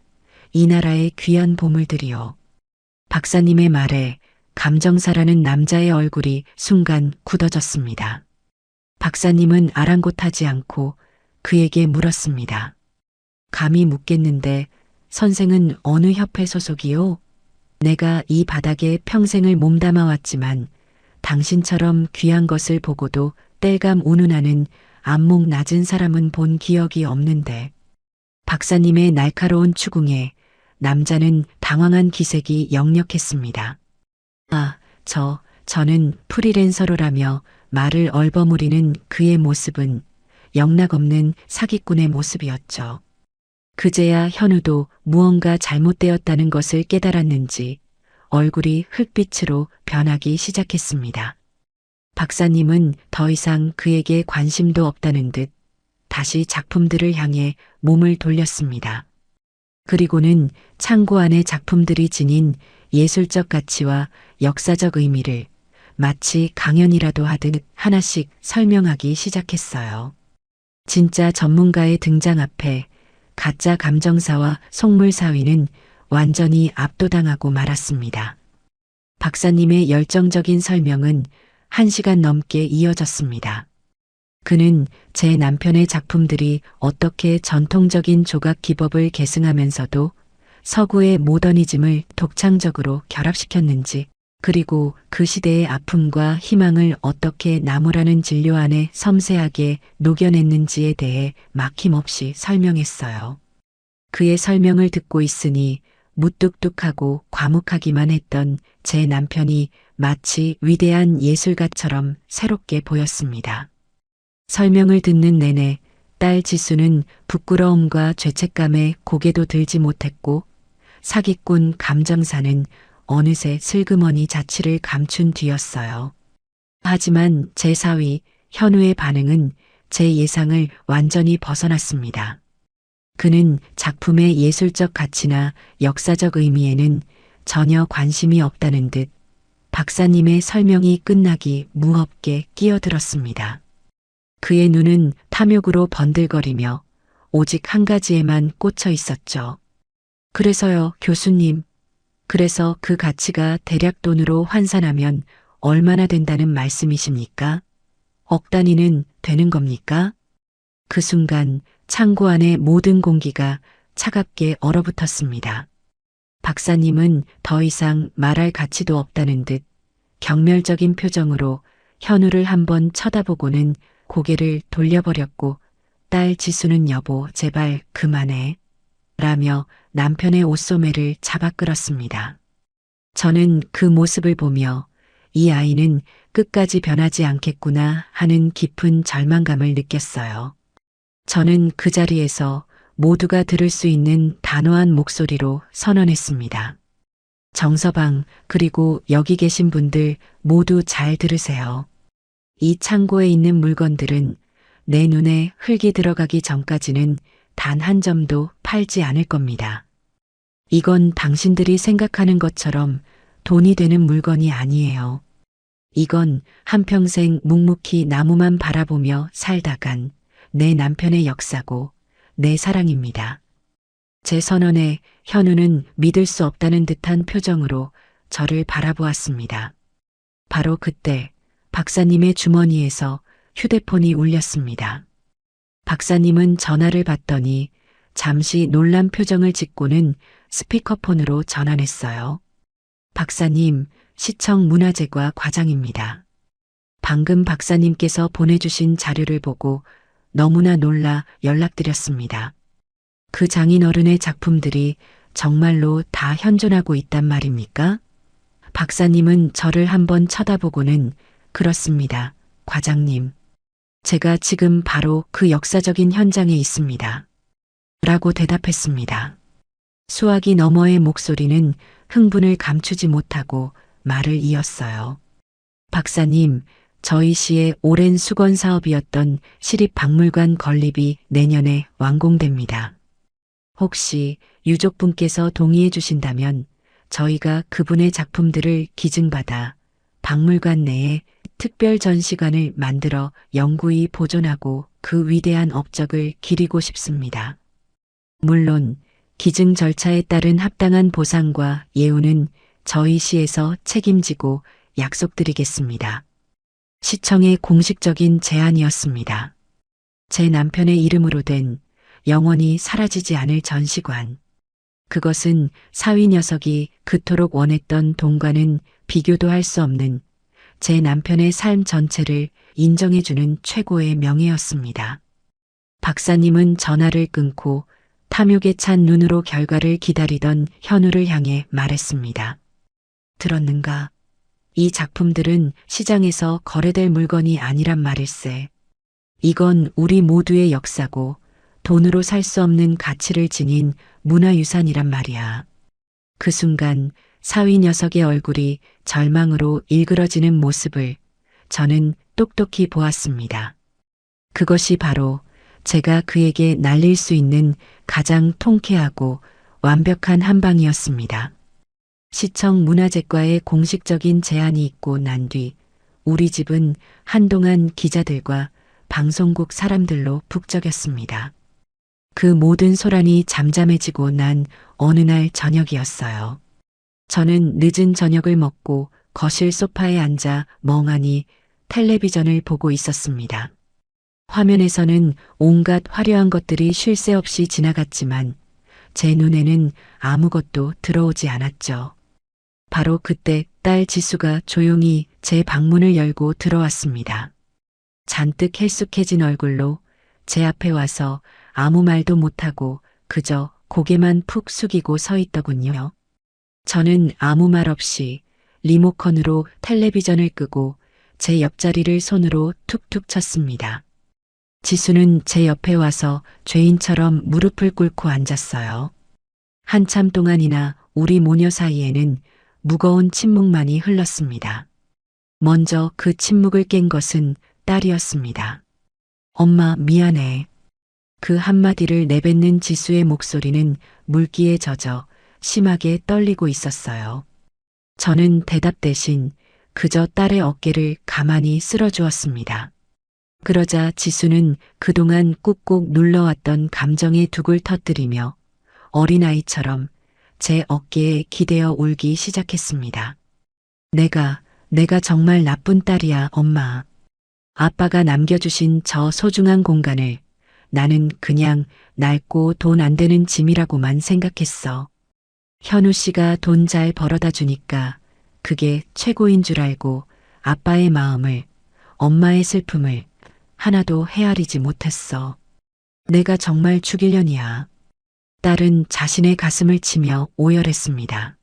이 나라의 귀한 보물들이요. 박사님의 말에 감정사라는 남자의 얼굴이 순간 굳어졌습니다. 박사님은 아랑곳하지 않고 그에게 물었습니다. 감히 묻겠는데 선생은 어느 협회 소속이요? 내가 이 바닥에 평생을 몸담아 왔지만 당신처럼 귀한 것을 보고도 땔감 운운하는 안목 낮은 사람은 본 기억이 없는데. 박사님의 날카로운 추궁에 남자는 당황한 기색이 역력했습니다. 아, 저는 프리랜서로라며 말을 얼버무리는 그의 모습은 영락없는 사기꾼의 모습이었죠. 그제야 현우도 무언가 잘못되었다는 것을 깨달았는지 얼굴이 흙빛으로 변하기 시작했습니다. 박사님은 더 이상 그에게 관심도 없다는 듯 다시 작품들을 향해 몸을 돌렸습니다. 그리고는 창고 안의 작품들이 지닌 예술적 가치와 역사적 의미를 마치 강연이라도 하듯 하나씩 설명하기 시작했어요. 진짜 전문가의 등장 앞에 가짜 감정사와 속물사위는 완전히 압도당하고 말았습니다. 박사님의 열정적인 설명은 1시간 넘게 이어졌습니다. 그는 제 남편의 작품들이 어떻게 전통적인 조각 기법을 계승하면서도 서구의 모더니즘을 독창적으로 결합시켰는지, 그리고 그 시대의 아픔과 희망을 어떻게 나무라는 진료 안에 섬세하게 녹여냈는지에 대해 막힘없이 설명했어요. 그의 설명을 듣고 있으니 무뚝뚝하고 과묵하기만 했던 제 남편이 마치 위대한 예술가처럼 새롭게 보였습니다. 설명을 듣는 내내 딸 지수는 부끄러움과 죄책감에 고개도 들지 못했고 사기꾼 감정사는 어느새 슬그머니 자취를 감춘 뒤였어요. 하지만 제 사위 현우의 반응은 제 예상을 완전히 벗어났습니다. 그는 작품의 예술적 가치나 역사적 의미에는 전혀 관심이 없다는 듯 박사님의 설명이 끝나기 무겁게 끼어들었습니다. 그의 눈은 탐욕으로 번들거리며 오직 한 가지에만 꽂혀 있었죠. 그래서요, 교수님. 그래서 그 가치가 대략 돈으로 환산하면 얼마나 된다는 말씀이십니까? 억 단위는 되는 겁니까? 그 순간 창고 안의 모든 공기가 차갑게 얼어붙었습니다. 박사님은 더 이상 말할 가치도 없다는 듯 경멸적인 표정으로 현우를 한번 쳐다보고는 고개를 돌려버렸고 딸 지수는 여보 제발 그만해 라며 남편의 옷소매를 잡아 끌었습니다. 저는 그 모습을 보며 이 아이는 끝까지 변하지 않겠구나 하는 깊은 절망감을 느꼈어요. 저는 그 자리에서 모두가 들을 수 있는 단호한 목소리로 선언했습니다. 정서방 그리고 여기 계신 분들 모두 잘 들으세요. 이 창고에 있는 물건들은 내 눈에 흙이 들어가기 전까지는 단 한 점도 팔지 않을 겁니다. 이건 당신들이 생각하는 것처럼 돈이 되는 물건이 아니에요. 이건 한평생 묵묵히 나무만 바라보며 살다간 내 남편의 역사고 내 사랑입니다. 제 선언에 현우는 믿을 수 없다는 듯한 표정으로 저를 바라보았습니다. 바로 그때 박사님의 주머니에서 휴대폰이 울렸습니다. 박사님은 전화를 받더니 잠시 놀란 표정을 짓고는 스피커폰으로 전환했어요. 박사님, 시청 문화재과 과장입니다. 방금 박사님께서 보내주신 자료를 보고 너무나 놀라 연락드렸습니다. 그 장인어른의 작품들이 정말로 다 현존하고 있단 말입니까? 박사님은 저를 한번 쳐다보고는 그렇습니다. 과장님. 제가 지금 바로 그 역사적인 현장에 있습니다. 라고 대답했습니다. 수화기 너머의 목소리는 흥분을 감추지 못하고 말을 이었어요. 박사님, 저희 시의 오랜 수건 사업이었던 시립박물관 건립이 내년에 완공됩니다. 혹시 유족분께서 동의해 주신다면 저희가 그분의 작품들을 기증받아 박물관 내에 특별 전시관을 만들어 영구히 보존하고 그 위대한 업적을 기리고 싶습니다. 물론 기증 절차에 따른 합당한 보상과 예우는 저희 시에서 책임지고 약속드리겠습니다. 시청의 공식적인 제안이었습니다. 제 남편의 이름으로 된 영원히 사라지지 않을 전시관. 그것은 사위 녀석이 그토록 원했던 돈과는 비교도 할 수 없는 제 남편의 삶 전체를 인정해주는 최고의 명예였습니다. 박사님은 전화를 끊고 탐욕에 찬 눈으로 결과를 기다리던 현우를 향해 말했습니다. 들었는가? 이 작품들은 시장에서 거래될 물건이 아니란 말일세. 이건 우리 모두의 역사고 돈으로 살 수 없는 가치를 지닌 문화유산이란 말이야. 그 순간 사위 녀석의 얼굴이 절망으로 일그러지는 모습을 저는 똑똑히 보았습니다. 그것이 바로 제가 그에게 날릴 수 있는 가장 통쾌하고 완벽한 한방이었습니다. 시청 문화재과의 공식적인 제안이 있고 난 뒤 우리 집은 한동안 기자들과 방송국 사람들로 북적였습니다. 그 모든 소란이 잠잠해지고 난 어느 날 저녁이었어요. 저는 늦은 저녁을 먹고 거실 소파에 앉아 멍하니 텔레비전을 보고 있었습니다. 화면에서는 온갖 화려한 것들이 쉴 새 없이 지나갔지만 제 눈에는 아무것도 들어오지 않았죠. 바로 그때 딸 지수가 조용히 제 방문을 열고 들어왔습니다. 잔뜩 헬쑥해진 얼굴로 제 앞에 와서 아무 말도 못하고 그저 고개만 푹 숙이고 서 있더군요. 저는 아무 말 없이 리모컨으로 텔레비전을 끄고 제 옆자리를 손으로 툭툭 쳤습니다. 지수는 제 옆에 와서 죄인처럼 무릎을 꿇고 앉았어요. 한참 동안이나 우리 모녀 사이에는 무거운 침묵만이 흘렀습니다. 먼저 그 침묵을 깬 것은 딸이었습니다. 엄마, 미안해. 그 한마디를 내뱉는 지수의 목소리는 물기에 젖어 심하게 떨리고 있었어요. 저는 대답 대신 그저 딸의 어깨를 가만히 쓸어주었습니다. 그러자 지수는 그동안 꾹꾹 눌러왔던 감정의 둑을 터뜨리며 어린아이처럼 제 어깨에 기대어 울기 시작했습니다. 내가 정말 나쁜 딸이야, 엄마. 아빠가 남겨주신 저 소중한 공간을 나는 그냥 낡고 돈 안 되는 짐이라고만 생각했어. 현우 씨가 돈 잘 벌어다 주니까 그게 최고인 줄 알고 아빠의 마음을, 엄마의 슬픔을 하나도 헤아리지 못했어. 내가 정말 죽일년이야. 딸은 자신의 가슴을 치며 오열했습니다.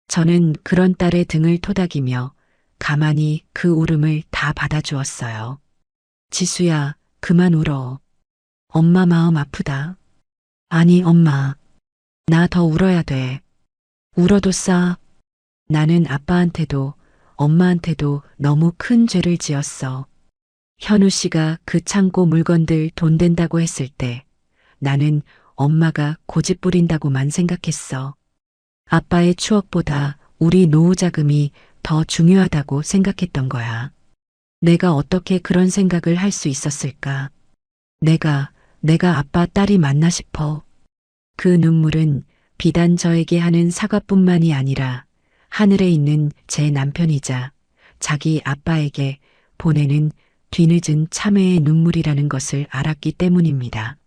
저는 그런 딸의 등을 토닥이며 가만히 그 울음을 다 받아주었어요. 지수야, 그만 울어. 엄마 마음 아프다. 아니, 엄마. 나 더 울어야 돼. 울어도 싸. 나는 아빠한테도 엄마한테도 너무 큰 죄를 지었어. 현우 씨가 그 창고 물건들 돈 된다고 했을 때 나는 엄마가 고집 부린다고만 생각했어. 아빠의 추억보다 우리 노후 자금이 더 중요하다고 생각했던 거야. 내가 어떻게 그런 생각을 할 수 있었을까? 내가 아빠 딸이 맞나 싶어. 그 눈물은 비단 저에게 하는 사과뿐만이 아니라 하늘에 있는 제 남편이자 자기 아빠에게 보내는 뒤늦은 참회의 눈물이라는 것을 알았기 때문입니다.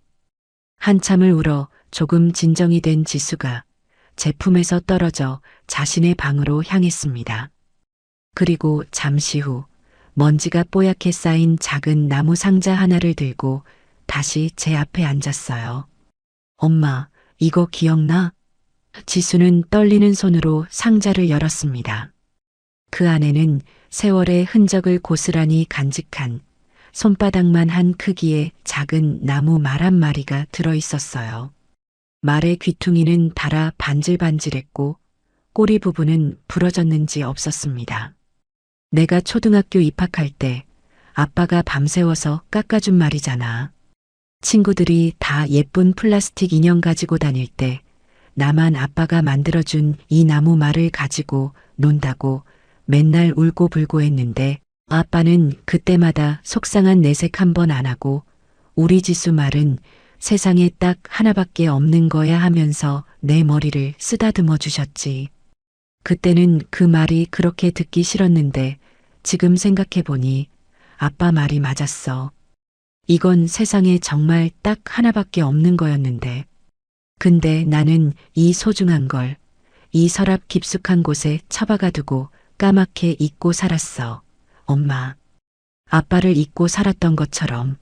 한참을 울어 조금 진정이 된 지수가 제 품에서 떨어져 자신의 방으로 향했습니다. 그리고 잠시 후 먼지가 뽀얗게 쌓인 작은 나무 상자 하나를 들고 다시 제 앞에 앉았어요. 엄마, 이거 기억나? 지수는 떨리는 손으로 상자를 열었습니다. 그 안에는 세월의 흔적을 고스란히 간직한 손바닥만 한 크기의 작은 나무 말 한 마리가 들어 있었어요. 말의 귀퉁이는 닳아 반질반질했고 꼬리 부분은 부러졌는지 없었습니다. 내가 초등학교 입학할 때 아빠가 밤새워서 깎아준 말이잖아. 친구들이 다 예쁜 플라스틱 인형 가지고 다닐 때 나만 아빠가 만들어준 이 나무 말을 가지고 논다고 맨날 울고 불고 했는데 아빠는 그때마다 속상한 내색 한 번 안 하고 우리 지수 말은 세상에 딱 하나밖에 없는 거야 하면서 내 머리를 쓰다듬어 주셨지. 그때는 그 말이 그렇게 듣기 싫었는데 지금 생각해보니 아빠 말이 맞았어. 이건 세상에 정말 딱 하나밖에 없는 거였는데. 근데 나는 이 소중한 걸, 이 서랍 깊숙한 곳에 처박아 두고 까맣게 잊고 살았어. 엄마. 아빠를 잊고 살았던 것처럼.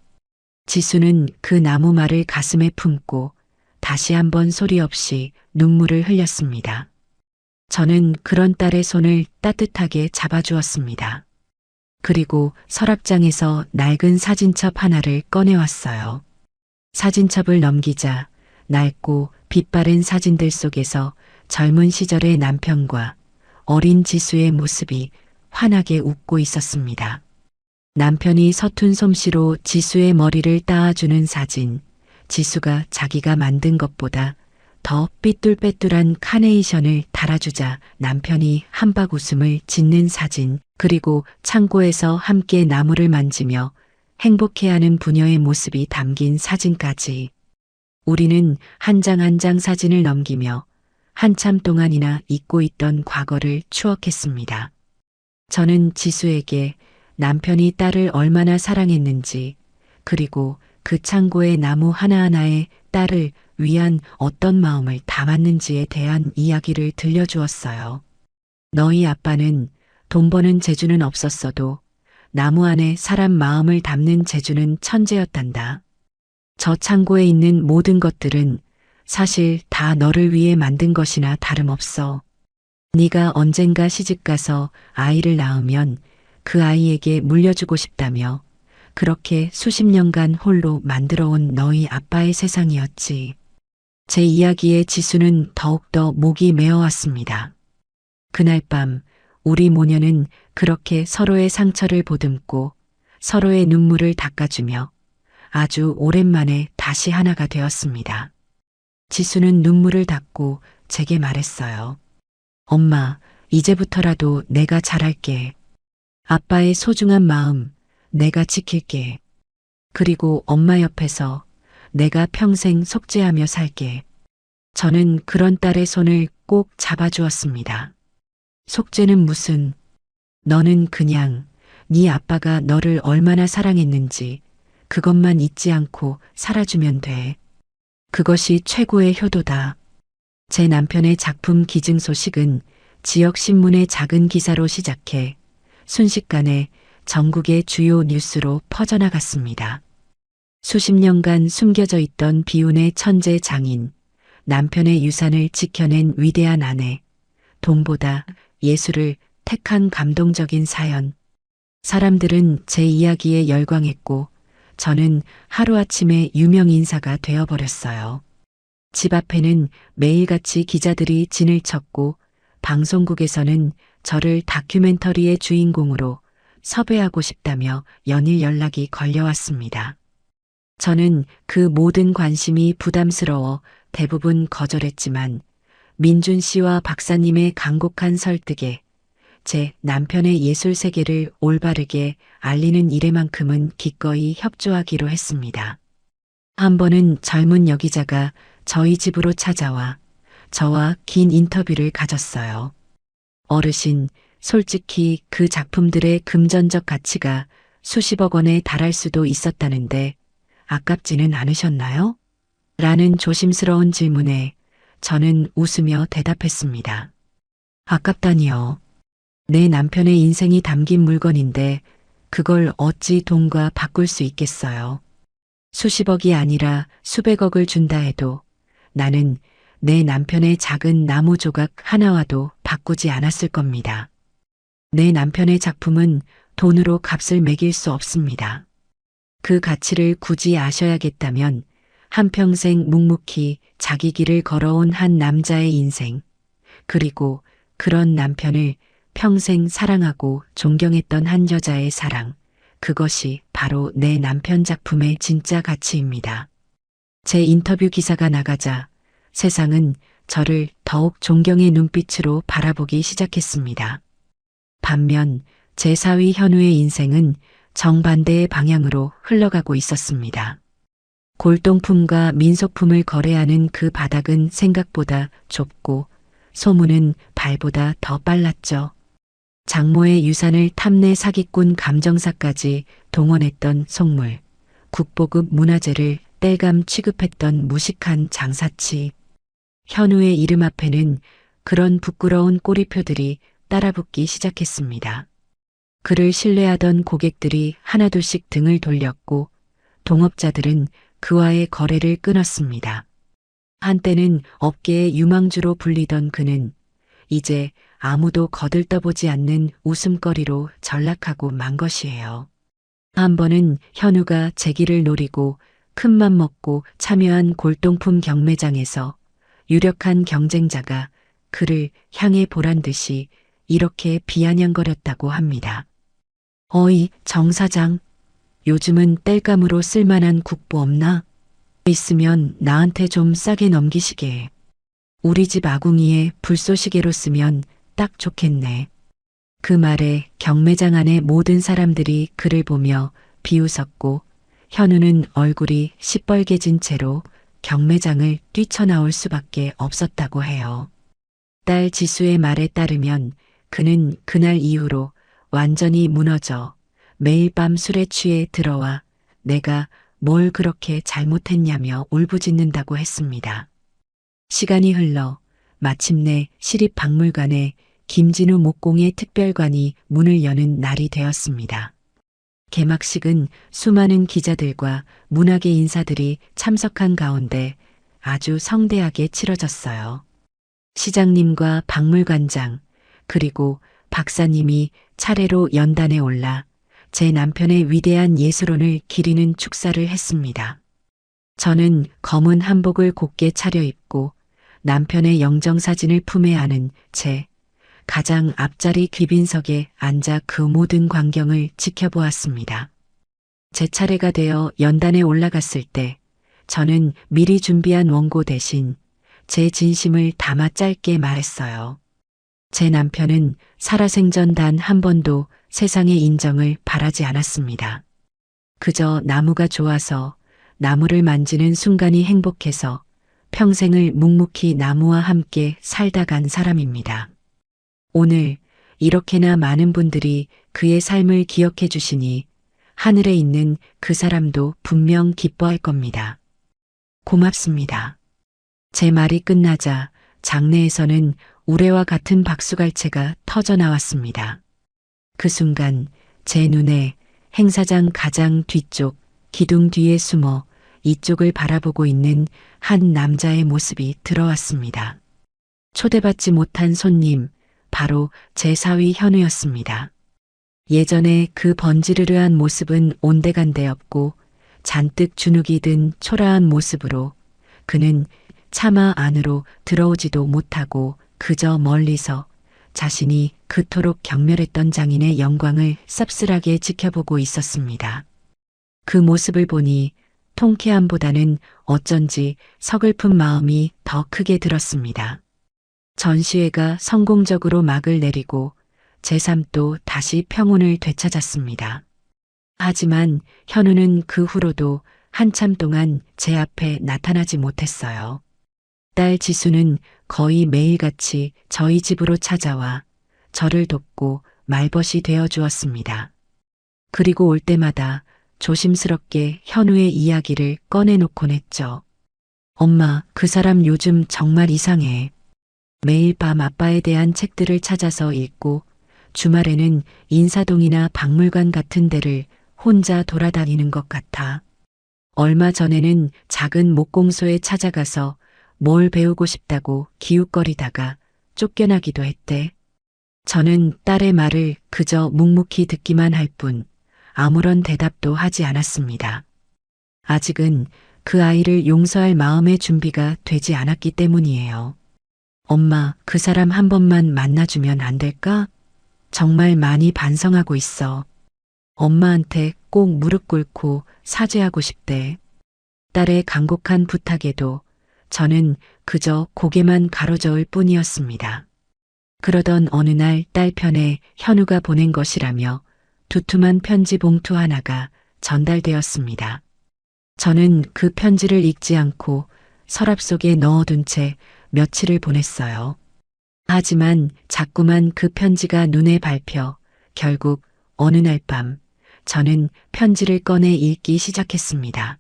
지수는 그 나무 말을 가슴에 품고 다시 한번 소리 없이 눈물을 흘렸습니다. 저는 그런 딸의 손을 따뜻하게 잡아주었습니다. 그리고 서랍장에서 낡은 사진첩 하나를 꺼내왔어요. 사진첩을 넘기자 낡고 빛바랜 사진들 속에서 젊은 시절의 남편과 어린 지수의 모습이 환하게 웃고 있었습니다. 남편이 서툰 솜씨로 지수의 머리를 따아주는 사진, 지수가 자기가 만든 것보다 더 삐뚤빼뚤한 카네이션을 달아주자 남편이 한박 웃음을 짓는 사진, 그리고 창고에서 함께 나무를 만지며 행복해하는 부녀의 모습이 담긴 사진까지. 우리는 한 장 한 장 사진을 넘기며 한참 동안이나 잊고 있던 과거를 추억했습니다. 저는 지수에게 남편이 딸을 얼마나 사랑했는지, 그리고 그 창고의 나무 하나하나에 딸을 위한 어떤 마음을 담았는지에 대한 이야기를 들려주었어요. 너희 아빠는 돈 버는 재주는 없었어도 나무 안에 사람 마음을 담는 재주는 천재였단다. 저 창고에 있는 모든 것들은 사실 다 너를 위해 만든 것이나 다름없어. 네가 언젠가 시집가서 아이를 낳으면 그 아이에게 물려주고 싶다며 그렇게 수십 년간 홀로 만들어온 너희 아빠의 세상이었지. 제 이야기에 지수는 더욱더 목이 메어왔습니다. 그날 밤 우리 모녀는 그렇게 서로의 상처를 보듬고 서로의 눈물을 닦아주며 아주 오랜만에 다시 하나가 되었습니다. 지수는 눈물을 닦고 제게 말했어요. 엄마, 이제부터라도 내가 잘할게. 아빠의 소중한 마음 내가 지킬게. 그리고 엄마 옆에서 내가 평생 속죄하며 살게. 저는 그런 딸의 손을 꼭 잡아주었습니다. 속죄는 무슨, 너는 그냥 네 아빠가 너를 얼마나 사랑했는지 그것만 잊지 않고 살아주면 돼. 그것이 최고의 효도다. 제 남편의 작품 기증 소식은 지역 신문의 작은 기사로 시작해 순식간에 전국의 주요 뉴스로 퍼져나갔습니다. 수십 년간 숨겨져 있던 비운의 천재 장인, 남편의 유산을 지켜낸 위대한 아내, 돈보다 예술을 택한 감동적인 사연. 사람들은 제 이야기에 열광했고 저는 하루아침에 유명 인사가 되어버렸어요. 집 앞에는 매일같이 기자들이 진을 쳤고 방송국에서는 저를 다큐멘터리의 주인공으로 섭외하고 싶다며 연일 연락이 걸려왔습니다. 저는 그 모든 관심이 부담스러워 대부분 거절했지만 민준 씨와 박사님의 간곡한 설득에 제 남편의 예술 세계를 올바르게 알리는 일에만큼은 기꺼이 협조하기로 했습니다. 한 번은 젊은 여기자가 저희 집으로 찾아와 저와 긴 인터뷰를 가졌어요. 어르신, 솔직히 그 작품들의 금전적 가치가 수십억 원에 달할 수도 있었다는데 아깝지는 않으셨나요? 라는 조심스러운 질문에 저는 웃으며 대답했습니다. 아깝다니요. 내 남편의 인생이 담긴 물건인데 그걸 어찌 돈과 바꿀 수 있겠어요. 수십억이 아니라 수백억을 준다 해도 나는 내 남편의 작은 나무 조각 하나와도 바꾸지 않았을 겁니다. 내 남편의 작품은 돈으로 값을 매길 수 없습니다. 그 가치를 굳이 아셔야겠다면 한평생 묵묵히 자기 길을 걸어온 한 남자의 인생, 그리고 그런 남편을 평생 사랑하고 존경했던 한 여자의 사랑, 그것이 바로 내 남편 작품의 진짜 가치입니다. 제 인터뷰 기사가 나가자 세상은 저를 더욱 존경의 눈빛으로 바라보기 시작했습니다. 반면 제 사위 현우의 인생은 정반대의 방향으로 흘러가고 있었습니다. 골동품과 민속품을 거래하는 그 바닥은 생각보다 좁고 소문은 발보다 더 빨랐죠. 장모의 유산을 탐내 사기꾼 감정사까지 동원했던 속물, 국보급 문화재를 땔감 취급했던 무식한 장사치. 현우의 이름 앞에는 그런 부끄러운 꼬리표들이 따라붙기 시작했습니다. 그를 신뢰하던 고객들이 하나둘씩 등을 돌렸고 동업자들은 그와의 거래를 끊었습니다. 한때는 업계의 유망주로 불리던 그는 이제 아무도 거들떠보지 않는 웃음거리로 전락하고 만 것이에요. 한 번은 현우가 재기를 노리고 큰맘 먹고 참여한 골동품 경매장에서 유력한 경쟁자가 그를 향해 보란 듯이 이렇게 비아냥거렸다고 합니다. 어이, 정 사장. 요즘은 땔감으로 쓸만한 국보 없나? 있으면 나한테 좀 싸게 넘기시게. 우리 집 아궁이에 불쏘시개로 쓰면 딱 좋겠네. 그 말에 경매장 안의 모든 사람들이 그를 보며 비웃었고 현우는 얼굴이 시뻘개진 채로 경매장을 뛰쳐나올 수밖에 없었다고 해요. 딸 지수의 말에 따르면 그는 그날 이후로 완전히 무너져 매일 밤 술에 취해 들어와 내가 뭘 그렇게 잘못했냐며 울부짖는다고 했습니다. 시간이 흘러 마침내 시립박물관에 김진우 목공의 특별관이 문을 여는 날이 되었습니다. 개막식은 수많은 기자들과 문학의 인사들이 참석한 가운데 아주 성대하게 치러졌어요. 시장님과 박물관장, 그리고 박사님이 차례로 연단에 올라 제 남편의 위대한 예술혼을 기리는 축사를 했습니다. 저는 검은 한복을 곱게 차려입고 남편의 영정사진을 품에 안은 채 가장 앞자리 귀빈석에 앉아 그 모든 광경을 지켜보았습니다. 제 차례가 되어 연단에 올라갔을 때 저는 미리 준비한 원고 대신 제 진심을 담아 짧게 말했어요. 제 남편은 살아생전 단 한 번도 세상의 인정을 바라지 않았습니다. 그저 나무가 좋아서 나무를 만지는 순간이 행복해서 평생을 묵묵히 나무와 함께 살다 간 사람입니다. 오늘 이렇게나 많은 분들이 그의 삶을 기억해 주시니 하늘에 있는 그 사람도 분명 기뻐할 겁니다. 고맙습니다. 제 말이 끝나자 장내에서는 우레와 같은 박수갈채가 터져 나왔습니다. 그 순간 제 눈에 행사장 가장 뒤쪽 기둥 뒤에 숨어 이쪽을 바라보고 있는 한 남자의 모습이 들어왔습니다. 초대받지 못한 손님, 바로 제 사위 현우였습니다. 예전에 그 번지르르한 모습은 온데간데 없고 잔뜩 주눅이 든 초라한 모습으로 그는 차마 안으로 들어오지도 못하고 그저 멀리서 자신이 그토록 경멸했던 장인의 영광을 쌉쓸하게 지켜보고 있었습니다. 그 모습을 보니 통쾌함보다는 어쩐지 서글픈 마음이 더 크게 들었습니다. 전시회가 성공적으로 막을 내리고 제 삶도 다시 평온을 되찾았습니다. 하지만 현우는 그 후로도 한참 동안 제 앞에 나타나지 못했어요. 딸 지수는 거의 매일같이 저희 집으로 찾아와 저를 돕고 말벗이 되어 주었습니다. 그리고 올 때마다 조심스럽게 현우의 이야기를 꺼내놓곤 했죠. 엄마, 그 사람 요즘 정말 이상해. 매일 밤 아빠에 대한 책들을 찾아서 읽고 주말에는 인사동이나 박물관 같은 데를 혼자 돌아다니는 것 같아. 얼마 전에는 작은 목공소에 찾아가서 뭘 배우고 싶다고 기웃거리다가 쫓겨나기도 했대. 저는 딸의 말을 그저 묵묵히 듣기만 할 뿐 아무런 대답도 하지 않았습니다. 아직은 그 아이를 용서할 마음의 준비가 되지 않았기 때문이에요. 엄마, 그 사람 한 번만 만나주면 안 될까? 정말 많이 반성하고 있어. 엄마한테 꼭 무릎 꿇고 사죄하고 싶대. 딸의 간곡한 부탁에도 저는 그저 고개만 가로저을 뿐이었습니다. 그러던 어느 날 딸 편에 현우가 보낸 것이라며 두툼한 편지 봉투 하나가 전달되었습니다. 저는 그 편지를 읽지 않고 서랍 속에 넣어둔 채 며칠을 보냈어요. 하지만 자꾸만 그 편지가 눈에 밟혀 결국 어느 날 밤 저는 편지를 꺼내 읽기 시작했습니다.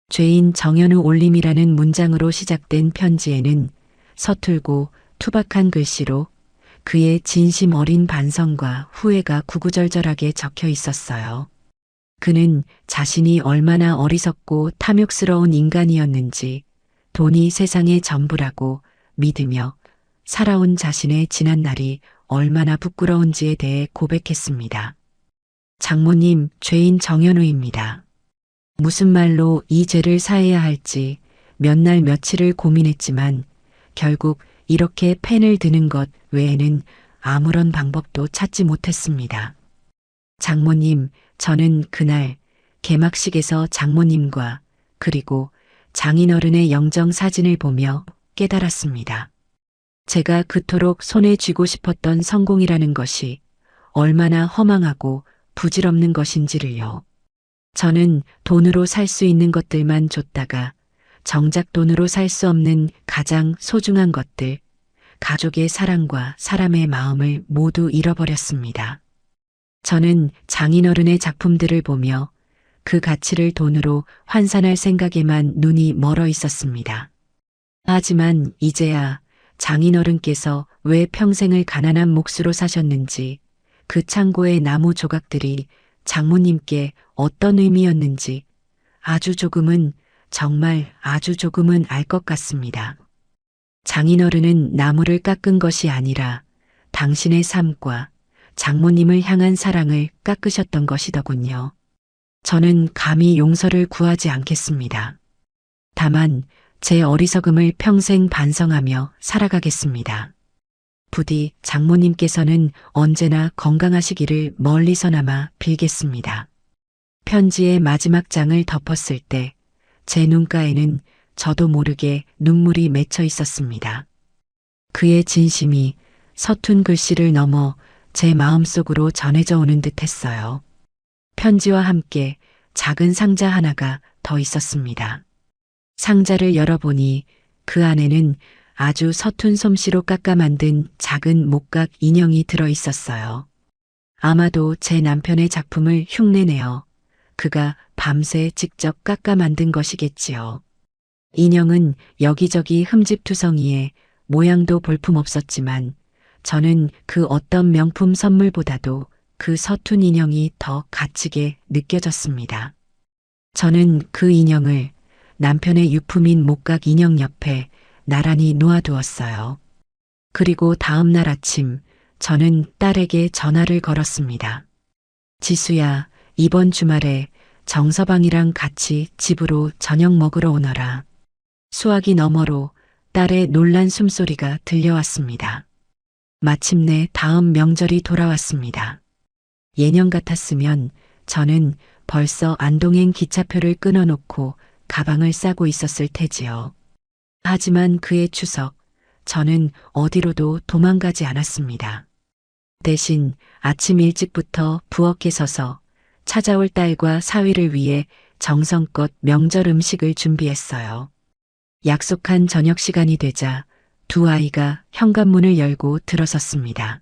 죄인 정현우 올림이라는 문장으로 시작된 편지에는 서툴고 투박한 글씨로 그의 진심 어린 반성과 후회가 구구절절하게 적혀 있었어요. 그는 자신이 얼마나 어리석고 탐욕스러운 인간이었는지 돈이 세상의 전부라고 믿으며 살아온 자신의 지난 날이 얼마나 부끄러운지에 대해 고백했습니다. 장모님, 죄인 정현우입니다. 무슨 말로 이 죄를 사해야 할지 몇 날 며칠을 고민했지만 결국 이렇게 펜을 드는 것 외에는 아무런 방법도 찾지 못했습니다. 장모님, 저는 그날 개막식에서 장모님과 그리고 장인어른의 영정 사진을 보며 깨달았습니다. 제가 그토록 손에 쥐고 싶었던 성공이라는 것이 얼마나 허망하고 부질없는 것인지를요. 저는 돈으로 살 수 있는 것들만 줬다가 정작 돈으로 살 수 없는 가장 소중한 것들, 가족의 사랑과 사람의 마음을 모두 잃어버렸습니다. 저는 장인어른의 작품들을 보며 그 가치를 돈으로 환산할 생각에만 눈이 멀어 있었습니다. 하지만 이제야 장인어른께서 왜 평생을 가난한 몫으로 사셨는지, 그 창고의 나무 조각들이 장모님께 어떤 의미였는지 아주 조금은, 정말 아주 조금은 알 것 같습니다. 장인어른은 나무를 깎은 것이 아니라 당신의 삶과 장모님을 향한 사랑을 깎으셨던 것이더군요. 저는 감히 용서를 구하지 않겠습니다. 다만 제 어리석음을 평생 반성하며 살아가겠습니다. 부디 장모님께서는 언제나 건강하시기를 멀리서나마 빌겠습니다. 편지의 마지막 장을 덮었을 때 제 눈가에는 저도 모르게 눈물이 맺혀 있었습니다. 그의 진심이 서툰 글씨를 넘어 제 마음속으로 전해져 오는 듯 했어요. 편지와 함께 작은 상자 하나가 더 있었습니다. 상자를 열어보니 그 안에는 아주 서툰 솜씨로 깎아 만든 작은 목각 인형이 들어 있었어요. 아마도 제 남편의 작품을 흉내내어 그가 밤새 직접 깎아 만든 것이겠지요. 인형은 여기저기 흠집투성이에 모양도 볼품없었지만 저는 그 어떤 명품 선물보다도 그 서툰 인형이 더 갇히게 느껴졌습니다. 저는 그 인형을 남편의 유품인 목각 인형 옆에 나란히 놓아두었어요. 그리고 다음 날 아침 저는 딸에게 전화를 걸었습니다. 지수야, 이번 주말에 정서방이랑 같이 집으로 저녁 먹으러 오너라. 수화기 너머로 딸의 놀란 숨소리가 들려왔습니다. 마침내 다음 명절이 돌아왔습니다. 예년 같았으면 저는 벌써 안동행 기차표를 끊어놓고 가방을 싸고 있었을 테지요. 하지만 그의 추석, 저는 어디로도 도망가지 않았습니다. 대신 아침 일찍부터 부엌에 서서 찾아올 딸과 사위를 위해 정성껏 명절 음식을 준비했어요. 약속한 저녁 시간이 되자 두 아이가 현관문을 열고 들어섰습니다.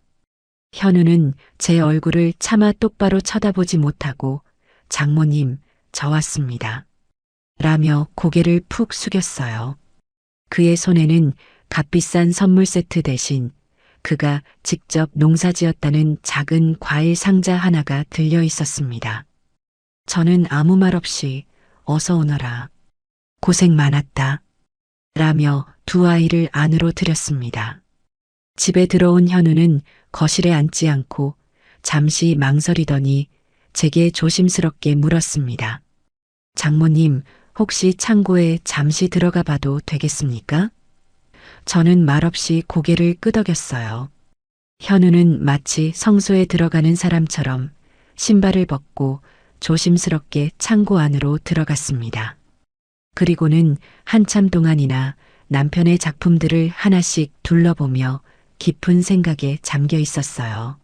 현우는 제 얼굴을 차마 똑바로 쳐다보지 못하고 장모님, 저 왔습니다. 라며 고개를 푹 숙였어요. 그의 손에는 값비싼 선물 세트 대신 그가 직접 농사지었다는 작은 과일 상자 하나가 들려 있었습니다. 저는 아무 말 없이 어서 오너라. 고생 많았다. 라며 두 아이를 안으로 들였습니다. 집에 들어온 현우는 거실에 앉지 않고 잠시 망설이더니 제게 조심스럽게 물었습니다. 장모님, 혹시 창고에 잠시 들어가 봐도 되겠습니까? 저는 말없이 고개를 끄덕였어요. 현우는 마치 성소에 들어가는 사람처럼 신발을 벗고 조심스럽게 창고 안으로 들어갔습니다. 그리고는 한참 동안이나 남편의 작품들을 하나씩 둘러보며 깊은 생각에 잠겨 있었어요.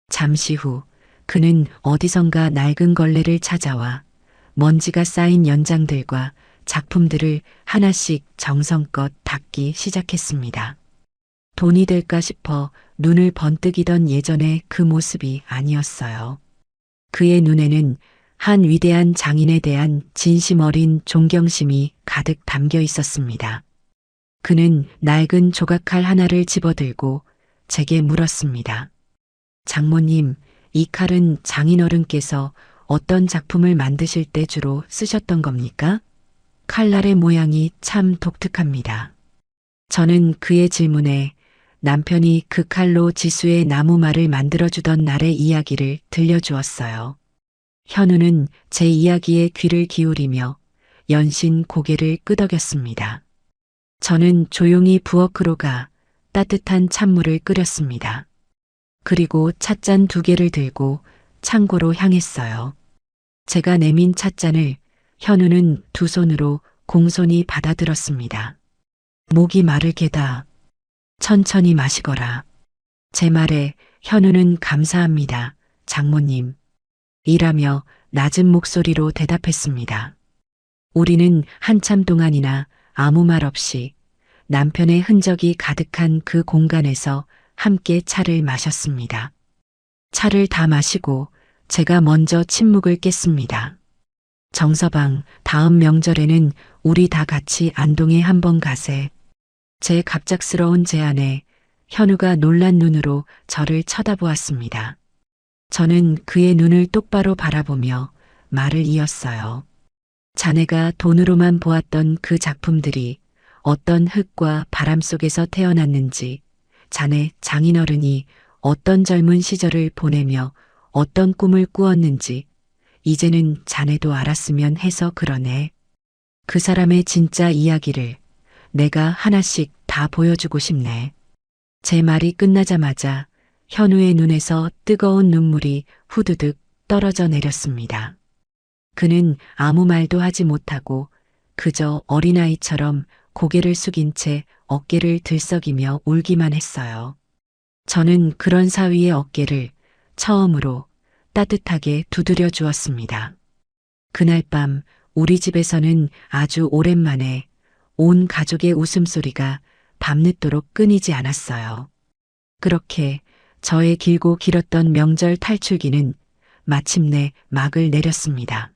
잠시 후 그는 어디선가 낡은 걸레를 찾아와 먼지가 쌓인 연장들과 작품들을 하나씩 정성껏 닦기 시작했습니다. 돈이 될까 싶어 눈을 번뜩이던 예전의 그 모습이 아니었어요. 그의 눈에는 한 위대한 장인에 대한 진심 어린 존경심이 가득 담겨 있었습니다. 그는 낡은 조각칼 하나를 집어들고 제게 물었습니다. 장모님, 이 칼은 장인어른께서 어떤 작품을 만드실 때 주로 쓰셨던 겁니까? 칼날의 모양이 참 독특합니다. 저는 그의 질문에 남편이 그 칼로 지수의 나무말을 만들어주던 날의 이야기를 들려주었어요. 현우는 제 이야기에 귀를 기울이며 연신 고개를 끄덕였습니다. 저는 조용히 부엌으로 가 따뜻한 찬물을 끓였습니다. 그리고 찻잔 2개를 들고 창고로 향했어요. 제가 내민 찻잔을 현우는 두 손으로 공손히 받아들었습니다. 목이 마를 게다. 천천히 마시거라. 제 말에 현우는 감사합니다, 장모님. 이라며 낮은 목소리로 대답했습니다. 우리는 한참 동안이나 아무 말 없이 남편의 흔적이 가득한 그 공간에서 함께 차를 마셨습니다. 차를 다 마시고 제가 먼저 침묵을 깼습니다. 정서방, 다음 명절에는 우리 다 같이 안동에 한번 가세. 제 갑작스러운 제안에 현우가 놀란 눈으로 저를 쳐다보았습니다. 저는 그의 눈을 똑바로 바라보며 말을 이었어요. 자네가 돈으로만 보았던 그 작품들이 어떤 흙과 바람 속에서 태어났는지, 자네 장인어른이 어떤 젊은 시절을 보내며 어떤 꿈을 꾸었는지, 이제는 자네도 알았으면 해서 그러네. 그 사람의 진짜 이야기를 내가 하나씩 다 보여주고 싶네. 제 말이 끝나자마자 현우의 눈에서 뜨거운 눈물이 후두득 떨어져 내렸습니다. 그는 아무 말도 하지 못하고 그저 어린아이처럼 고개를 숙인 채 어깨를 들썩이며 울기만 했어요. 저는 그런 사위의 어깨를 처음으로 따뜻하게 두드려 주었습니다. 그날 밤 우리 집에서는 아주 오랜만에 온 가족의 웃음소리가 밤늦도록 끊이지 않았어요. 그렇게 저의 길고 길었던 명절 탈출기는 마침내 막을 내렸습니다.